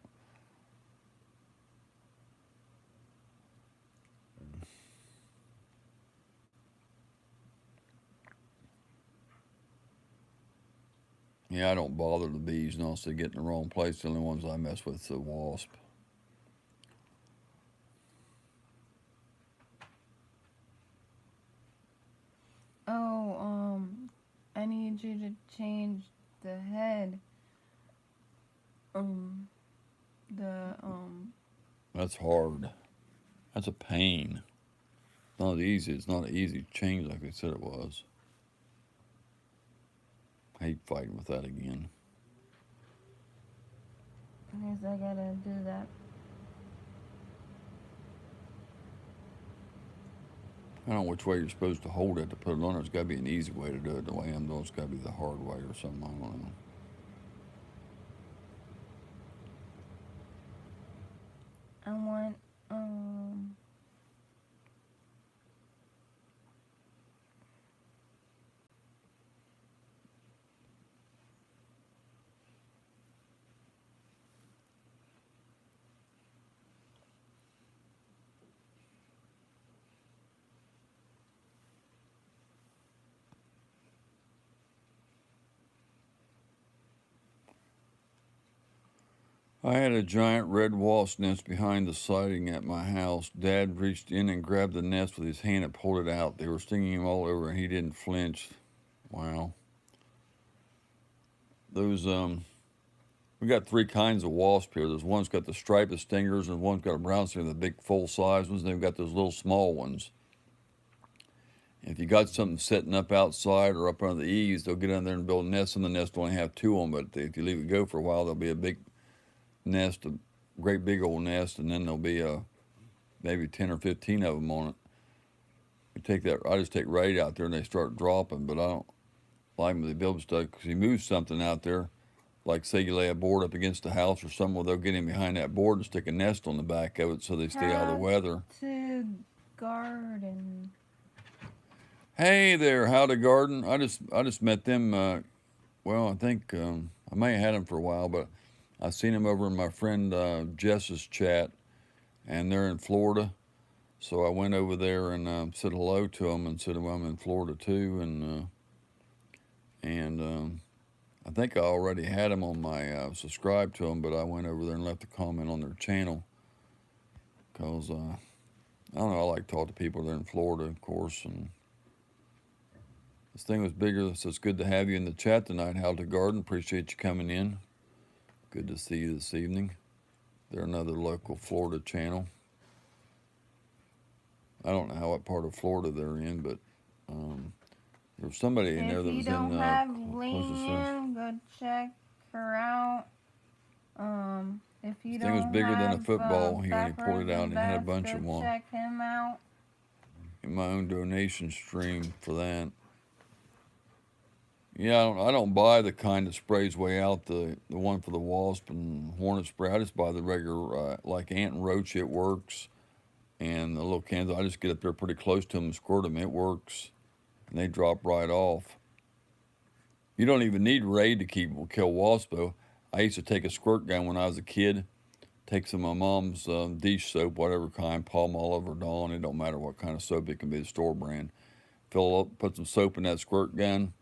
Yeah, I don't bother the bees unless they get in the wrong place. The only ones I mess with is the wasp. Oh, I need you to change the head. The That's hard. That's a pain. It's not easy. It's not an easy change like they said it was. I hate fighting with that again. I guess I gotta do that. I don't know which way you're supposed to hold it to put it on. There's got to be an easy way to do it. The way I'm doing it's got to be the hard way or something. I don't know. I want I had a giant red wasp nest behind the siding at my house. Dad reached in and grabbed the nest with his hand and pulled it out. They were stinging him all over, and he didn't flinch. Wow. Those we got 3 kinds of wasp here. There's one's got the striped stingers, and one's got a brown stinger, the big full size ones. And they've got those little small ones. If you got something setting up outside or up under the eaves, they'll get in there and build a nest, and the nest will only have 2 of them. But if you leave it go for a while, there'll be a big nest, a great big old nest, and then there'll be maybe 10 or 15 of them on it. You take that, I just take right out there and they start dropping, but I don't like them. They build stuff because you move something out there, like say you lay a board up against the house or something, well, they'll get in behind that board and stick a nest on the back of it so they stay out of the weather. to garden. Hey there, how to garden? I just met them. Well, I think I may have had them for a while, but I seen them over in my friend Jess's chat, and they're in Florida. So I went over there and said hello to them and said, well, I'm in Florida too, and I think I already had them on my subscribe to them, but I went over there and left a comment on their channel because I don't know, I like to talk to people. They're in Florida, of course, and This thing was bigger, so it's good to have you in the chat tonight, How to Garden. Appreciate you coming in. Good to see you this evening. They're another local Florida channel. I don't know what part of Florida they're in, but there was somebody in there that If you was don't in have close to Leanne, go check her out. If you this thing was don't bigger than a have football. When he Back pulled Roads it out, and he had a Best, bunch go of more. check him out. In my own donation stream for that. Yeah, I don't buy the kind that sprays way out, the one for the wasp and hornet spray. I just buy the regular, like ant and roach, it works. And the little cans, I just get up there pretty close to them and squirt them. It works. And they drop right off. You don't even need Raid to kill wasps, though. I used to take a squirt gun when I was a kid, take some of my mom's dish soap, whatever kind, Palmolive or Dawn, it don't matter what kind of soap, it can be the store brand. Fill up, put some soap in that squirt gun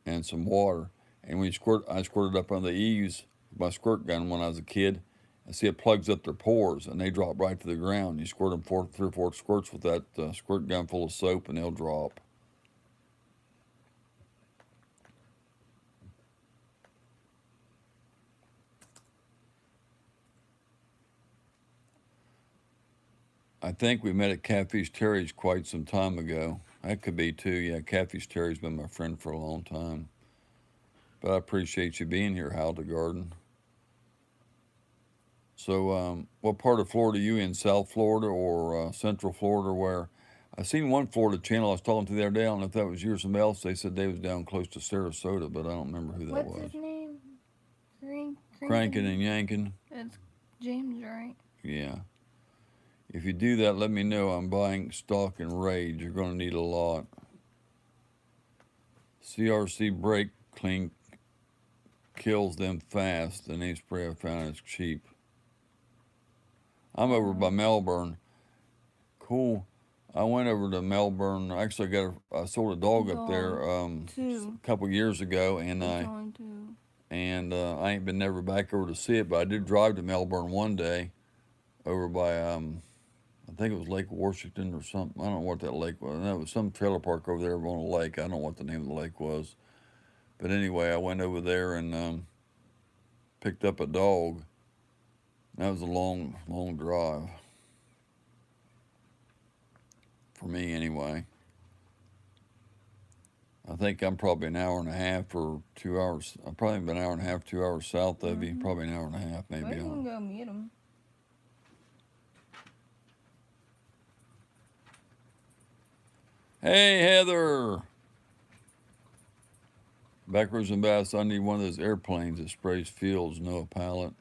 and some water. And when you squirt, I squirted up on the eaves with my squirt gun when I was a kid. And see, it plugs up their pores and they drop right to the ground. You squirt them 3 or 4 squirts with that squirt gun full of soap and they'll drop. I think we met at Catfish Terry's quite some time ago. That could be too. Yeah, Catfish Terry's been my friend for a long time. But I appreciate you being here, How to Garden. So, what part of Florida are you in? South Florida or Central Florida? Where I seen one Florida channel I was talking to the other day. I don't know if that was you or somebody else. They said they was down close to Sarasota, but I don't remember who that What's was. his name? Cranking and yanking. It's James, right? Yeah. If you do that, let me know. I'm buying stock and Rage. You're going to need a lot. CRC brake clean kills them fast. The name spray I found is cheap. I'm over by Melbourne. Cool. I went over to Melbourne. Actually, I sold a dog up there Two. a couple years ago, and I ain't been never back over to see it. But I did drive to Melbourne one day, over by I think it was Lake Washington or something. I don't know what that lake was. That was some trailer park over there on a lake. I don't know what the name of the lake was, but anyway, I went over there and picked up a dog. That was a long, long drive. For me, anyway. I think I'm probably an hour and a half or 2 hours. I'm probably an hour and a half, 2 hours south of you. Probably an hour and a half, maybe. We can go meet him. Hey, Heather. Backwards and Bass, I need one of those airplanes that sprays fields, no a pallet.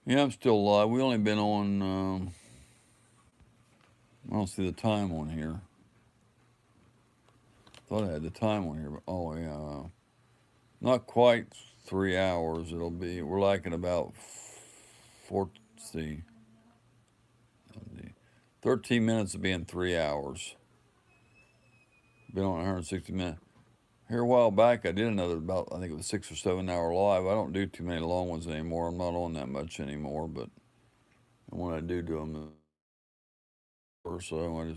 Yeah, I'm still alive. We only been on, I don't see the time on here. Thought I had the time on here, but oh yeah. Not quite 3 hours. We're lacking about 13 minutes of being 3 hours. Been on 160 minutes. Here a while back, I did another I think it was 6 or 7 hour live. I don't do too many long ones anymore. I'm not on that much anymore, but when I do them or so,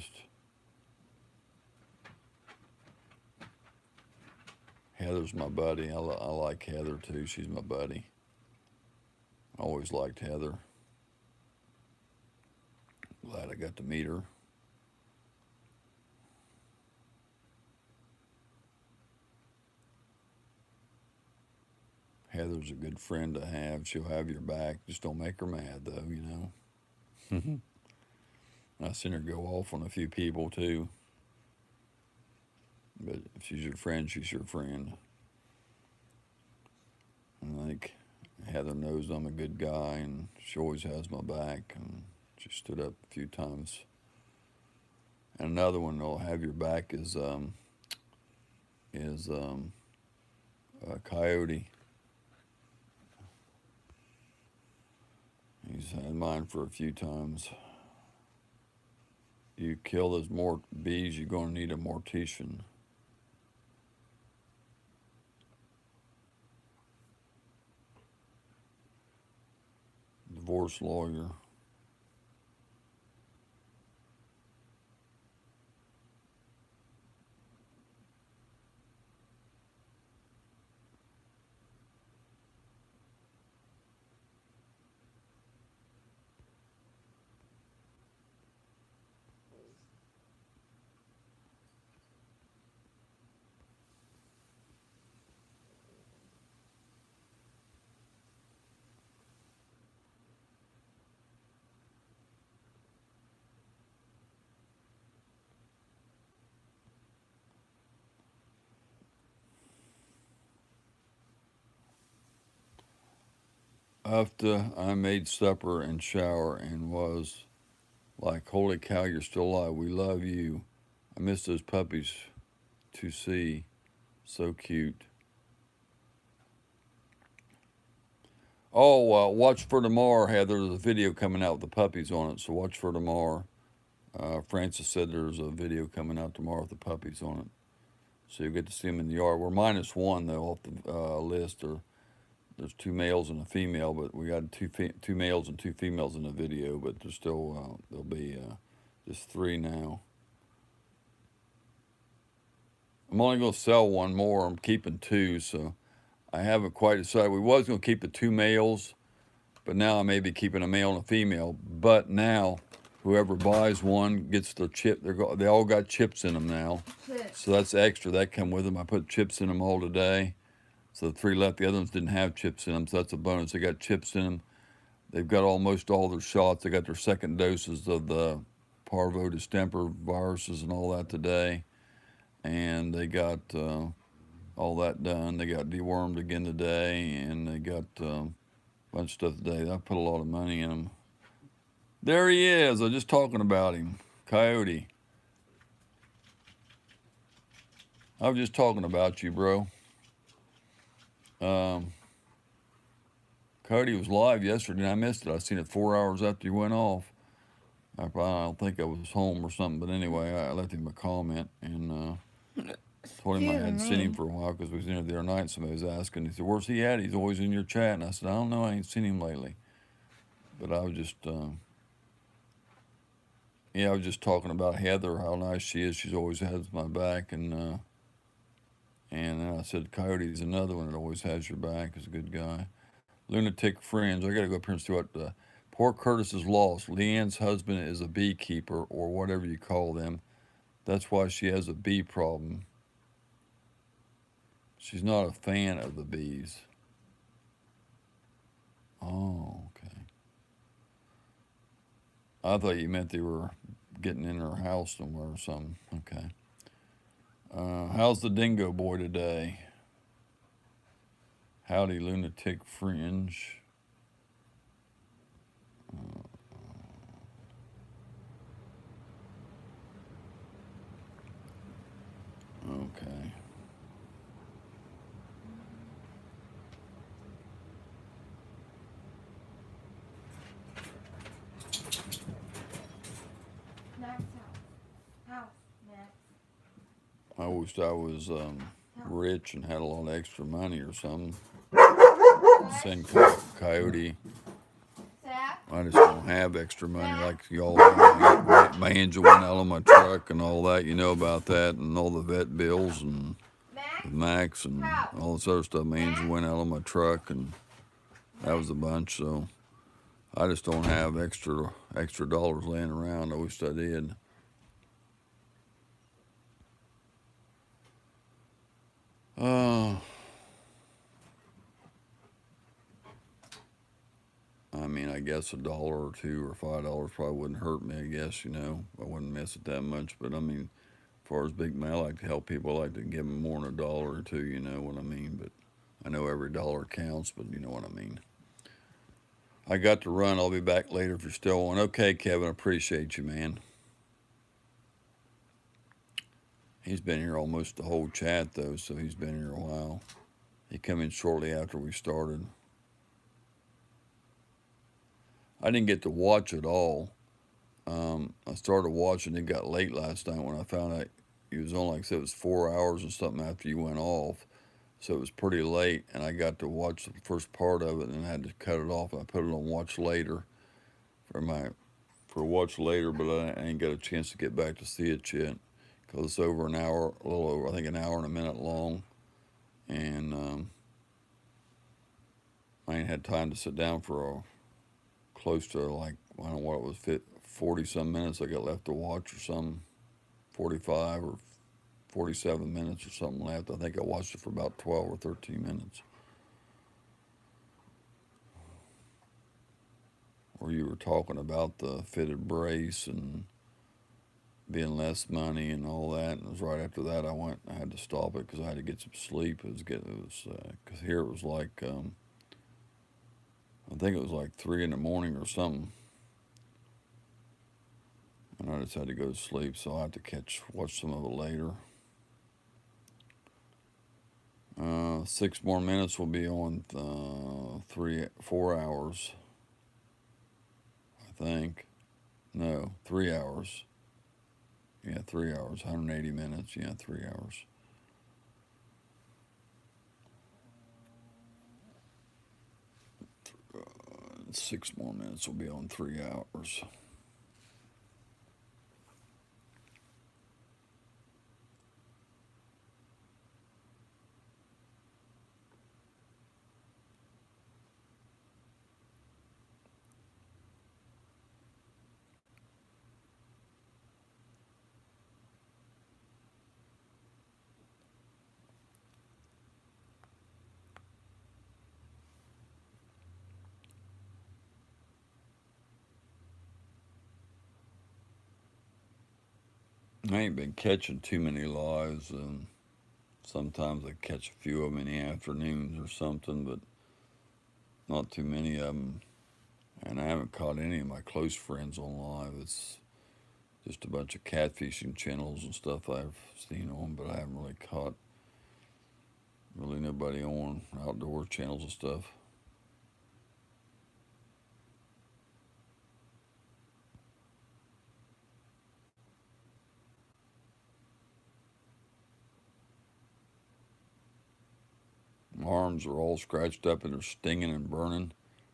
Heather's my buddy. I like Heather too. She's my buddy. I always liked Heather. Glad I got to meet her. Heather's a good friend to have. She'll have your back. Just don't make her mad, though, you know. I've seen her go off on a few people, too. But if she's your friend, she's your friend. And I think Heather knows I'm a good guy, and she always has my back, and she stood up a few times. And another one that'll have your back is Coyote. He's had mine for a few times. You kill those more bees, you're going to need a mortician. Divorce lawyer. After I made supper and shower and was like, holy cow, you're still alive. We love you. I miss those puppies to see. So cute. Oh, watch for tomorrow, Heather. There's a video coming out with the puppies on it, so watch for tomorrow. Francis said there's a video coming out tomorrow with the puppies on it. So you'll get to see them in the yard. We're -1, though, off the list. There's 2 males and a female, but we got two males and 2 females in the video, but there's still, there'll be just 3 now. I'm only going to sell 1 more. I'm keeping 2, so I haven't quite decided. We was going to keep the 2 males, but now I may be keeping a male and a female. But now, whoever buys one gets their chip. They all got chips in them now, so that's extra. That come with them. I put chips in them all today, so the 3 left. The other ones didn't have chips in them, so that's a bonus. They got chips in them. They've got almost all their shots. They got their 2nd doses of the parvo distemper viruses and all that today, and they got all that done. They got dewormed again today, and they got a bunch of stuff today. I put a lot of money in them. There he is. I was just talking about him. Coyote. I was just talking about you, bro. Coyote was live yesterday, and I missed it. I seen it 4 hours after he went off. I don't think I was home or something, but anyway, I left him a comment, and told him I hadn't seen him for a while because we was in there the other night and somebody was asking. He said, where's he at? He's always in your chat. And I said, I don't know. I ain't seen him lately. But I was just, I was just talking about Heather, how nice she is. She's always has my back. And then I said, Coyote's another one that always has your back. He's a good guy. Lunatic Friends. I got to go up here and see what poor Curtis is lost. Leanne's husband is a beekeeper or whatever you call them. That's why she has a bee problem. She's not a fan of the bees. Oh, okay. I thought you meant they were getting in her house somewhere or something. Okay. How's the dingo boy today? Howdy, Lunatic Fringe. Okay. I wished I was rich and had a lot of extra money or something. Send Coyote. I just don't have extra money like y'all. My engine went out on my truck and all that. You know about that, and all the vet bills and with Max and all this other stuff. My engine went out on my truck, and that was a bunch. So I just don't have extra dollars laying around. I wish I did. I mean, I guess $1 or $2 or $5 probably wouldn't hurt me. I guess, I wouldn't miss it that much. But I mean, as far as big money, I like to help people. I like to give them more than $1 or $2. You know what I mean? But I know every dollar counts. But you know what I mean. I got to run. I'll be back later if you're still on. Okay, Kevin. Appreciate you, man. He's been here almost the whole chat though, so he's been here a while. He came in shortly after we started. I didn't get to watch it all. I started watching. It got late last night when I found out he was on. Like I said, it was 4 hours or something after you went off, so it was pretty late. And I got to watch the first part of it, and I had to cut it off. I put it on watch later for watch later, but I ain't got a chance to get back to see it yet because it's over an hour, a little over, I think an hour and a minute long, and I ain't had time to sit down for close to like, I don't know what it was, 40 some minutes I got left to watch or something, 45 or 47 minutes or something left. I think I watched it for about 12 or 13 minutes. Where you were talking about the fitted brace and being less money and all that, and it was right after that I had to stop it because I had to get some sleep. Because here it was like, I think it was like 3 in the morning or something. And I just had to go to sleep, so I'll have to watch some of it later. 6 more minutes will be on 4 hours, I think. No, 3 hours. Yeah, 3 hours, 180 minutes. Yeah, 3 hours. Uh, 6 more minutes will be on 3 hours. I ain't been catching too many lives, and sometimes I catch a few of them in the afternoons or something, but not too many of them. And I haven't caught any of my close friends on live. It's just a bunch of catfishing channels and stuff I've seen on, but I haven't really caught really nobody on outdoor channels and stuff. My arms are all scratched up and they're stinging and burning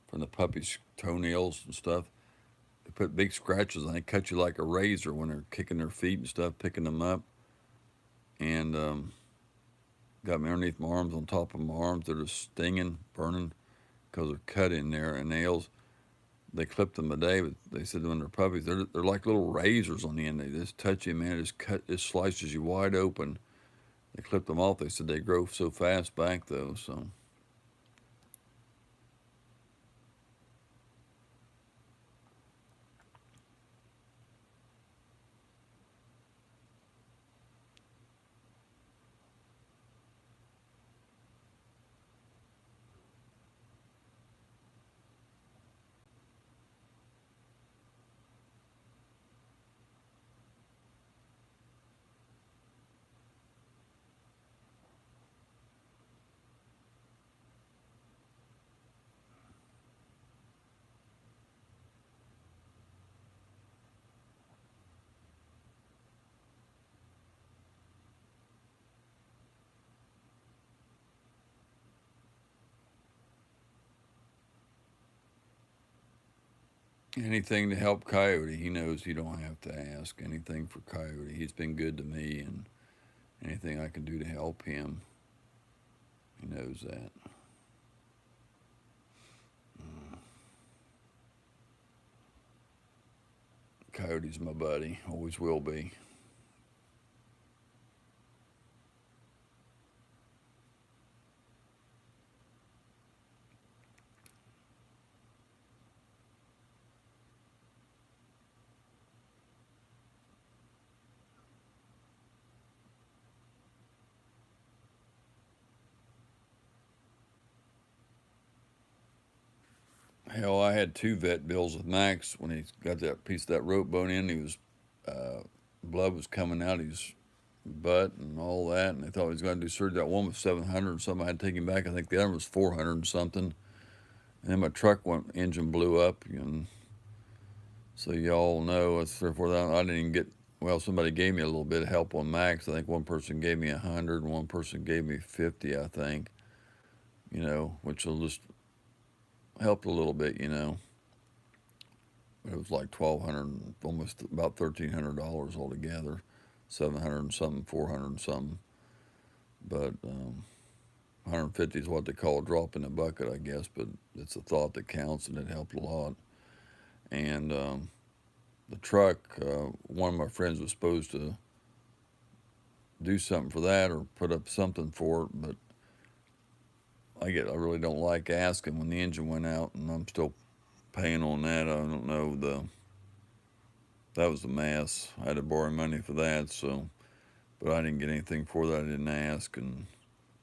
from the puppy's toenails and stuff. They put big scratches and they cut you like a razor when they're kicking their feet and stuff, picking them up. And got me underneath my arms, on top of my arms. They're just stinging, burning because they're cut in there. And nails, they clipped them today, but they said when they're puppies, they're like little razors on the end. They just touch you, man. It slices you wide open. They clipped them off. They said they grow so fast back though. So anything to help Coyote, he knows you don't have to ask. Anything for Coyote. He's been good to me, and anything I can do to help him, he knows that. Coyote's my buddy, always will be. Hell, I had 2 vet bills with Max when he got that piece of that rope bone in. He was blood was coming out his butt and all that, and they thought he was going to do surgery. That one was 700 and something. I had to take him back. I think the other one was 400 and something. And then my truck engine blew up, and so y'all know it's 3 or 4,000. I didn't even get. Well, somebody gave me a little bit of help on Max. I think one person gave me 100, and one person gave me 50. I think, which will just help a little bit, But it was like 1,200, almost about $1,300 altogether, 700 and something, 400 and something. But 150 is what they call a drop in the bucket, I guess. But it's a thought that counts, and it helped a lot. And the truck, one of my friends was supposed to do something for that or put up something for it, but I really don't like asking when the engine went out, and I'm still paying on that. I don't know, that was a mess. I had to borrow money for that, so, but I didn't get anything for that. I didn't ask, and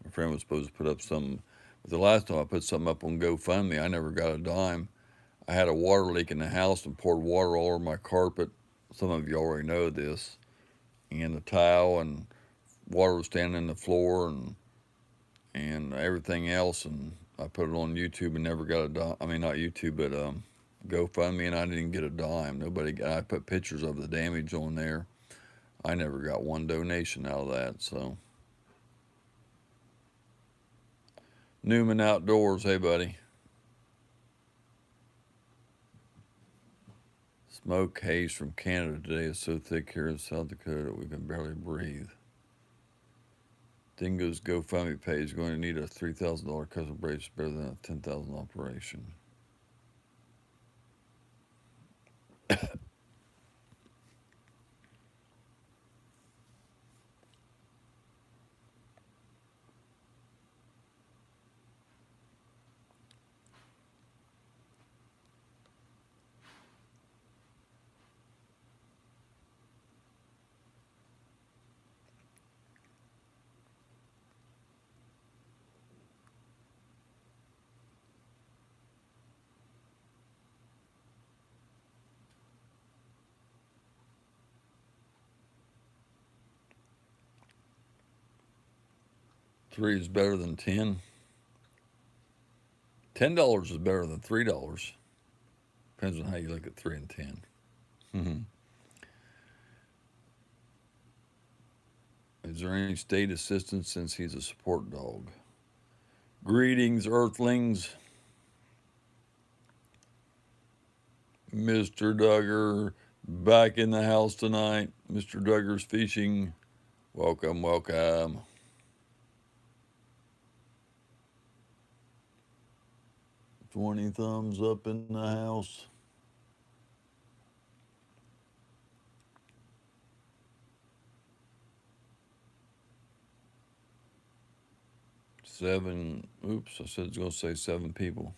my friend was supposed to put up some The last time I put something up on GoFundMe, I never got a dime. I had a water leak in the house and poured water all over my carpet. Some of you already know this. And the tile and water was standing in the floor and everything else. And I put it on YouTube and never got a dime. I mean, not YouTube, but GoFundMe, and I didn't get a dime. Nobody. I put pictures of the damage on there. I never got one donation out of that. So Newman Outdoors, hey buddy. Smoke haze from Canada today is so thick here in South Dakota we can barely breathe. Dingo's GoFundMe page is going to need a $3,000 custom brace better than a $10,000 operation. Three is better than 10. $10 is better than $3. Depends on how you look at 3 and 10. Is there any state assistance since he's a support dog? Greetings, Earthlings. Mr. Duggar back in the house tonight. Mr. Duggar's Fishing. Welcome, welcome. $20 thumbs up in the house. Seven, oops, I said it's going to say 7 people.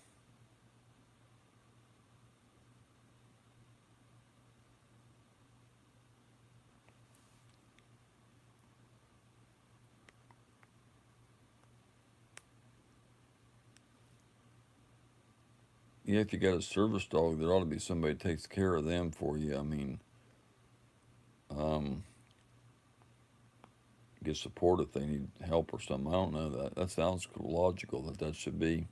Yeah, if you got a service dog, there ought to be somebody that takes care of them for you. I mean, get support if they need help or something. I don't know that. That sounds logical that should be.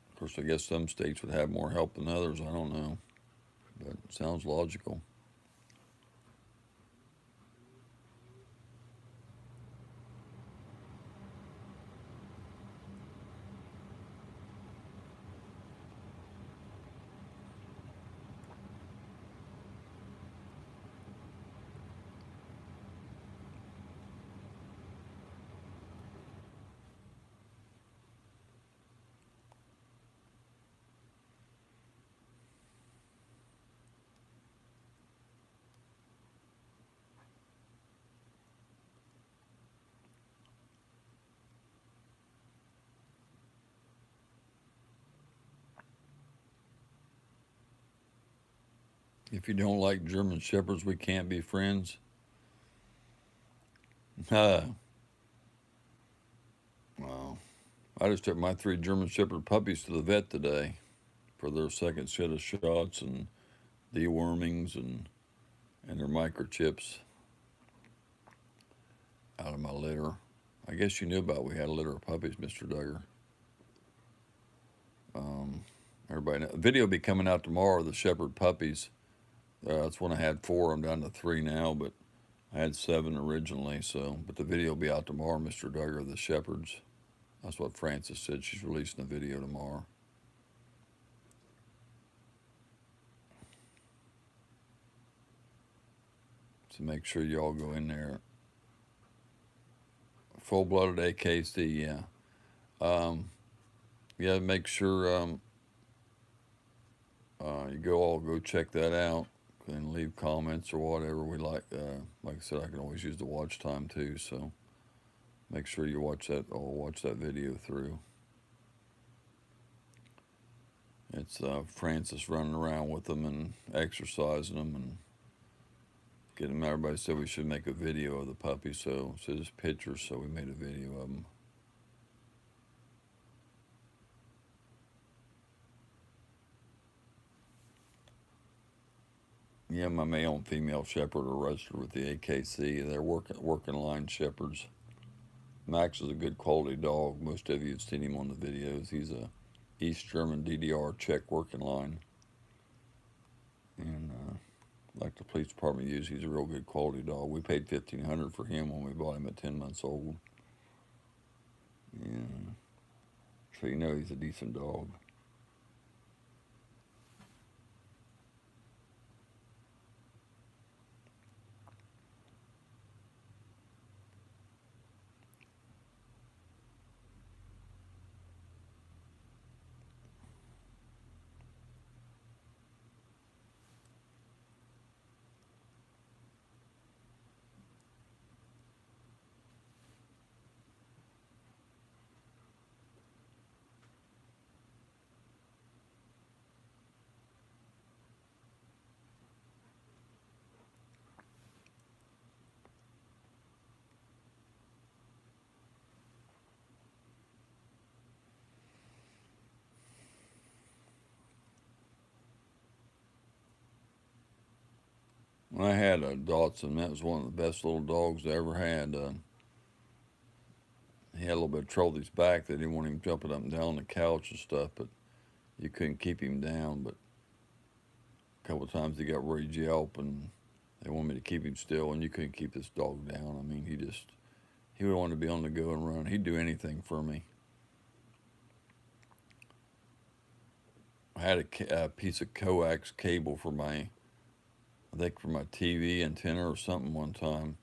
Of course, I guess some states would have more help than others. I don't know, but it sounds logical. If you don't like German Shepherds, we can't be friends. Well, I just took my 3 German Shepherd puppies to the vet today for their second set of shots and dewormings and their microchips out of my litter. I guess you knew about we had a litter of puppies, Mr. Duggar. Everybody know. The video will be coming out tomorrow, the Shepherd puppies. That's when I had 4. I'm down to 3 now, but I had 7 originally. So, but the video will be out tomorrow, Mr. Duggar, the Shepherds. That's what Francis said. She's releasing a video tomorrow. So make sure you all go in there. Full-blooded AKC, yeah. Yeah, make sure you go check that out and leave comments or whatever. We like I said, I can always use the watch time too. So make sure you watch that video through. It's Francis running around with them and exercising them, and get them. Everybody said we should make a video of the puppy, so just pictures. So we made a video of them. Yeah, my male and female shepherd are registered with the AKC. They're working line shepherds. Max is a good quality dog. Most of you have seen him on the videos. He's a East German DDR Czech working line, and like the police department used, he's a real good quality dog. We paid $1,500 for him when we bought him at 10 months old. Yeah, so you know he's a decent dog. When I had a Dachshund, that was one of the best little dogs I ever had. He had a little bit of trouble with his back. They didn't want him jumping up and down the couch and stuff, but you couldn't keep him down. But a couple of times he got ready to yelp, and they wanted me to keep him still, and you couldn't keep this dog down. I mean, he would want to be on the go and run. He'd do anything for me. I had a piece of coax cable for my TV antenna or something one time,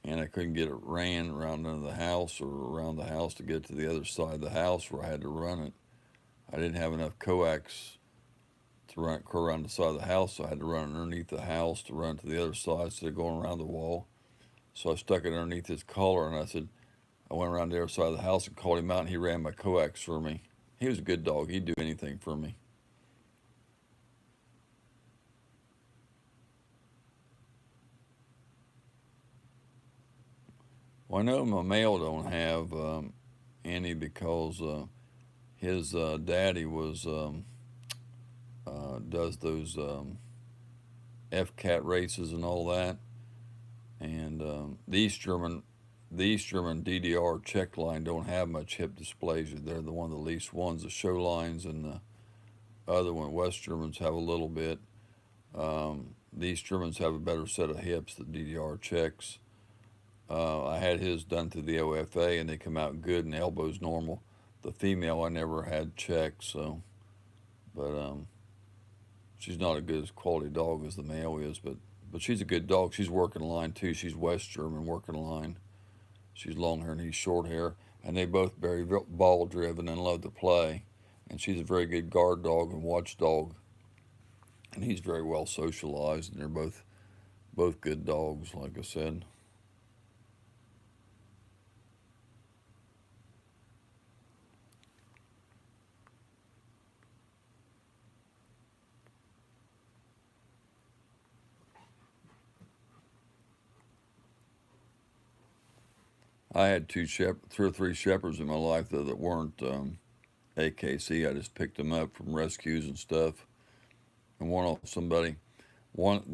and I couldn't get it ran around under the house or around the house to get to the other side of the house where I had to run it. I didn't have enough coax to run it around the side of the house, so I had to run it underneath the house to run to the other side instead of going around the wall. So I stuck it underneath his collar, and I went around the other side of the house and called him out, and he ran my coax for me. He was a good dog. He'd do anything for me. Well, I know my male don't have any because his daddy does those FCAT races and all that, and the East German DDR Czech line don't have much hip dysplasia. They're the one of the least ones. The show lines and the other one, West Germans, have a little bit. The East Germans have a better set of hips. The DDR Czechs. I had his done through the OFA, and they come out good, and the elbow's normal. The female I never had checked, so, but she's not a good quality dog as the male is, but she's a good dog. She's working line too. She's West German working line. She's long hair and he's short hair, and they both very ball driven and love to play. And she's a very good guard dog and watch dog, and he's very well socialized. And they're both good dogs, like I said. I had three or three shepherds in my life though that weren't AKC. I just picked them up from rescues and stuff. And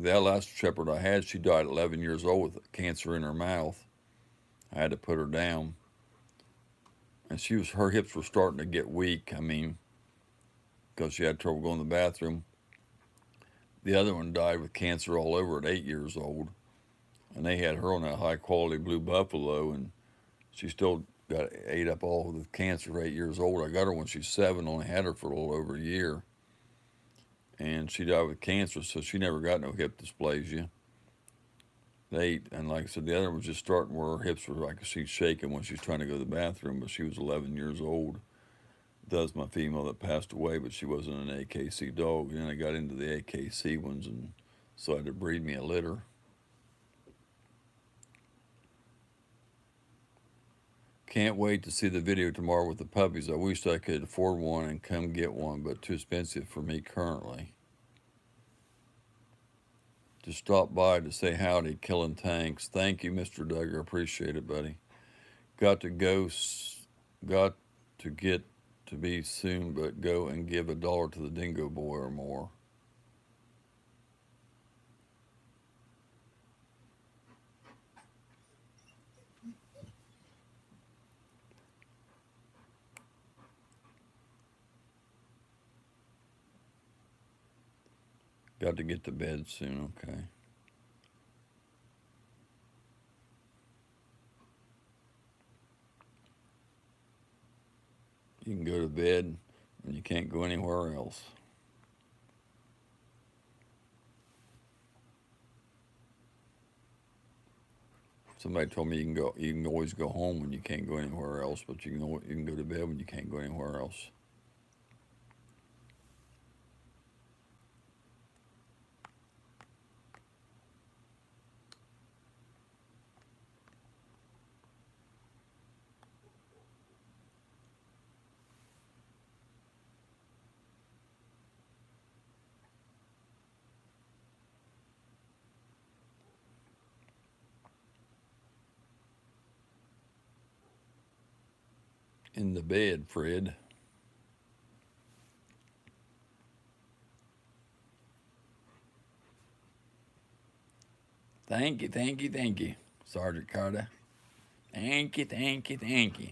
that last shepherd I had, she died at 11 years old with cancer in her mouth. I had to put her down, and her hips were starting to get weak. I mean, because she had trouble going to the bathroom. The other one died with cancer all over at 8 years old, and they had her on that high quality Blue Buffalo, and she still ate up all the cancer at 8 years old. I got her when she's 7, only had her for a little over a year. And she died with cancer, so she never got no hip dysplasia. And like I said, the other one was just starting where her hips were like she's shaking when she's trying to go to the bathroom, but she was 11 years old. That's my female that passed away, but she wasn't an AKC dog. And then I got into the AKC ones and decided to breed me a litter. Can't wait to see the video tomorrow with the puppies. I wish I could afford one and come get one, but too expensive for me currently. Just stopped by to say howdy, killing tanks. Thank you, Mr. Duggar. Appreciate it, buddy. Got to go, got to get to be soon, but go and give $1 to the dingo boy or more. Got to get to bed soon, okay. You can go to bed and you can't go anywhere else. Somebody told me you can always go home when you can't go anywhere else, but you can go to bed when you can't go anywhere else. In the bed, Fred. Thank you, thank you, thank you, Sergeant Carter. Thank you, thank you, thank you.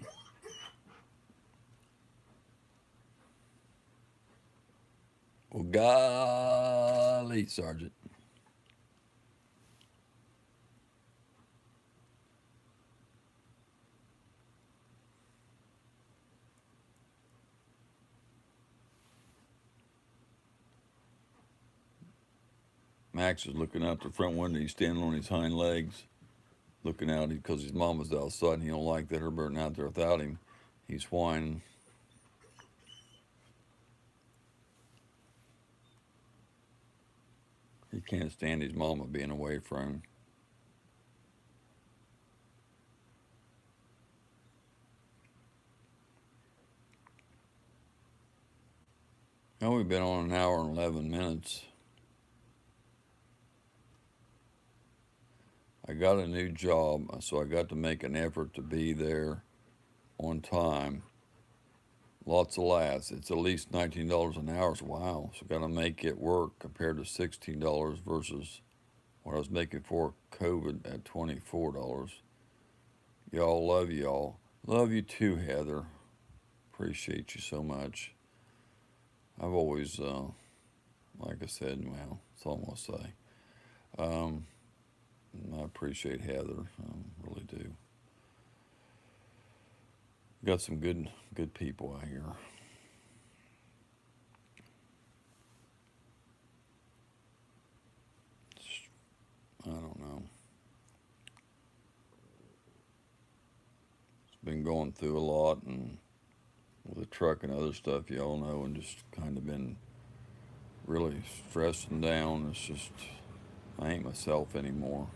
Well, golly, Sergeant. Max is looking out the front window. He's standing on his hind legs, looking out because his mama's outside and he don't like that her burning out there without him. He's whining. He can't stand his mama being away from him. Now we've been on 1 hour and 11 minutes. I got a new job, so I got to make an effort to be there on time. Lots of laughs. It's at least $19 an hour. Wow. So got to make it work compared to $16 versus what I was making for COVID at $24. Y'all, love y'all. Love you too, Heather. Appreciate you so much. I've always, like I said, well, that's all I'm going to say. I appreciate Heather. I really do. Got some good people out here. I don't know. It's been going through a lot, and with the truck and other stuff, y'all know, and just kind of been really stressing down. It's just, I ain't myself anymore.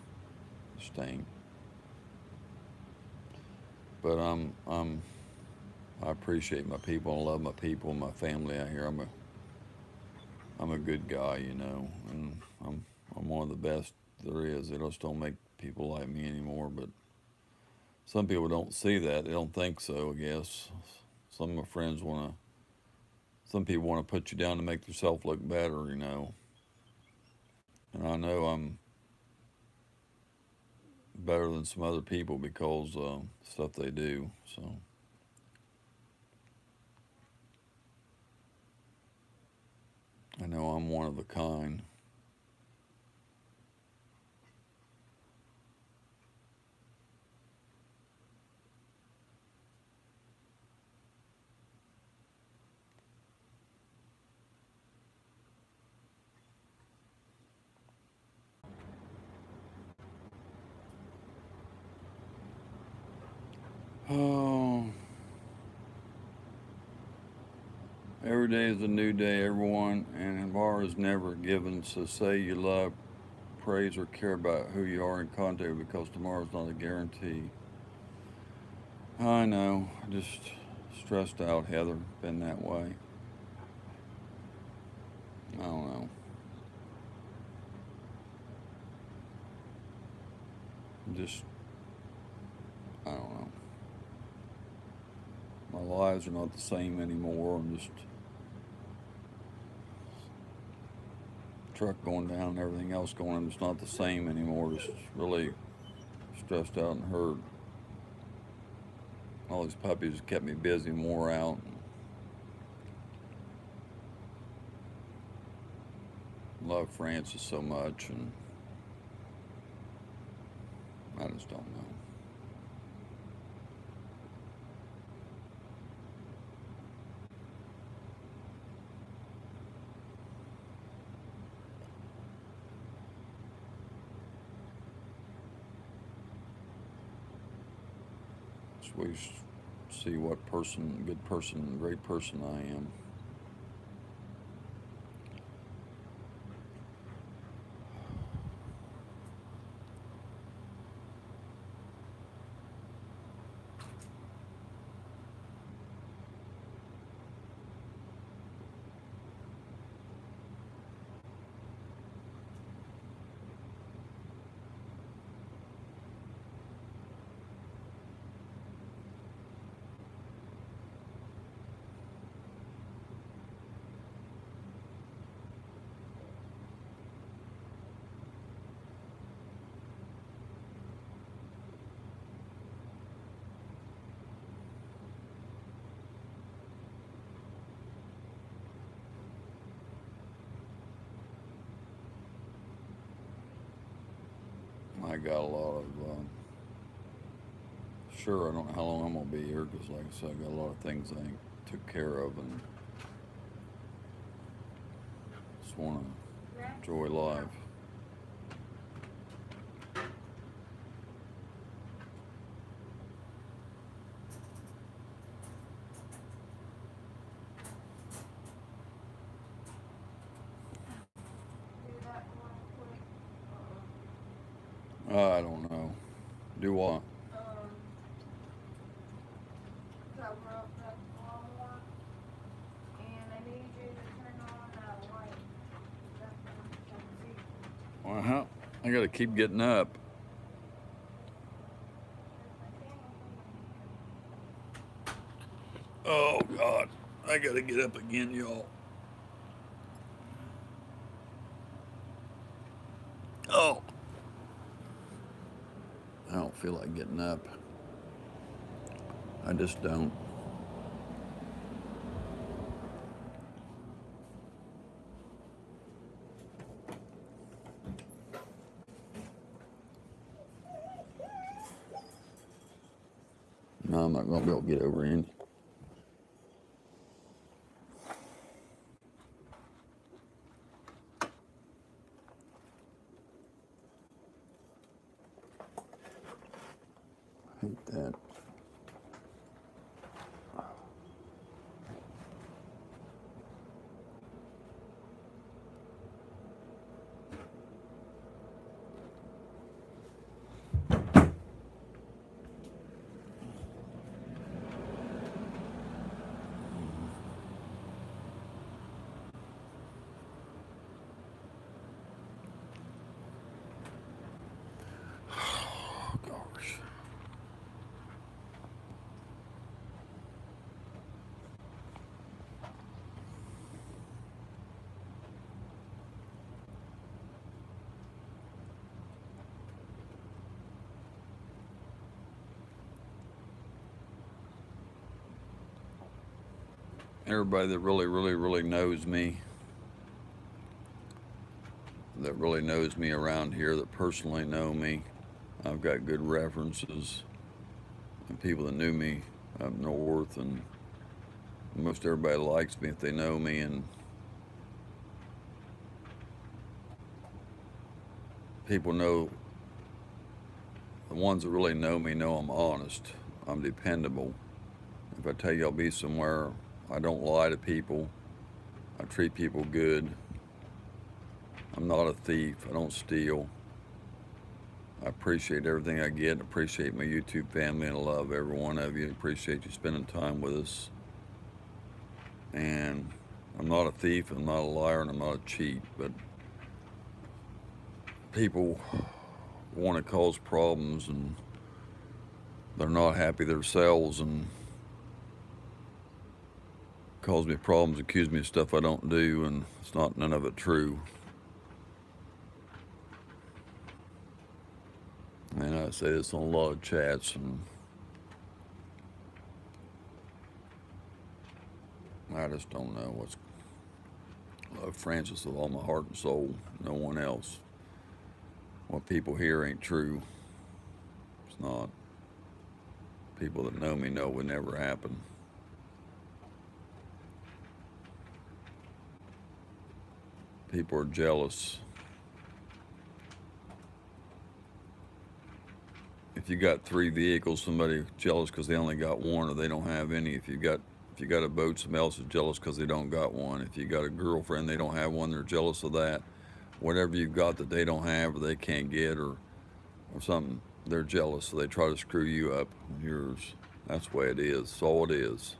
Just ain't. But I appreciate my people. I love my people and my family out here. I'm a good guy, you know, and I'm one of the best there is. They just don't make people like me anymore. But some people don't see that. They don't think so, I guess. Some of my friends some people want to put you down to make yourself look better, you know. And I know I'm better than some other people because stuff they do. So I know I'm one of a kind. Oh, every day is a new day, everyone, and a bar is never given. So say you love, praise, or care about who you are in contact with, because tomorrow's not a guarantee. I know, just stressed out, Heather. Been that way. I don't know. Just, I don't know. My lives are not the same anymore. I'm just truck going down and everything else going on. It's not the same anymore. Just really stressed out and hurt. All these puppies kept me busy and wore out. Love Francis so much, and I just don't know. Just we see what person, good person, great person I am. I got a lot of, sure, I don't know how long I'm going to be here because, like I said, I got a lot of things I took care of and just want to enjoy life. I don't know. Do what? Cover up that lawnmower, and I need you to turn on that light. Well, I got to keep getting up. Oh, God. I got to get up again, y'all. Oh. I don't feel like getting up. I just don't. No, I'm not going to be able to get over in. Hate that. Oh, gosh. Everybody that really knows me, that really knows me around here, that personally know me, I've got good references, and people that knew me up north, and most everybody likes me if they know me, and people know, the ones that really know me know I'm honest, I'm dependable. If I tell you I'll be somewhere, I don't lie to people, I treat people good, I'm not a thief, I don't steal. I appreciate everything I get, I appreciate my YouTube family, and I love every one of you. I appreciate you spending time with us. And I'm not a thief, I'm not a liar, and I'm not a cheat, but people want to cause problems, and they're not happy themselves and cause me problems, accuse me of stuff I don't do, and it's not none of it true. And I say this on a lot of chats, and I just don't know what's. I love Francis with all my heart and soul. No one else. What people hear ain't true. It's not. People that know me know it would never happen. People are jealous. If you got 3 vehicles, somebody jealous because they only got one or they don't have any. If you got a boat, somebody else is jealous because they don't got one. If you got a girlfriend, they don't have one, they're jealous of that. Whatever you've got that they don't have or they can't get or something, they're jealous, so they try to screw you up with yours. That's the way it is. That's all it is.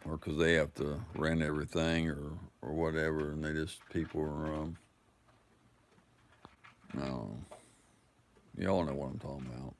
Or because they have to rent everything or whatever, and they just people are no, y'all know what I'm talking about.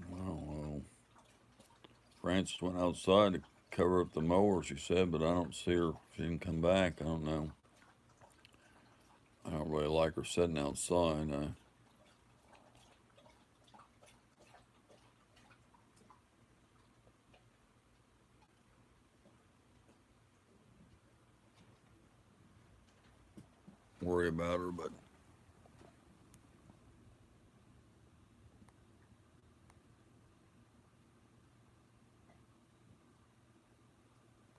Well, Frances went outside to cover up the mower, she said, but I don't see her. She didn't come back. I don't know. I don't really like her sitting outside. I worry about her, but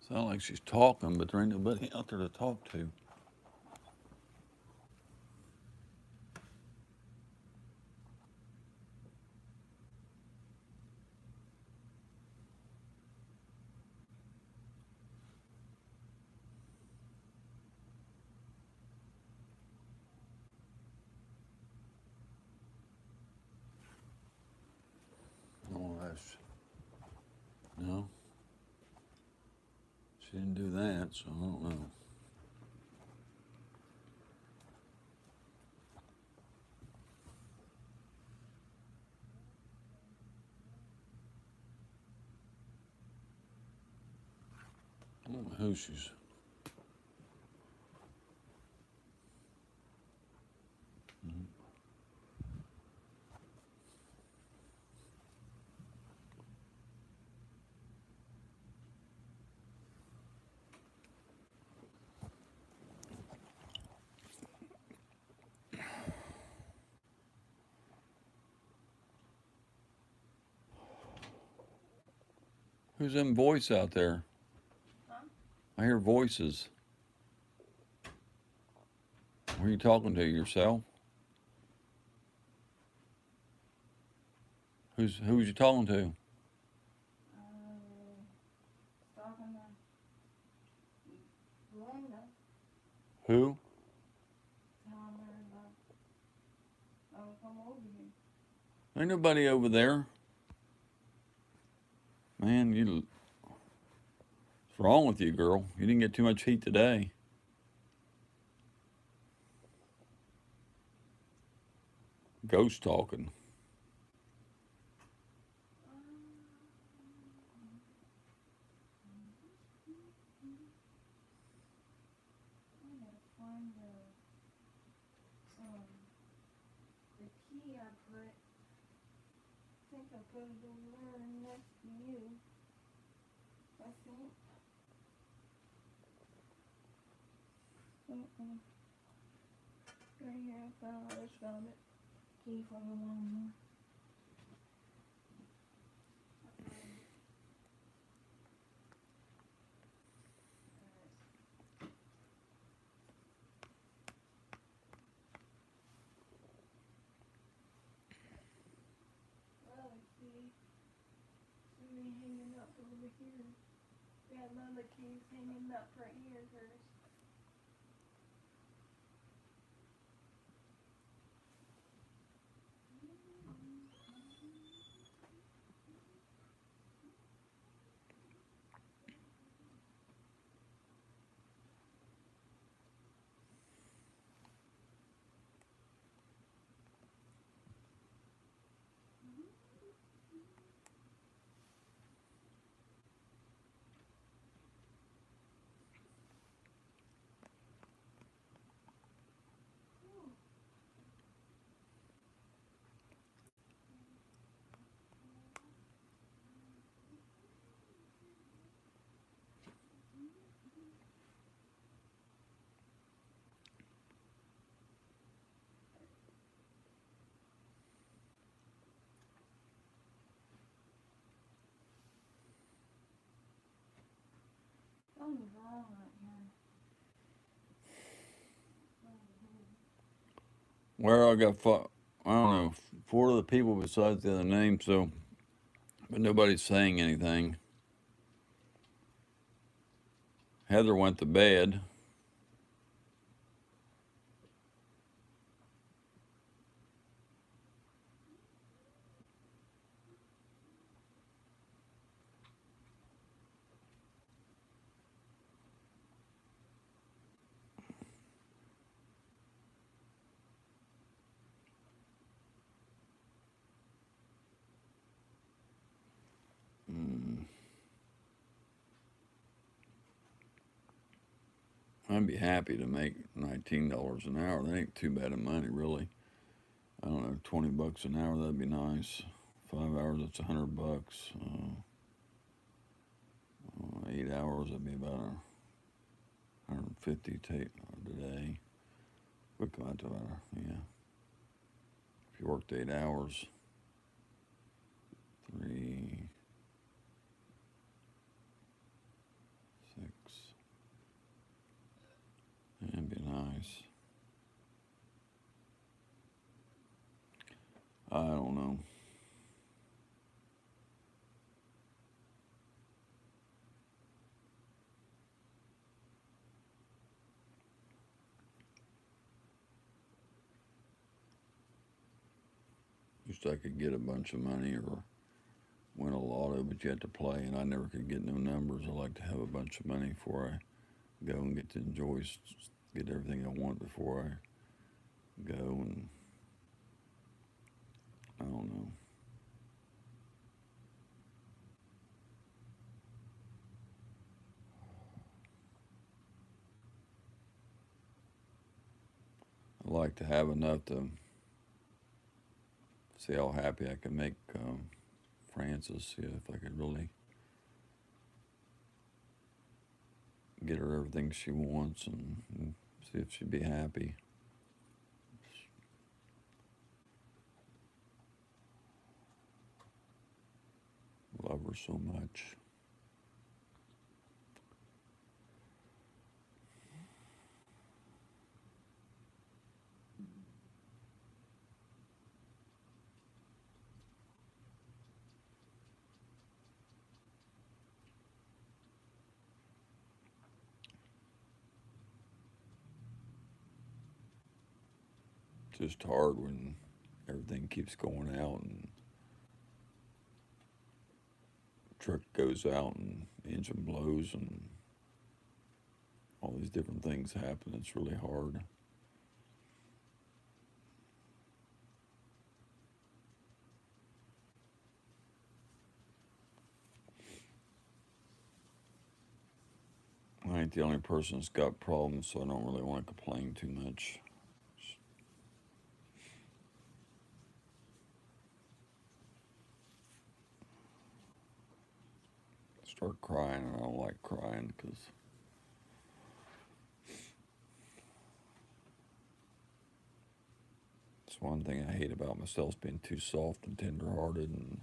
sound like she's talking, but there ain't nobody out there to talk to. Oh, that's no. She didn't do that, so I don't know. I don't know who she's. Who's them voice out there? Huh? I hear voices. Who are you talking to? Yourself? Who's you talking to? Talking to Linda. Who? Telling her come over here. Ain't nobody over there. Man, what's wrong with you, girl? You didn't get too much heat today. Ghost talking. Find the key I put. I think I put it over there next to you. I think. Right here, I just found it. Key from the lawnmower. Well, the key should be hanging up over here. That another key's hanging up right here, Curtis. Something's wrong right here. Where I got, I don't know, 4 other people besides the other name, so, but nobody's saying anything. Heather went to bed. I'd be happy to make $19 an hour. That ain't too bad of money, really. I don't know, $20 an hour, that'd be nice. 5 hours, that's $100. 8 hours, that'd be about 150 take a day. Would come out to about, yeah. If you worked 8 hours, 3, 6, that'd be nice. I don't know. Used I could get a bunch of money or win a lotto, but you had to play, and I never could get no numbers. I like to have a bunch of money before I go and get to enjoy, get everything I want before I go, and I don't know. I like to have enough to see how happy I can make Frances, see if I could really get her everything she wants and see if she'd be happy. Love her so much. just hard when everything keeps going out and truck goes out and engine blows and all these different things happen. It's really hard. I ain't the only person that's got problems, so I don't really want to complain too much. Start crying, and I don't like crying because it's one thing I hate about myself, being too soft and tender-hearted, and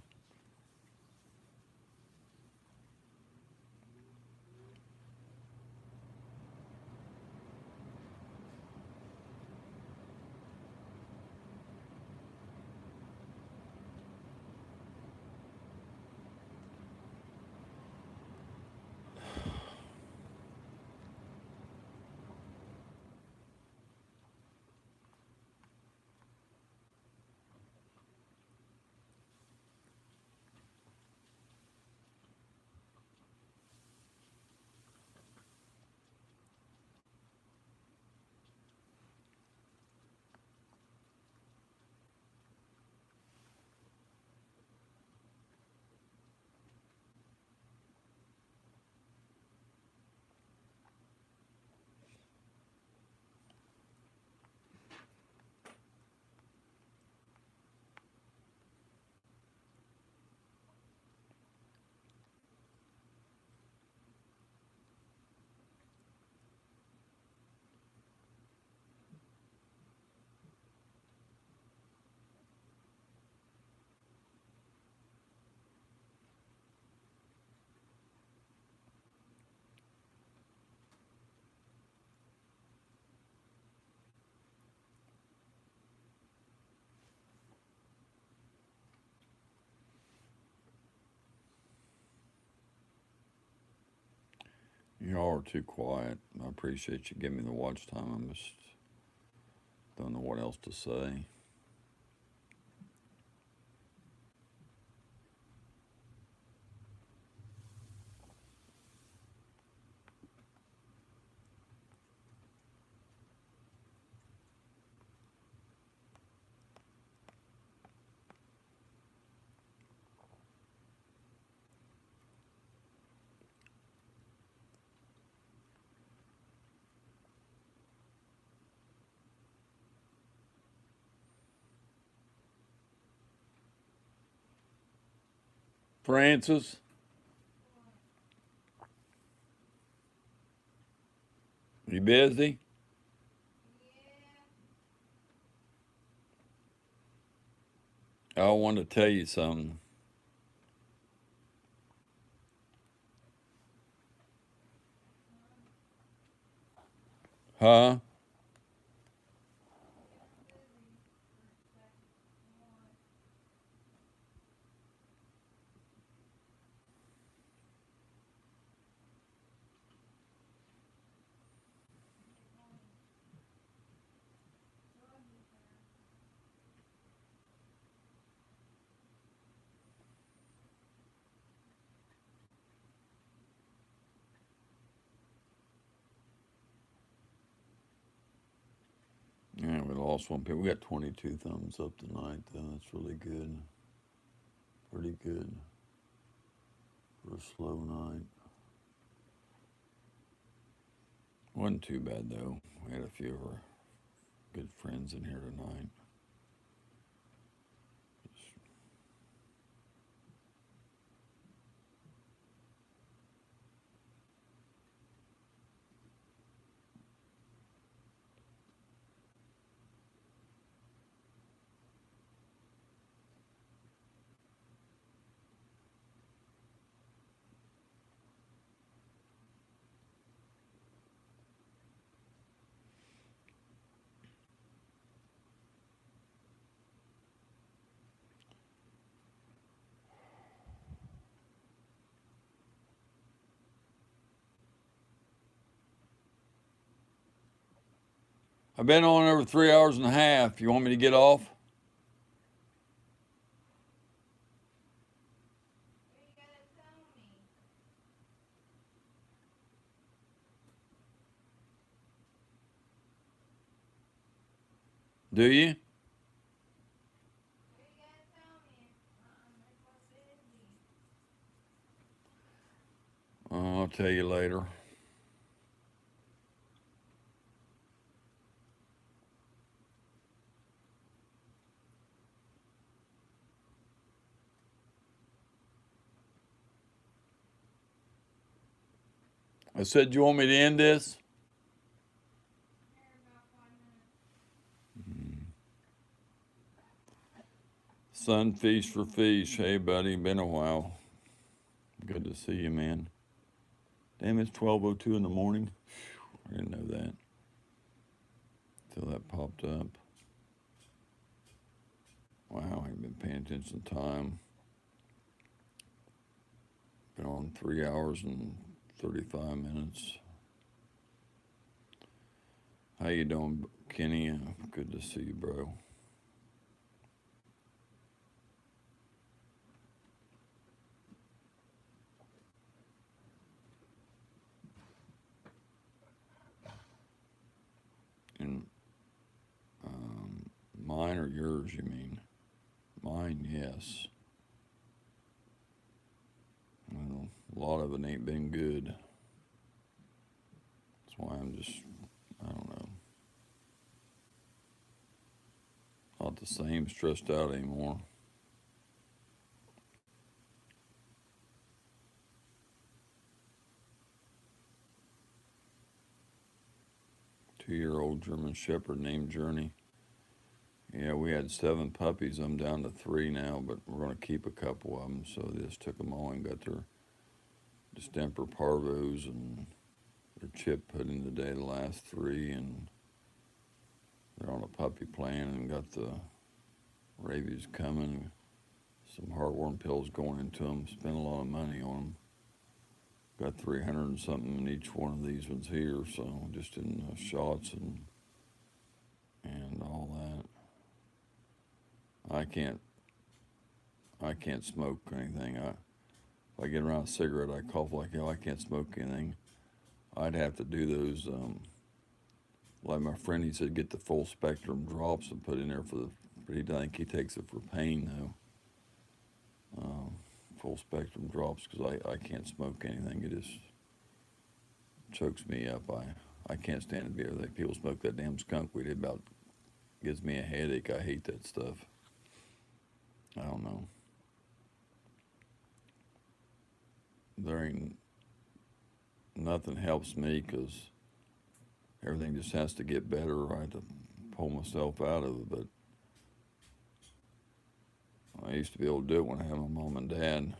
y'all are too quiet. I appreciate you giving me the watch time. I just don't know what else to say. Francis, you busy? I want to tell you something. Huh? Yeah, we lost one people. We got 22 thumbs up tonight, though. That's really good. Pretty good for a slow night. Wasn't too bad, though. We had a few of our good friends in here tonight. I've been on over 3 hours and a half. You want me to get off? Do you? I'll tell you later. I said, you want me to end this? Sunfish for fish. Hey, buddy, been a while. Good to see you, man. Damn, it's 12:02 in the morning. I didn't know that until that popped up. Wow, I haven't been paying attention to time. Been on 3 hours and 35 minutes. How you doing, Kenny? Good to see you, bro. And mine or yours, you mean? Mine, yes. Well, a lot of it ain't been good. That's why I'm just, I don't know. Not the same, stressed out anymore. Two-year-old German Shepherd named Journey. Yeah, we had 7 puppies. I'm down to 3 now, but we're going to keep a couple of them. So they just took them all and got their distemper parvos and their chip put in today, the last 3, and they're on a puppy plan and got the rabies coming. Some heartworm pills going into them. Spent a lot of money on them. Got 300 and something in each one of these ones here, so just in shots and all that. I can't smoke anything. If I get around a cigarette, I cough like hell. I can't smoke anything. I'd have to do those, like my friend, he said, get the full spectrum drops and put in there but he think he takes it for pain though. Full spectrum drops, because I can't smoke anything. It just chokes me up. I can't stand to be everything. People smoke that damn skunk weed. It about gives me a headache. I hate that stuff. I don't know. There ain't nothing helps me, because everything just has to get better. I have to pull myself out of it, but I used to be able to do it when I had my mom and dad.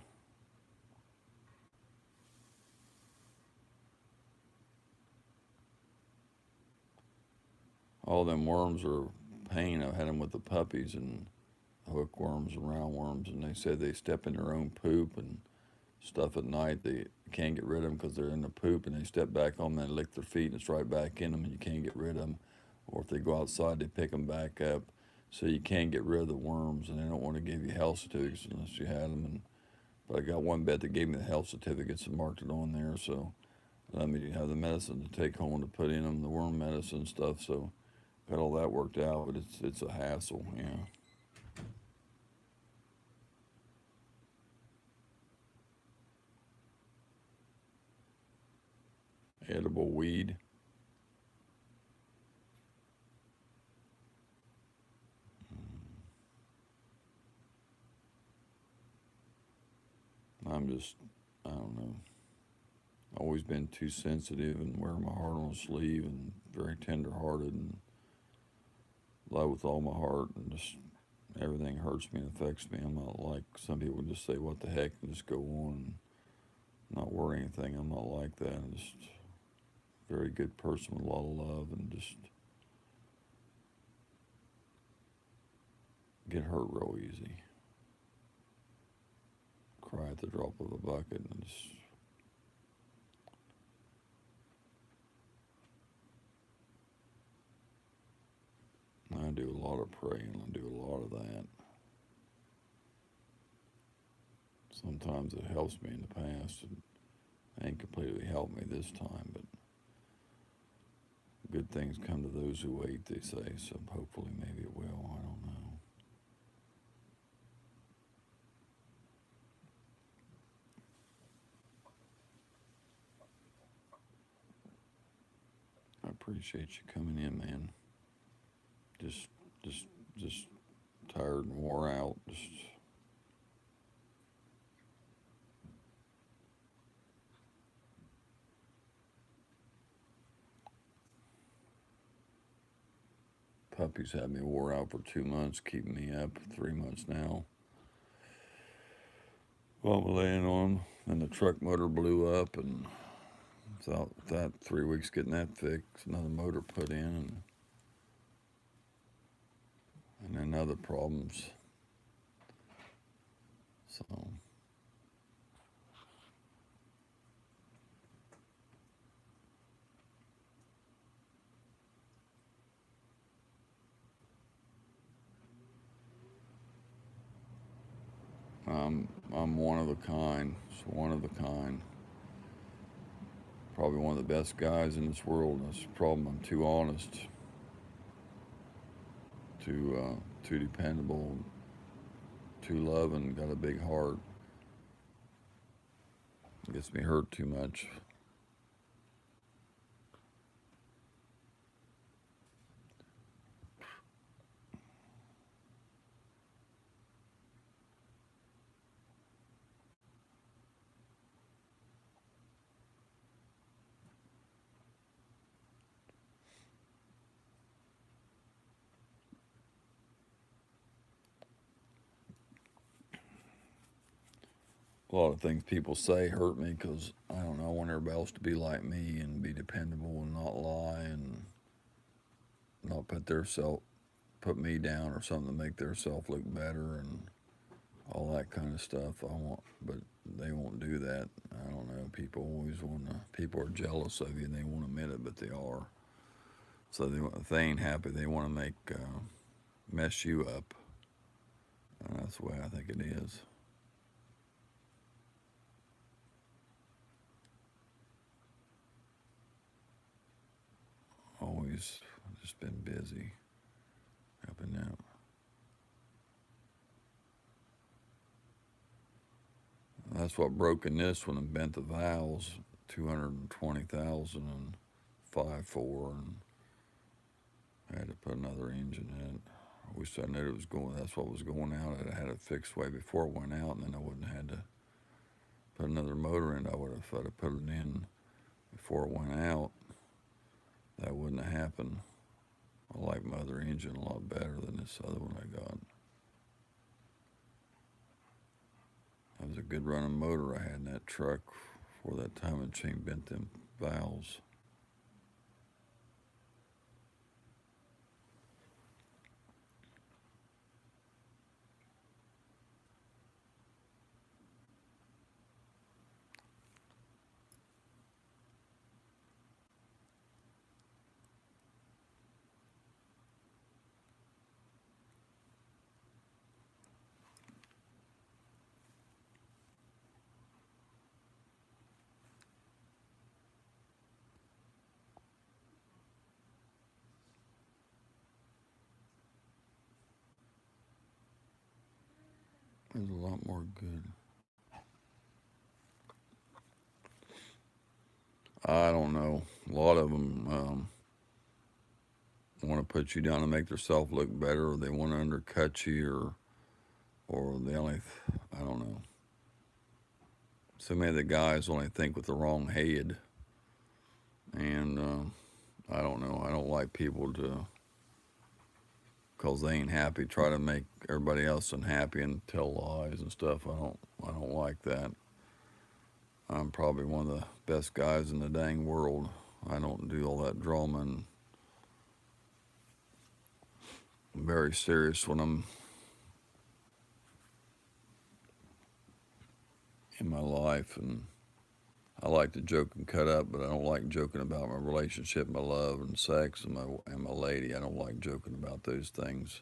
All them worms are pain. I've had them with the puppies, and hookworms and roundworms, and they said they step in their own poop and stuff at night. They can't get rid of them because they're in the poop, and they step back on them and lick their feet, and it's right back in them, and you can't get rid of them. Or if they go outside, they pick them back up. So you can't get rid of the worms, and they don't want to give you health certificates unless you had them. But I got one vet that gave me the health certificates and marked it on there, so let me have the medicine to take home to put in them, the worm medicine and stuff. So got all that worked out, but it's a hassle, yeah. Edible weed. I don't know. Always been too sensitive and wear my heart on a sleeve and very tender hearted and love with all my heart, and just everything hurts me and affects me. I'm not like some people just say, what the heck, and just go on and not worry anything. I'm not like that. I'm just a very good person with a lot of love, and just get hurt real easy. Cry at the drop of a bucket, and just I do a lot of praying. I do a lot of that. Sometimes it helps me in the past. It ain't completely helped me this time, but good things come to those who wait, they say, so hopefully maybe it will. I don't know. I appreciate you coming in, man. Just tired and wore out. Just puppies had me wore out for 2 months, keeping me up 3 months now. Well, I'm laying on, and the truck motor blew up, and without that 3 weeks getting that fixed, another motor put in, and then other problems. So I'm one of a kind. Just one of a kind. Probably one of the best guys in this world. That's the problem. I'm too honest, too dependable, too loving. Got a big heart. Gets me hurt too much. A lot of things people say hurt me because I don't know. I want everybody else to be like me and be dependable and not lie and not put me down or something to make their self look better and all that kind of stuff. But they won't do that. I don't know. People are jealous of you and they won't admit it, but they are. So if they ain't happy, they want to mess you up. And that's the way I think it is. Always just been busy up and down. That's what broke in this when I bent the valves, 220,000 and 5.4, and I had to put another engine in it. I wish I knew it was going. That's what was going out. I had it fixed way before it went out, and then I wouldn't have had to put another motor in. I would have, if I'd have put it in before it went out, that wouldn't have happened. I like my other engine a lot better than this other one I got. That was a good running motor I had in that truck for that time and chain bent them valves. There's a lot more good. I don't know. A lot of them want to put you down to make themselves look better, or they want to undercut you, or I don't know. So many of the guys only think with the wrong head, and I don't know. I don't like people because they ain't happy, try to make everybody else unhappy and tell lies and stuff. I don't like that. I'm probably one of the best guys in the dang world. I don't do all that drama, and I'm very serious when I'm in my life, and I like to joke and cut up, but I don't like joking about my relationship, my love and sex, and my lady. I don't like joking about those things.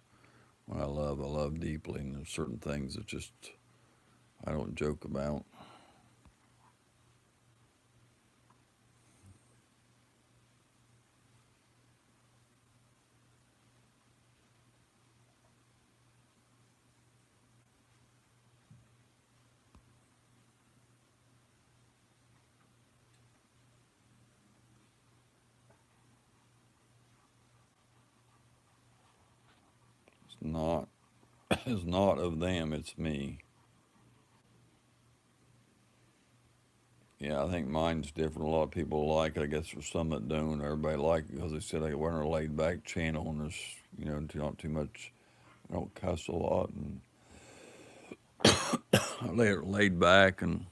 When I love deeply, and there's certain things that just I don't joke about. It's not it's not of them, it's me. Yeah, I think mine's different. A lot of people like it. I guess there's some that don't. Everybody like it because they said we're on a laid back channel and there's not too much. I don't cuss a lot and I lay it laid back, and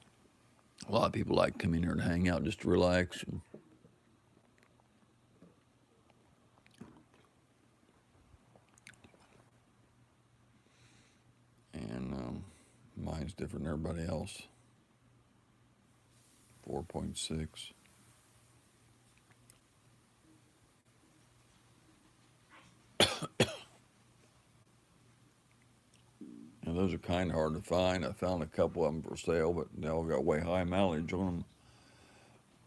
a lot of people like to come in here and hang out just to relax. And mine's different than everybody else. 4.6. And those are kind of hard to find. I found a couple of them for sale, but they all got way high mileage on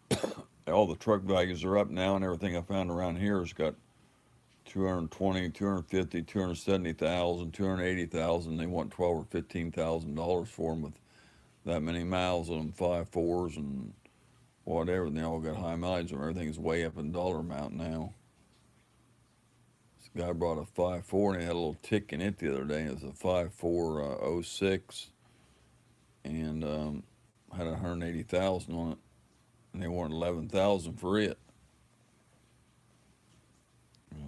them. All the truck values are up now, and everything I found around here has got 220, 250, 270,000, 280,000. They want 12 or $15,000 for them with that many miles on them, 5.4s and whatever. And they all got high mileage, and everything's way up in dollar amount now. This guy brought a 5.4, and he had a little tick in it the other day. It was a 5.4 06, and had 180,000 on it, and they wanted 11,000 for it.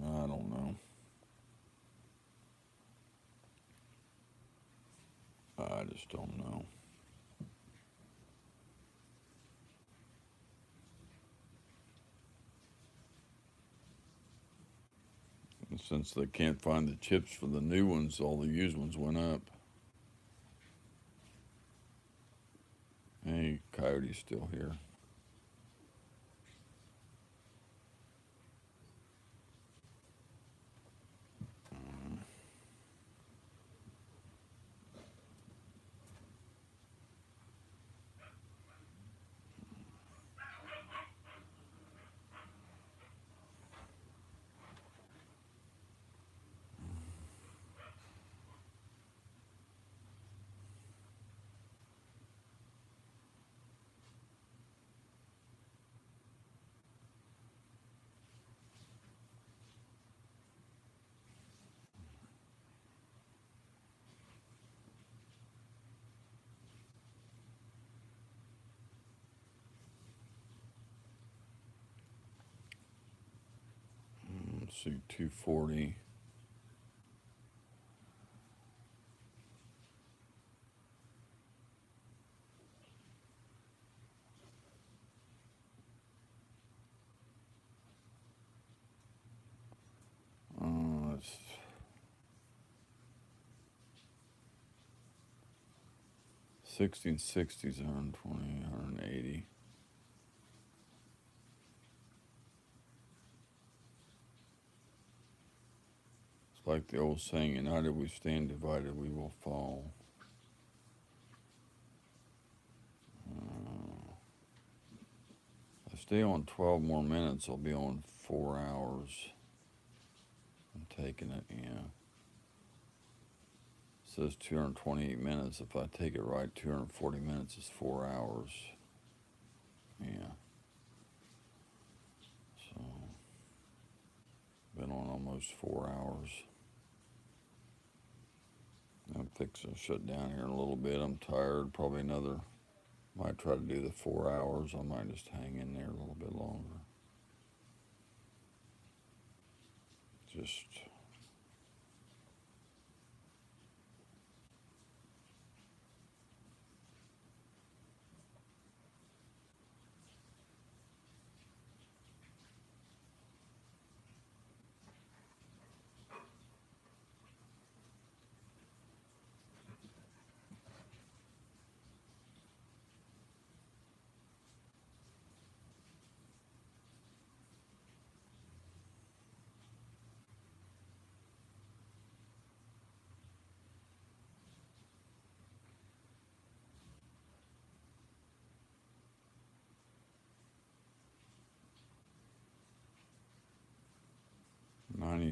I don't know. I just don't know. And since they can't find the chips for the new ones, all the used ones went up. Hey, Coyote's still here. Let's see, 240. It's 1660s, 120, 180. It's like the old saying, united we stand, divided we will fall. If I stay on 12 more minutes, I'll be on 4 hours. I'm taking it, yeah. It says 228 minutes. If I take it right, 240 minutes is 4 hours. Yeah. So, been on almost 4 hours. I'm fixing to shut down here in a little bit. I'm tired. Probably another, might try to do the 4 hours. I might just hang in there a little bit longer. Just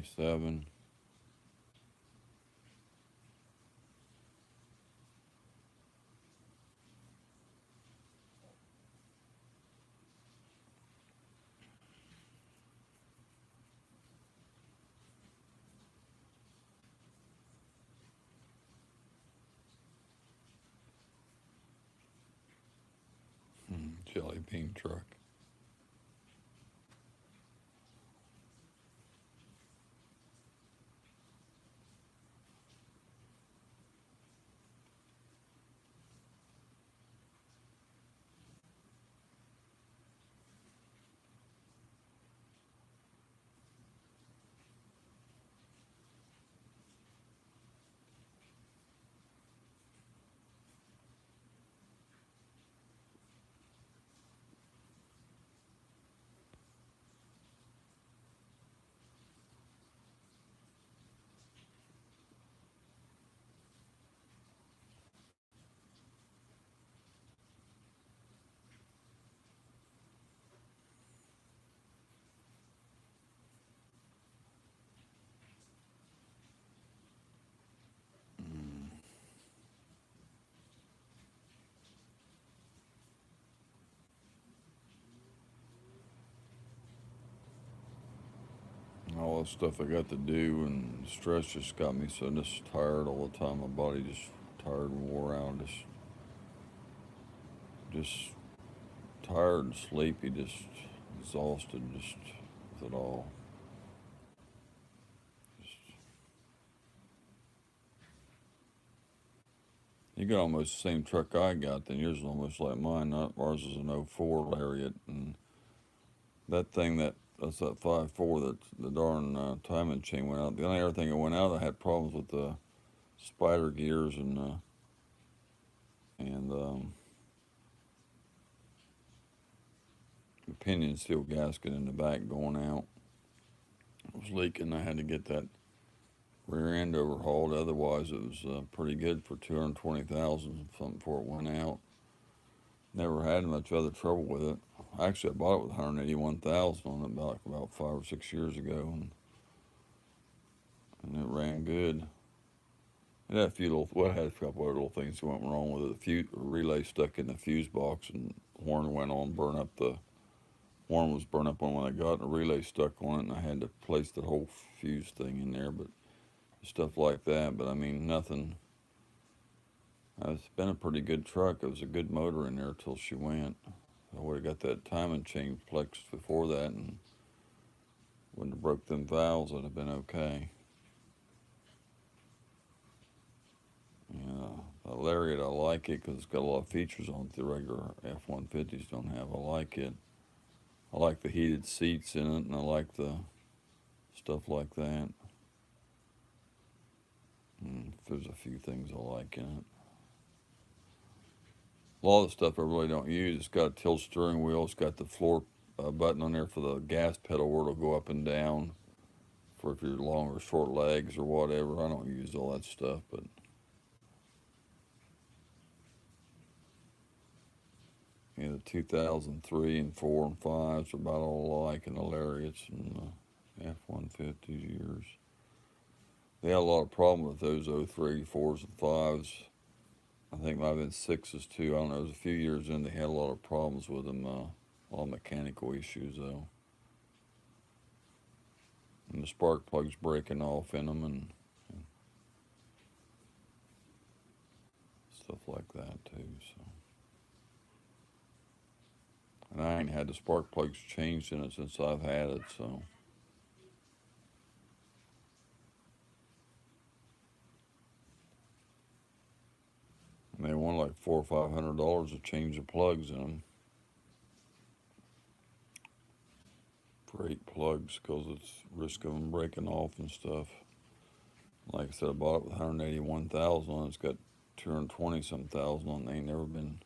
27. Jelly bean truck. All the stuff I got to do and stress just got me so just tired all the time. My body just tired and wore out. Just tired and sleepy. Just exhausted. Just with it all. Just, you got almost the same truck I got. Then yours is almost like mine. Not ours is an '04 Lariat, and that thing that's that 5.4 that the darn timing chain went out. The only other thing that went out, I had problems with the spider gears and the pinion steel gasket in the back going out. It was leaking. I had to get that rear end overhauled. Otherwise, it was pretty good for 220,000 something before it went out. Never had much other trouble with it. Actually, I bought it with 181,000 on it about 5 or 6 years ago, and it ran good. It had had a couple other little things that went wrong with it. The relay stuck in the fuse box, and horn went on, horn was burned up on when I got it, and the relay stuck on it, and I had to place the whole fuse thing in there, but stuff like that. But I mean, nothing. It's been a pretty good truck. It was a good motor in there till she went. I would have got that timing chain flexed before that, and wouldn't have broke them valves. I'd have been okay. Yeah, the Lariat, I like it because it's got a lot of features on it the regular F-150s don't have. I like it. I like the heated seats in it, and I like the stuff like that. There's a few things I like in it. A lot of the stuff I really don't use. It's got a tilt steering wheel. It's got the floor button on there for the gas pedal where it'll go up and down for if you're long or short legs or whatever. I don't use all that stuff, but the 2003 and 4 and 5s are about all alike in the Lariats and the F-150s years. They had a lot of problem with those 03, 4s, and 5s. I think might have been 6s too. I don't know. It was a few years in, they had a lot of problems with them. A lot of mechanical issues though. And the spark plugs breaking off in them and stuff like that too. So. And I ain't had the spark plugs changed in it since I've had it, so. And they want like $400 or $500 to change the plugs in them. For 8 plugs, because it's risk of them breaking off and stuff. Like I said, I bought it with 181,000 on it. It's got 220 some thousand on it. They ain't never been.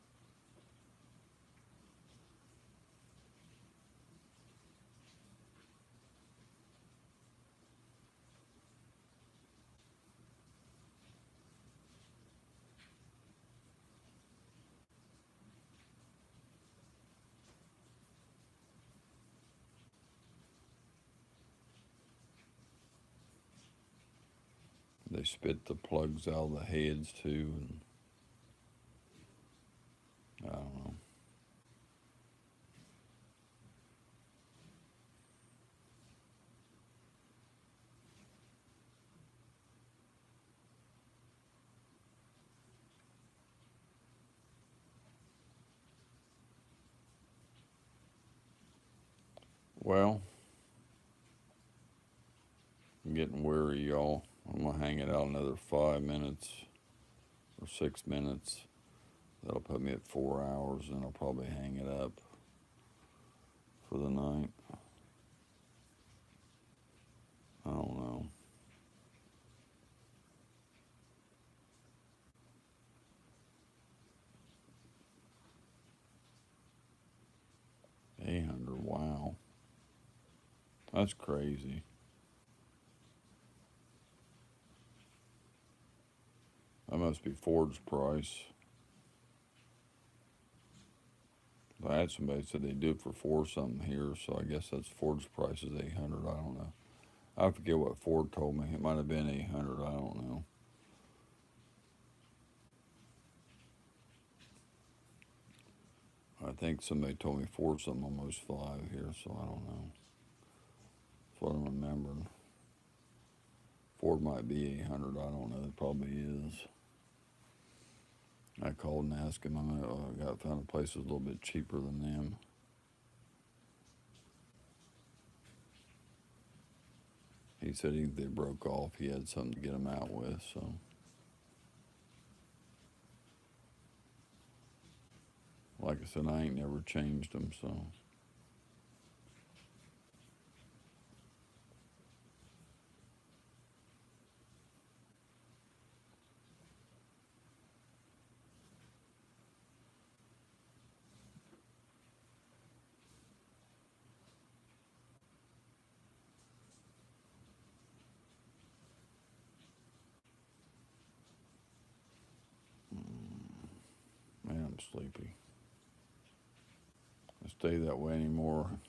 They spit the plugs out of the heads too, and I don't know. Well, I'm getting weary, y'all. I'm gonna hang it out another 5 minutes or 6 minutes. That'll put me at 4 hours, and I'll probably hang it up for the night. I don't know. $800, wow. That's crazy. That must be Ford's price. I had somebody said they do it for 4 something here, so I guess that's Ford's price is 800. I don't know. I forget what Ford told me. It might have been 800. I don't know. I think somebody told me 4 something, almost 5 here, so I don't know. That's what I'm remembering. Ford might be 800. I don't know. It probably is. I called and asked him. I found a place that was a little bit cheaper than them. He said they broke off. He had something to get them out with, so. Like I said, I ain't never changed them, so. Man, I'm sleepy. I stay that way anymore.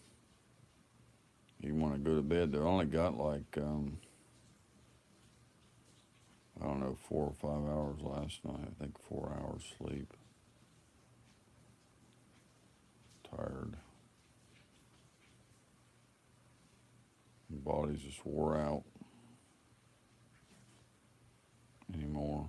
You want to go to bed. They only got like, I don't know, 4 or 5 hours last night. I think 4 hours sleep. Tired. My body's just wore out anymore.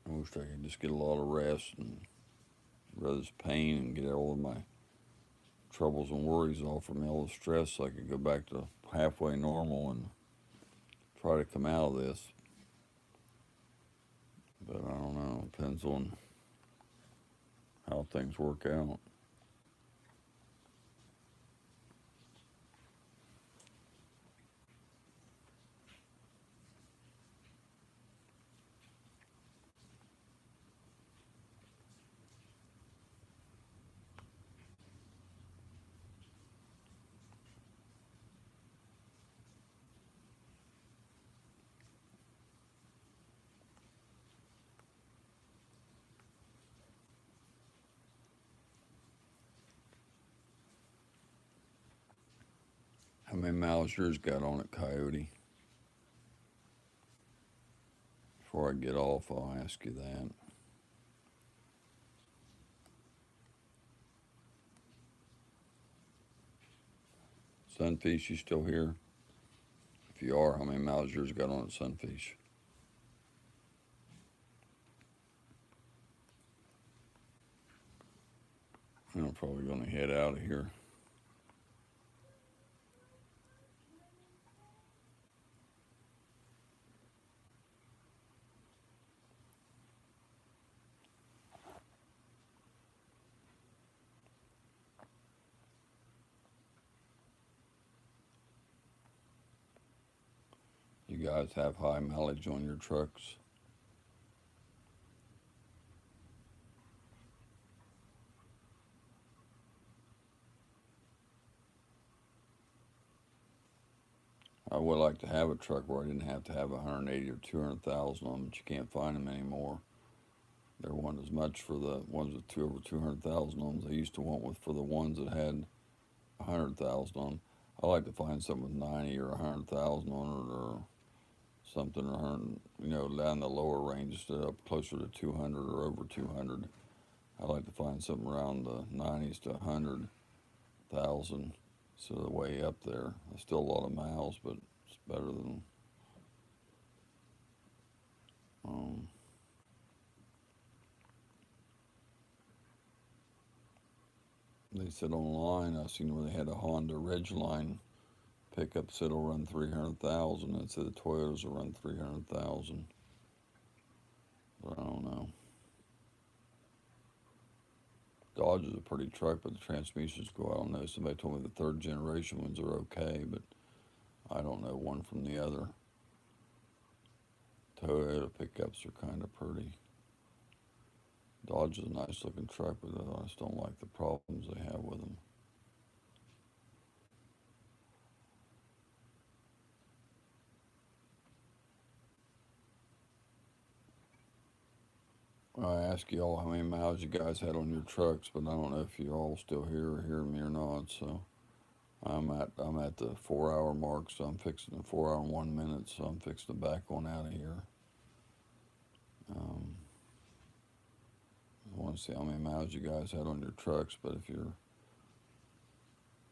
I wish I could just get a lot of rest and rather this pain and get all of my troubles and worries off of me, all the stress, so I could go back to halfway normal and try to come out of this. But I don't know. It depends on how things work out. How many miles yours got on it, Coyote? Before I get off, I'll ask you that. Sunfish, you still here? If you are, how many miles yours got on it, Sunfish? I'm probably going to head out of here. You guys have high mileage on your trucks? I would like to have a truck where I didn't have to have 180 or 200,000 on them, but you can't find them anymore. There wasn't as much for the ones with over 200,000 on them as I used to want with for the ones that had 100,000 on them. I like to find something with 90 or 100,000 on it, or something, or 100, down the lower range instead of up closer to 200 or over 200. I like to find something around the 90s to 100,000, so the way up there. It's still a lot of miles, but it's better than. Um, they said online, I seen where they had a Honda Ridgeline pickup said it'll run 300,000. It said the Toyotas will run 300,000, but I don't know. Dodge is a pretty truck, but the transmissions go. I don't know. Somebody told me the third generation ones are okay, but I don't know one from the other. Toyota pickups are kind of pretty. Dodge is a nice looking truck, but I just don't like the problems they have with them. I asked you all how many miles you guys had on your trucks, but I don't know if you all still here or hear me or not. So I'm at the 4 hour mark, so I'm fixing the 4 hour and 1 minute, so I'm fixing to back on out of here. I want to see how many miles you guys had on your trucks, but if you're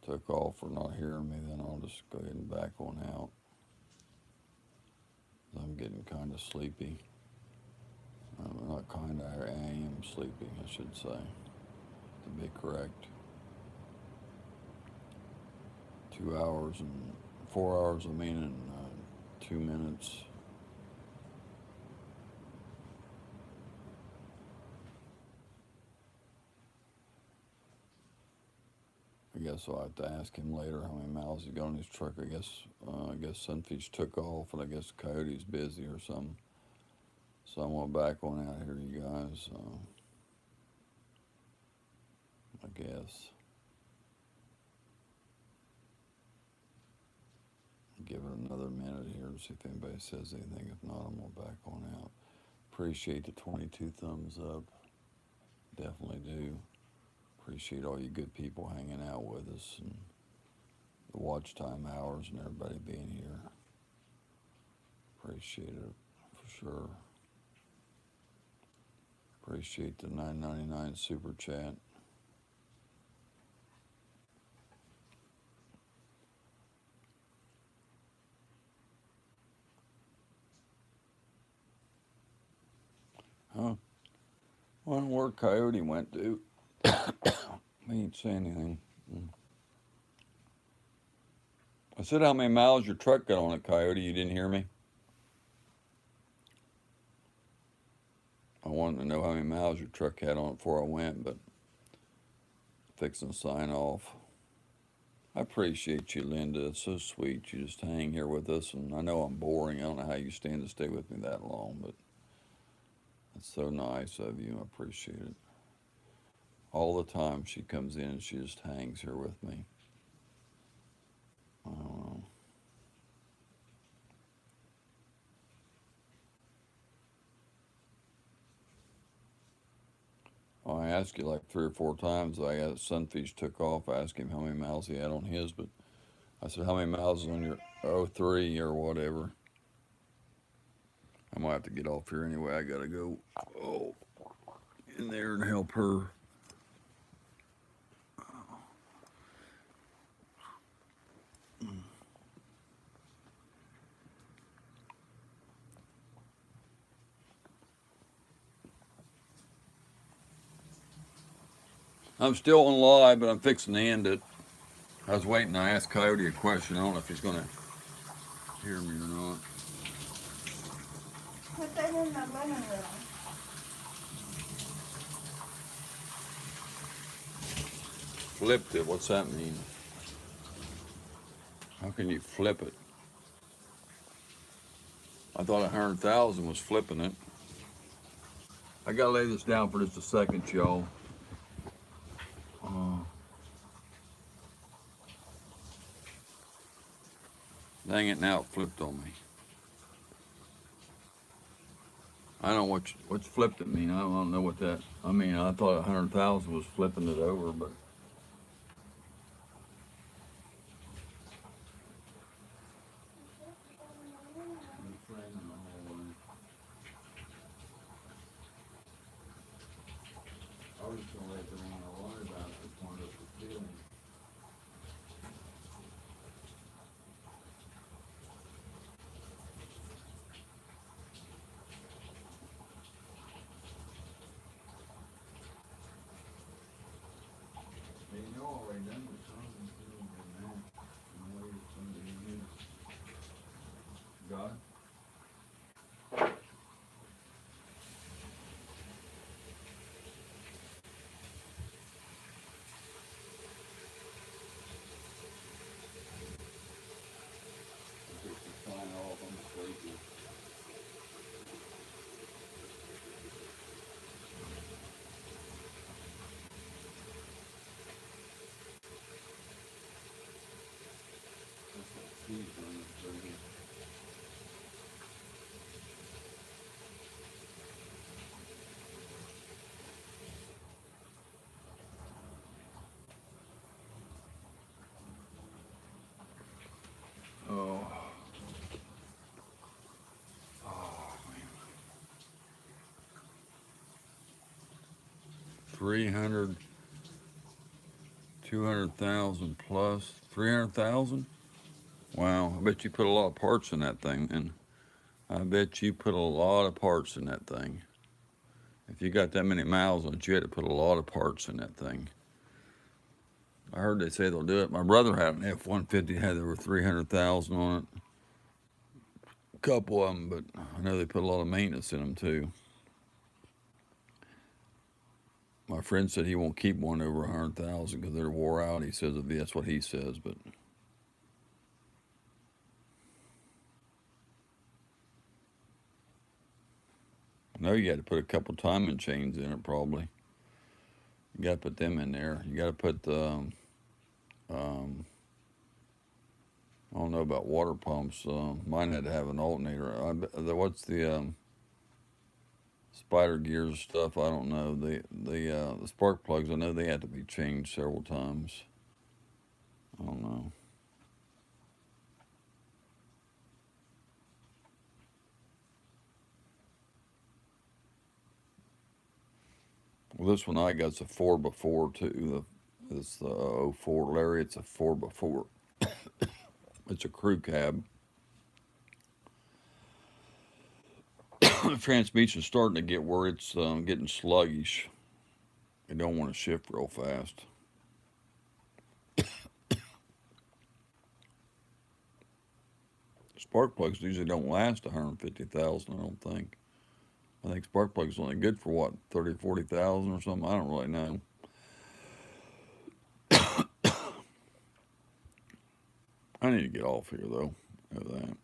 took off or not hearing me, then I'll just go ahead and back on out. I'm getting kind of sleepy. Not kind of, I am sleepy, I should say, to be correct. 2 hours and 4 hours, I mean, in 2 minutes. I guess I'll have to ask him later how many miles he got on his truck. I guess Sunfish took off, and I guess Coyote's busy or something. So I'm gonna back on out here, you guys. I guess. Give it another minute here to see if anybody says anything. If not, I'm gonna back on out. Appreciate the 22 thumbs up. Definitely do. Appreciate all you good people hanging out with us and the watch time hours and everybody being here. Appreciate it for sure. Appreciate the $9.99 super chat. Huh? Wonder where Coyote went to. He ain't saying anything. I said how many miles your truck got on it, Coyote. You didn't hear me? I wanted to know how many miles your truck had on it before I went, but fixing to sign off. I appreciate you, Linda. It's so sweet. You just hang here with us, and I know I'm boring. I don't know how you stand to stay with me that long, but it's so nice of you. I appreciate it. All the time she comes in and she just hangs here with me. I don't know. I asked you like 3 or 4 times. I asked Sunfish took off. I asked him how many miles he had on his, but I said, how many miles is on your 03 or whatever? I'm gonna have to get off here anyway. I gotta go in there and help her. I'm still on live, but I'm fixing to end it. I was waiting to ask Coyote a question. I don't know if he's gonna hear me or not. Put that in the living room. Flipped it. What's that mean? How can you flip it? I thought 100,000 was flipping it. I gotta lay this down for just a second, y'all. Dang it! Now it flipped on me. I don't know what's flipped it mean. I don't know what that. I mean, I thought 100,000 was flipping it over, but I was just gonna let the one I worry about this one up the ceiling. Hey, you know already done with something too, man. I know it's something in this. God. If it's a sign off, I'm sleepy. That's that cheese running through here. Oh. Oh, man. 300, 200,000 plus 300,000. Wow, I bet you put a lot of parts in that thing, and I bet you put a lot of parts in that thing. If you got that many miles on it, you had to put a lot of parts in that thing. I heard they say they'll do it. My brother had an F-150, had over 300,000 on it. A couple of them, but I know they put a lot of maintenance in them too. My friend said he won't keep one over 100,000 because they're wore out. He says that's what he says, but I know you had to put a couple timing chains in it probably. You got to put them in there. You got to put the, I don't know about water pumps. Mine had to have an alternator. What's the spider gears stuff? I don't know. The spark plugs. I know they had to be changed several times. I don't know. Well, this one I got's a 4x4 too. It's the '04 Larry. It's a 4x4. It's a crew cab. The transmission's starting to get where it's getting sluggish. It don't want to shift real fast. Spark plugs usually don't last 150,000. I don't think. I think spark plugs only good for what 30, 40,000 or something. I don't really know. I need to get off here though. Of that.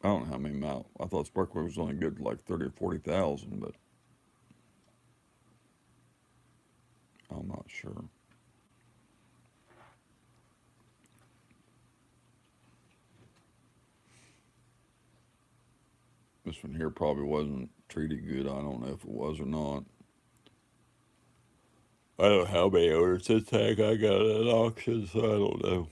I don't know how many miles. I thought spark plugs was only good for like 30 or 40,000, but I'm not sure. This one here probably wasn't treated good. I don't know if it was or not. I don't know how many owners this tank I got at auction, so I don't know.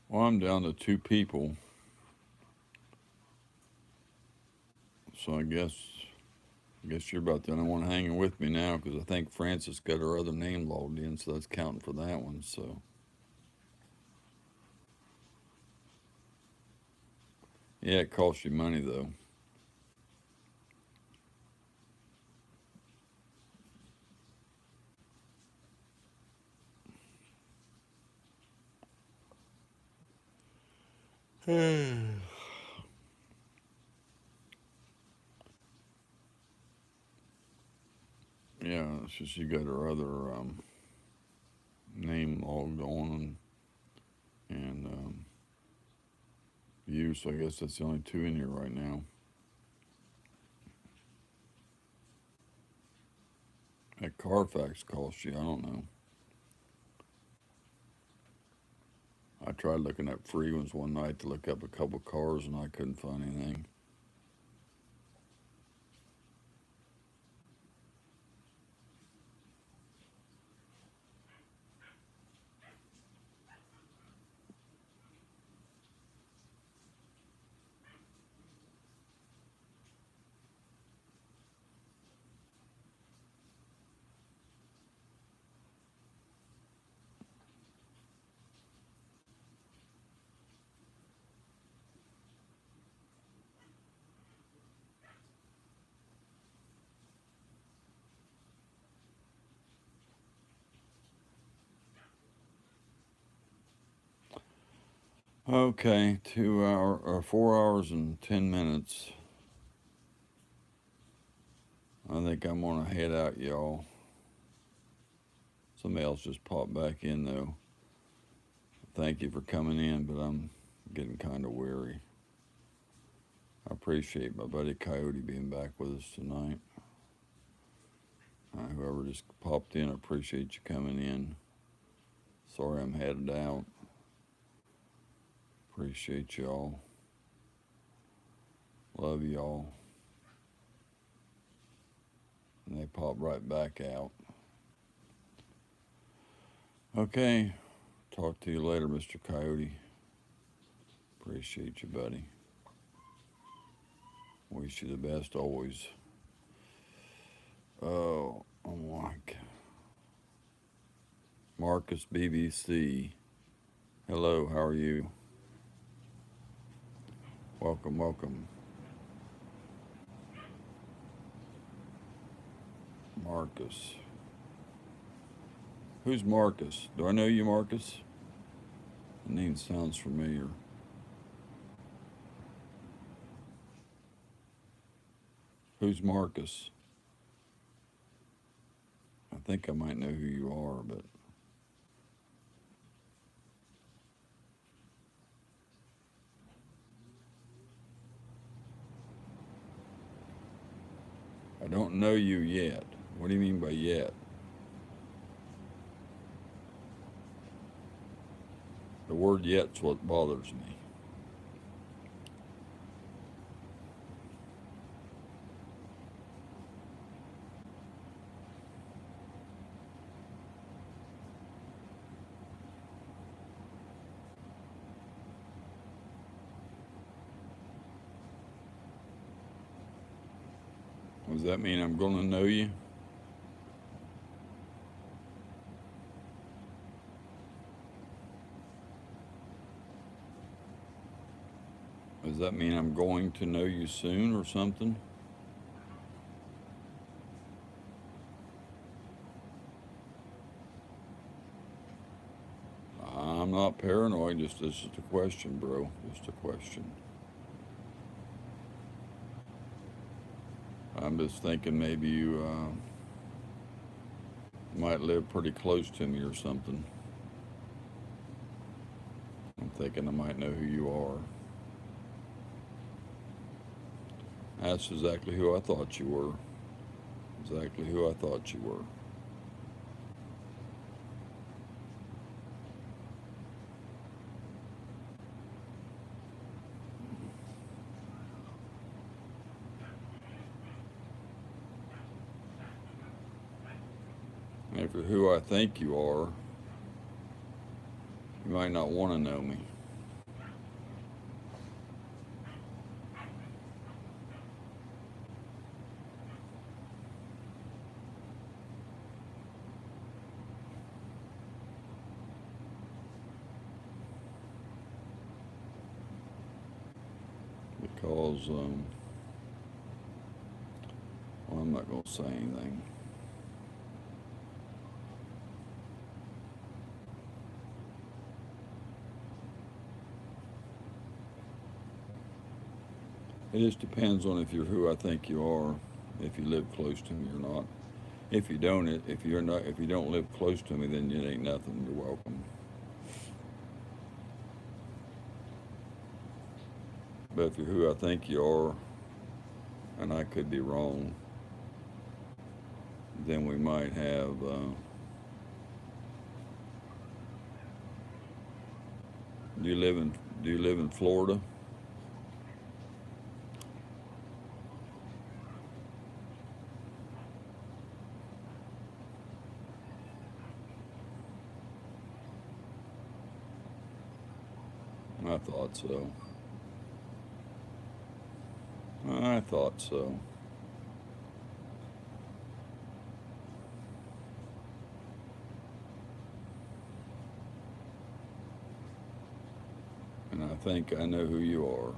Well, I'm down to two people, so I guess you're about the only one hanging with me now because I think Francis got her other name logged in, so that's counting for that one. So yeah, it costs you money though. So she got her other name logged on and you. So I guess that's the only two in here right now. That Carfax cost you, I don't know. I tried looking at free ones one night to look up a couple cars and I couldn't find anything. Okay, 4 hours and 10 minutes. I think I'm gonna head out, y'all. Somebody else just popped back in though. Thank you for coming in, but I'm getting kind of weary. I appreciate my buddy Coyote being back with us tonight. Whoever just popped in, I appreciate you coming in. Sorry I'm headed out. Appreciate y'all. Love y'all. And they pop right back out. Okay. Talk to you later, Mr. Coyote. Appreciate you, buddy. Wish you the best always. Oh, like Marcus BBC. Hello, how are you? Welcome, welcome. Marcus. Who's Marcus? Do I know you, Marcus? The name sounds familiar. Who's Marcus? I think I might know who you are, but I don't know you yet. What do you mean by yet? The word yet's what bothers me. Does that mean I'm going to know you? Does that mean I'm going to know you soon or something? I'm not paranoid, just this is a question, bro. Just a question. I'm just thinking maybe you might live pretty close to me or something. I'm thinking I might know who you are. That's exactly who I thought you were. Exactly who I thought you were. And if you're who I think you are, you might not want to know me. Because, well, I'm not going to say anything. It just depends on if you're who I think you are, if you live close to me or not. If you don't, if you don't live close to me, then it ain't nothing. You're welcome. But if you're who I think you are, and I could be wrong, then we might have. Do you live in Do you live in Florida? I thought so. I thought so. And I think I know who you are.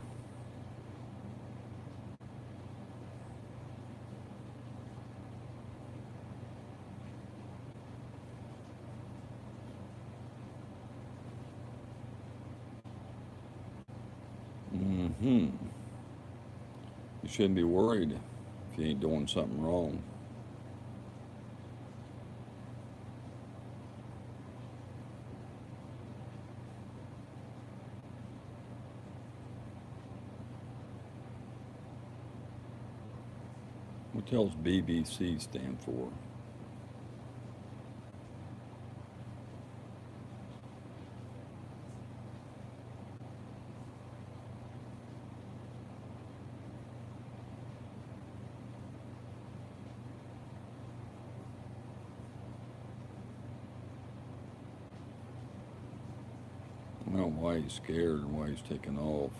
Hmm. You shouldn't be worried if you ain't doing something wrong. What does BBC stand for? I don't know why he's scared and why he's taking off.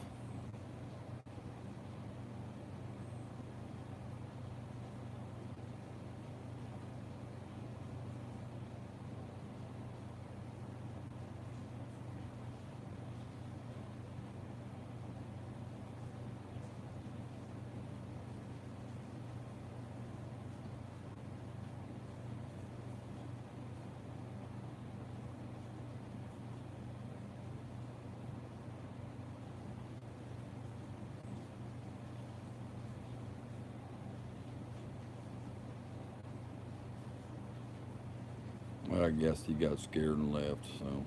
Well, I guess he got scared and left, so.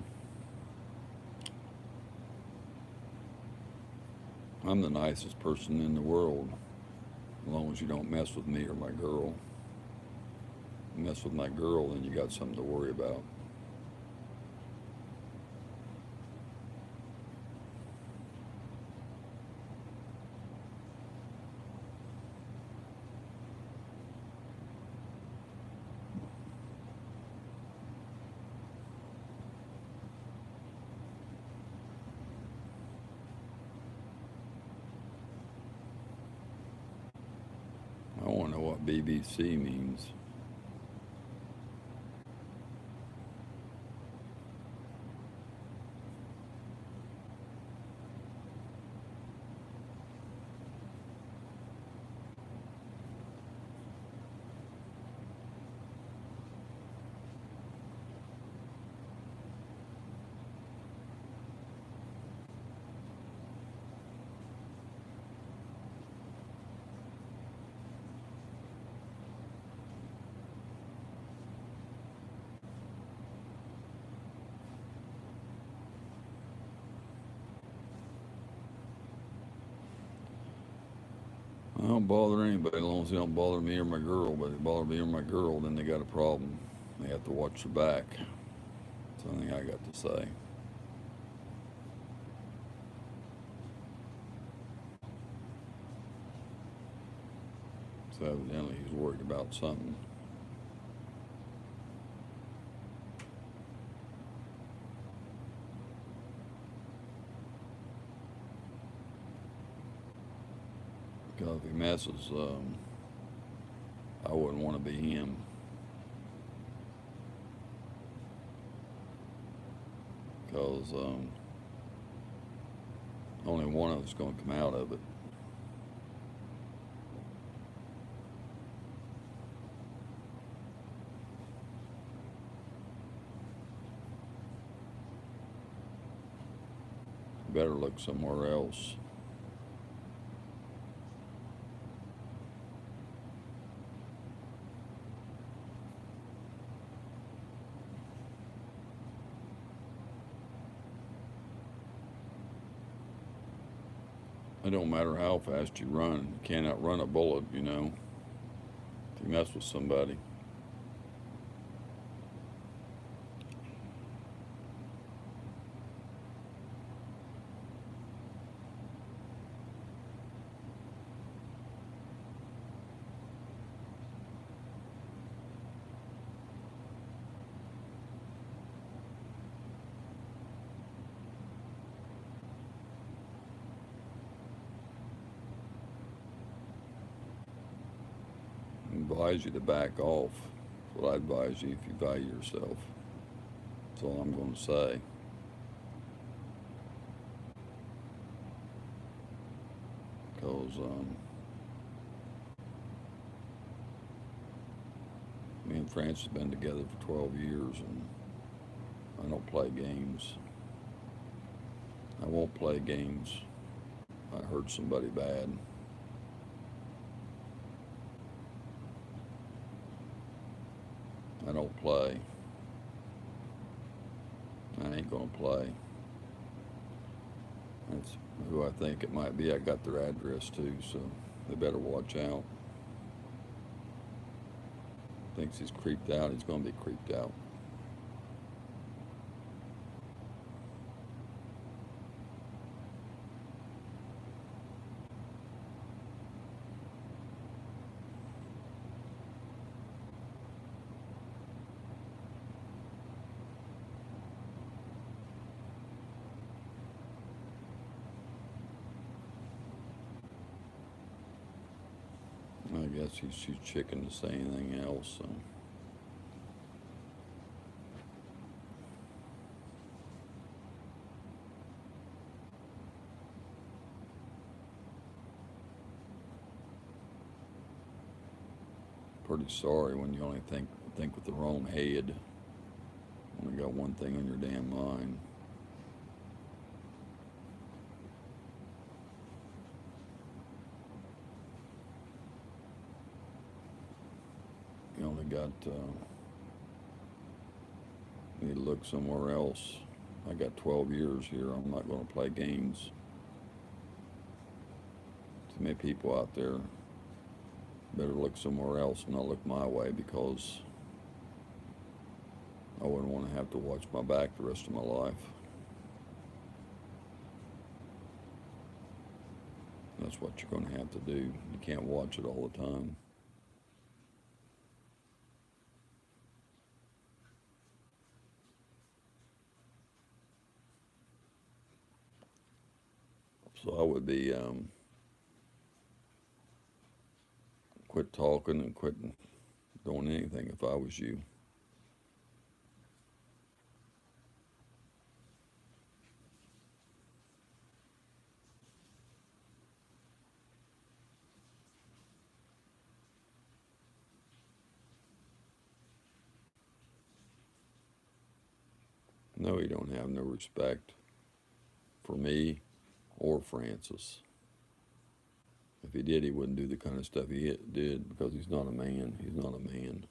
I'm the nicest person in the world, as long as you don't mess with me or my girl. You mess with my girl, then you got something to worry about. I want to know what BBC means. I don't bother anybody as long as they don't bother me or my girl. But if they bother me or my girl, then they got a problem. They have to watch their back. That's the only thing I got to say. So evidently he's worried about something. Because if he messes, I wouldn't want to be him. Because only one of us is going to come out of it. Better look somewhere else. It don't matter how fast you run. You can't outrun a bullet, you know, if you mess with somebody. I advise you to back off. That's what I advise you if you value yourself. That's all I'm going to say. Because me and France have been together for 12 years, and I don't play games. I won't play games. I hurt somebody bad. I don't play. I ain't gonna play. That's who I think it might be. I got their address too, so they better watch out. Thinks he's creeped out, he's gonna be creeped out. I guess he's too chicken to say anything else, so. Pretty sorry when you only think with the wrong head. Only got one thing on your damn mind. You only got, need to look somewhere else. I got 12 years here. I'm not going to play games. Too many people out there. Better look somewhere else and not look my way, because I wouldn't want to have to watch my back the rest of my life. That's what you're going to have to do. You can't watch it all the time. So I would be quit talking and quit doing anything if I was you. No, he don't have no respect for me or Francis. If he did, he wouldn't do the kind of stuff he did, because he's not a man. He's not a man.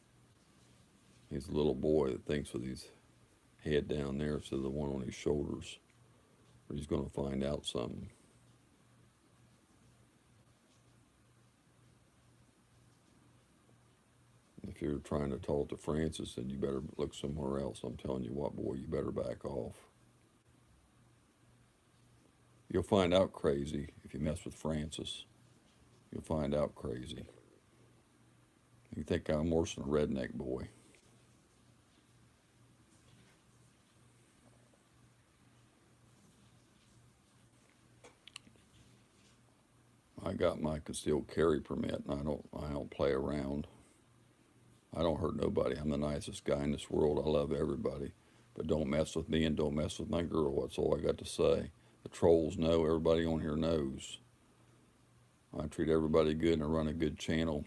He's a little boy that thinks with his head down there instead of the one on his shoulders, where he's going to find out something. If you're trying to talk to Francis, then you better look somewhere else. I'm telling you what, boy, you better back off. You'll find out crazy if you mess with Francis. You'll find out crazy. You think I'm worse than a redneck boy. I got my concealed carry permit, and I don't play around. I don't hurt nobody. I'm the nicest guy in this world. I love everybody. But don't mess with me and don't mess with my girl. That's all I got to say. The trolls know. Everybody on here knows. I treat everybody good and I run a good channel.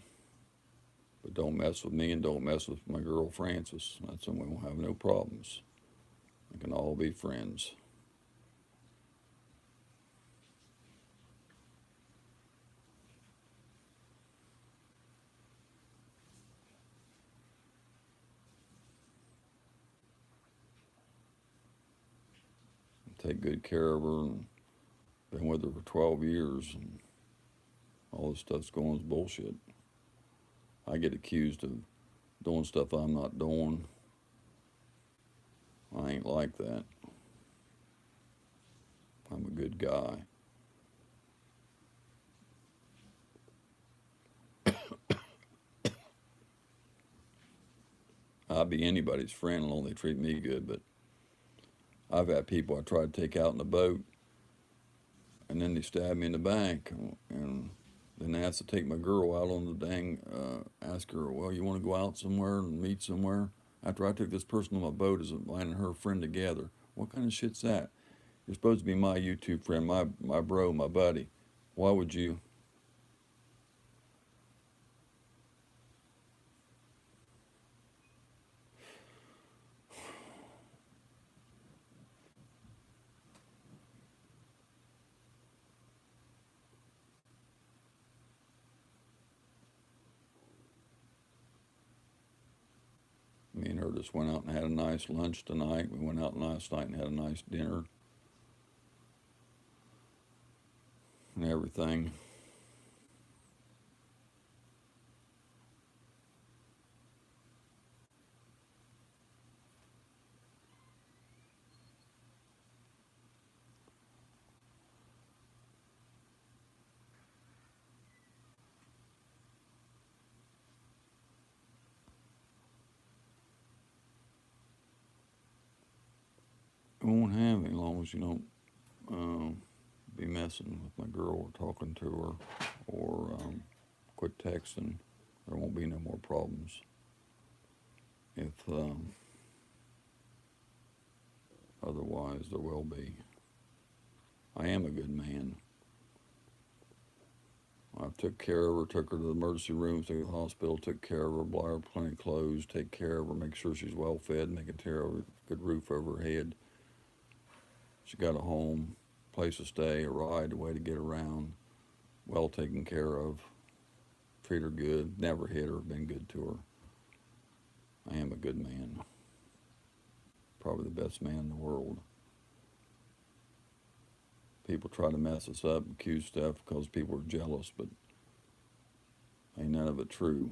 But don't mess with me and don't mess with my girl Francis. That's when we won't have no problems. We can all be friends. Take good care of her and Been with her for 12 years, and all this stuff's going is bullshit. I get accused of doing stuff I'm not doing. I ain't like that. I'm a good guy. I'll be anybody's friend as long as they treat me good, but I've had people I tried to take out in the boat, and then they stab me in the back, and then they asked to take my girl out on the dang, ask her, well, you want to go out somewhere and meet somewhere? After I took this person on my boat as mine and her friend together. What kind of shit's that? You're supposed to be my YouTube friend, my bro, my buddy. Why would you? Me and her just went out and had a nice lunch tonight. We went out last night and had a nice dinner and everything. It won't have any long as you don't be messing with my girl or talking to her or quit texting. There won't be no more problems. If otherwise, there will be. I am a good man. I took care of her, took her to the emergency room, took her to the hospital, took care of her, buy her plenty of clothes, take care of her, make sure she's well fed, make care of her, good roof over her head. She got a home, place to stay, a ride, a way to get around, well taken care of, treat her good, never hit her, been good to her. I am a good man. Probably the best man in the world. People try to mess us up, accuse stuff because people are jealous, but ain't none of it true.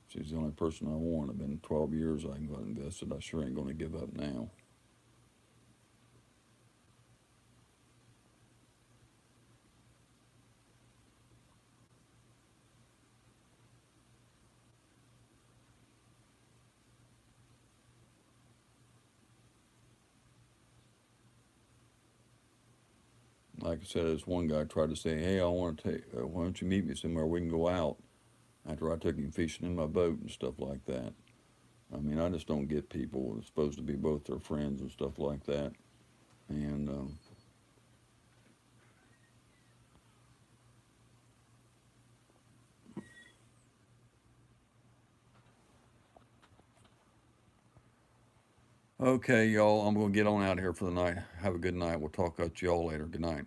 She's the only person I want. I've been 12 years I can go out and invest it. I sure ain't going to give up now. Like I said, this one guy tried to say, hey, I want to take, why don't you meet me somewhere we can go out? After I took him fishing in my boat and stuff like that. I mean, I just don't get people. It's supposed to be both their friends and stuff like that. And okay, y'all, I'm going to get on out of here for the night. Have a good night. We'll talk to y'all later. Good night.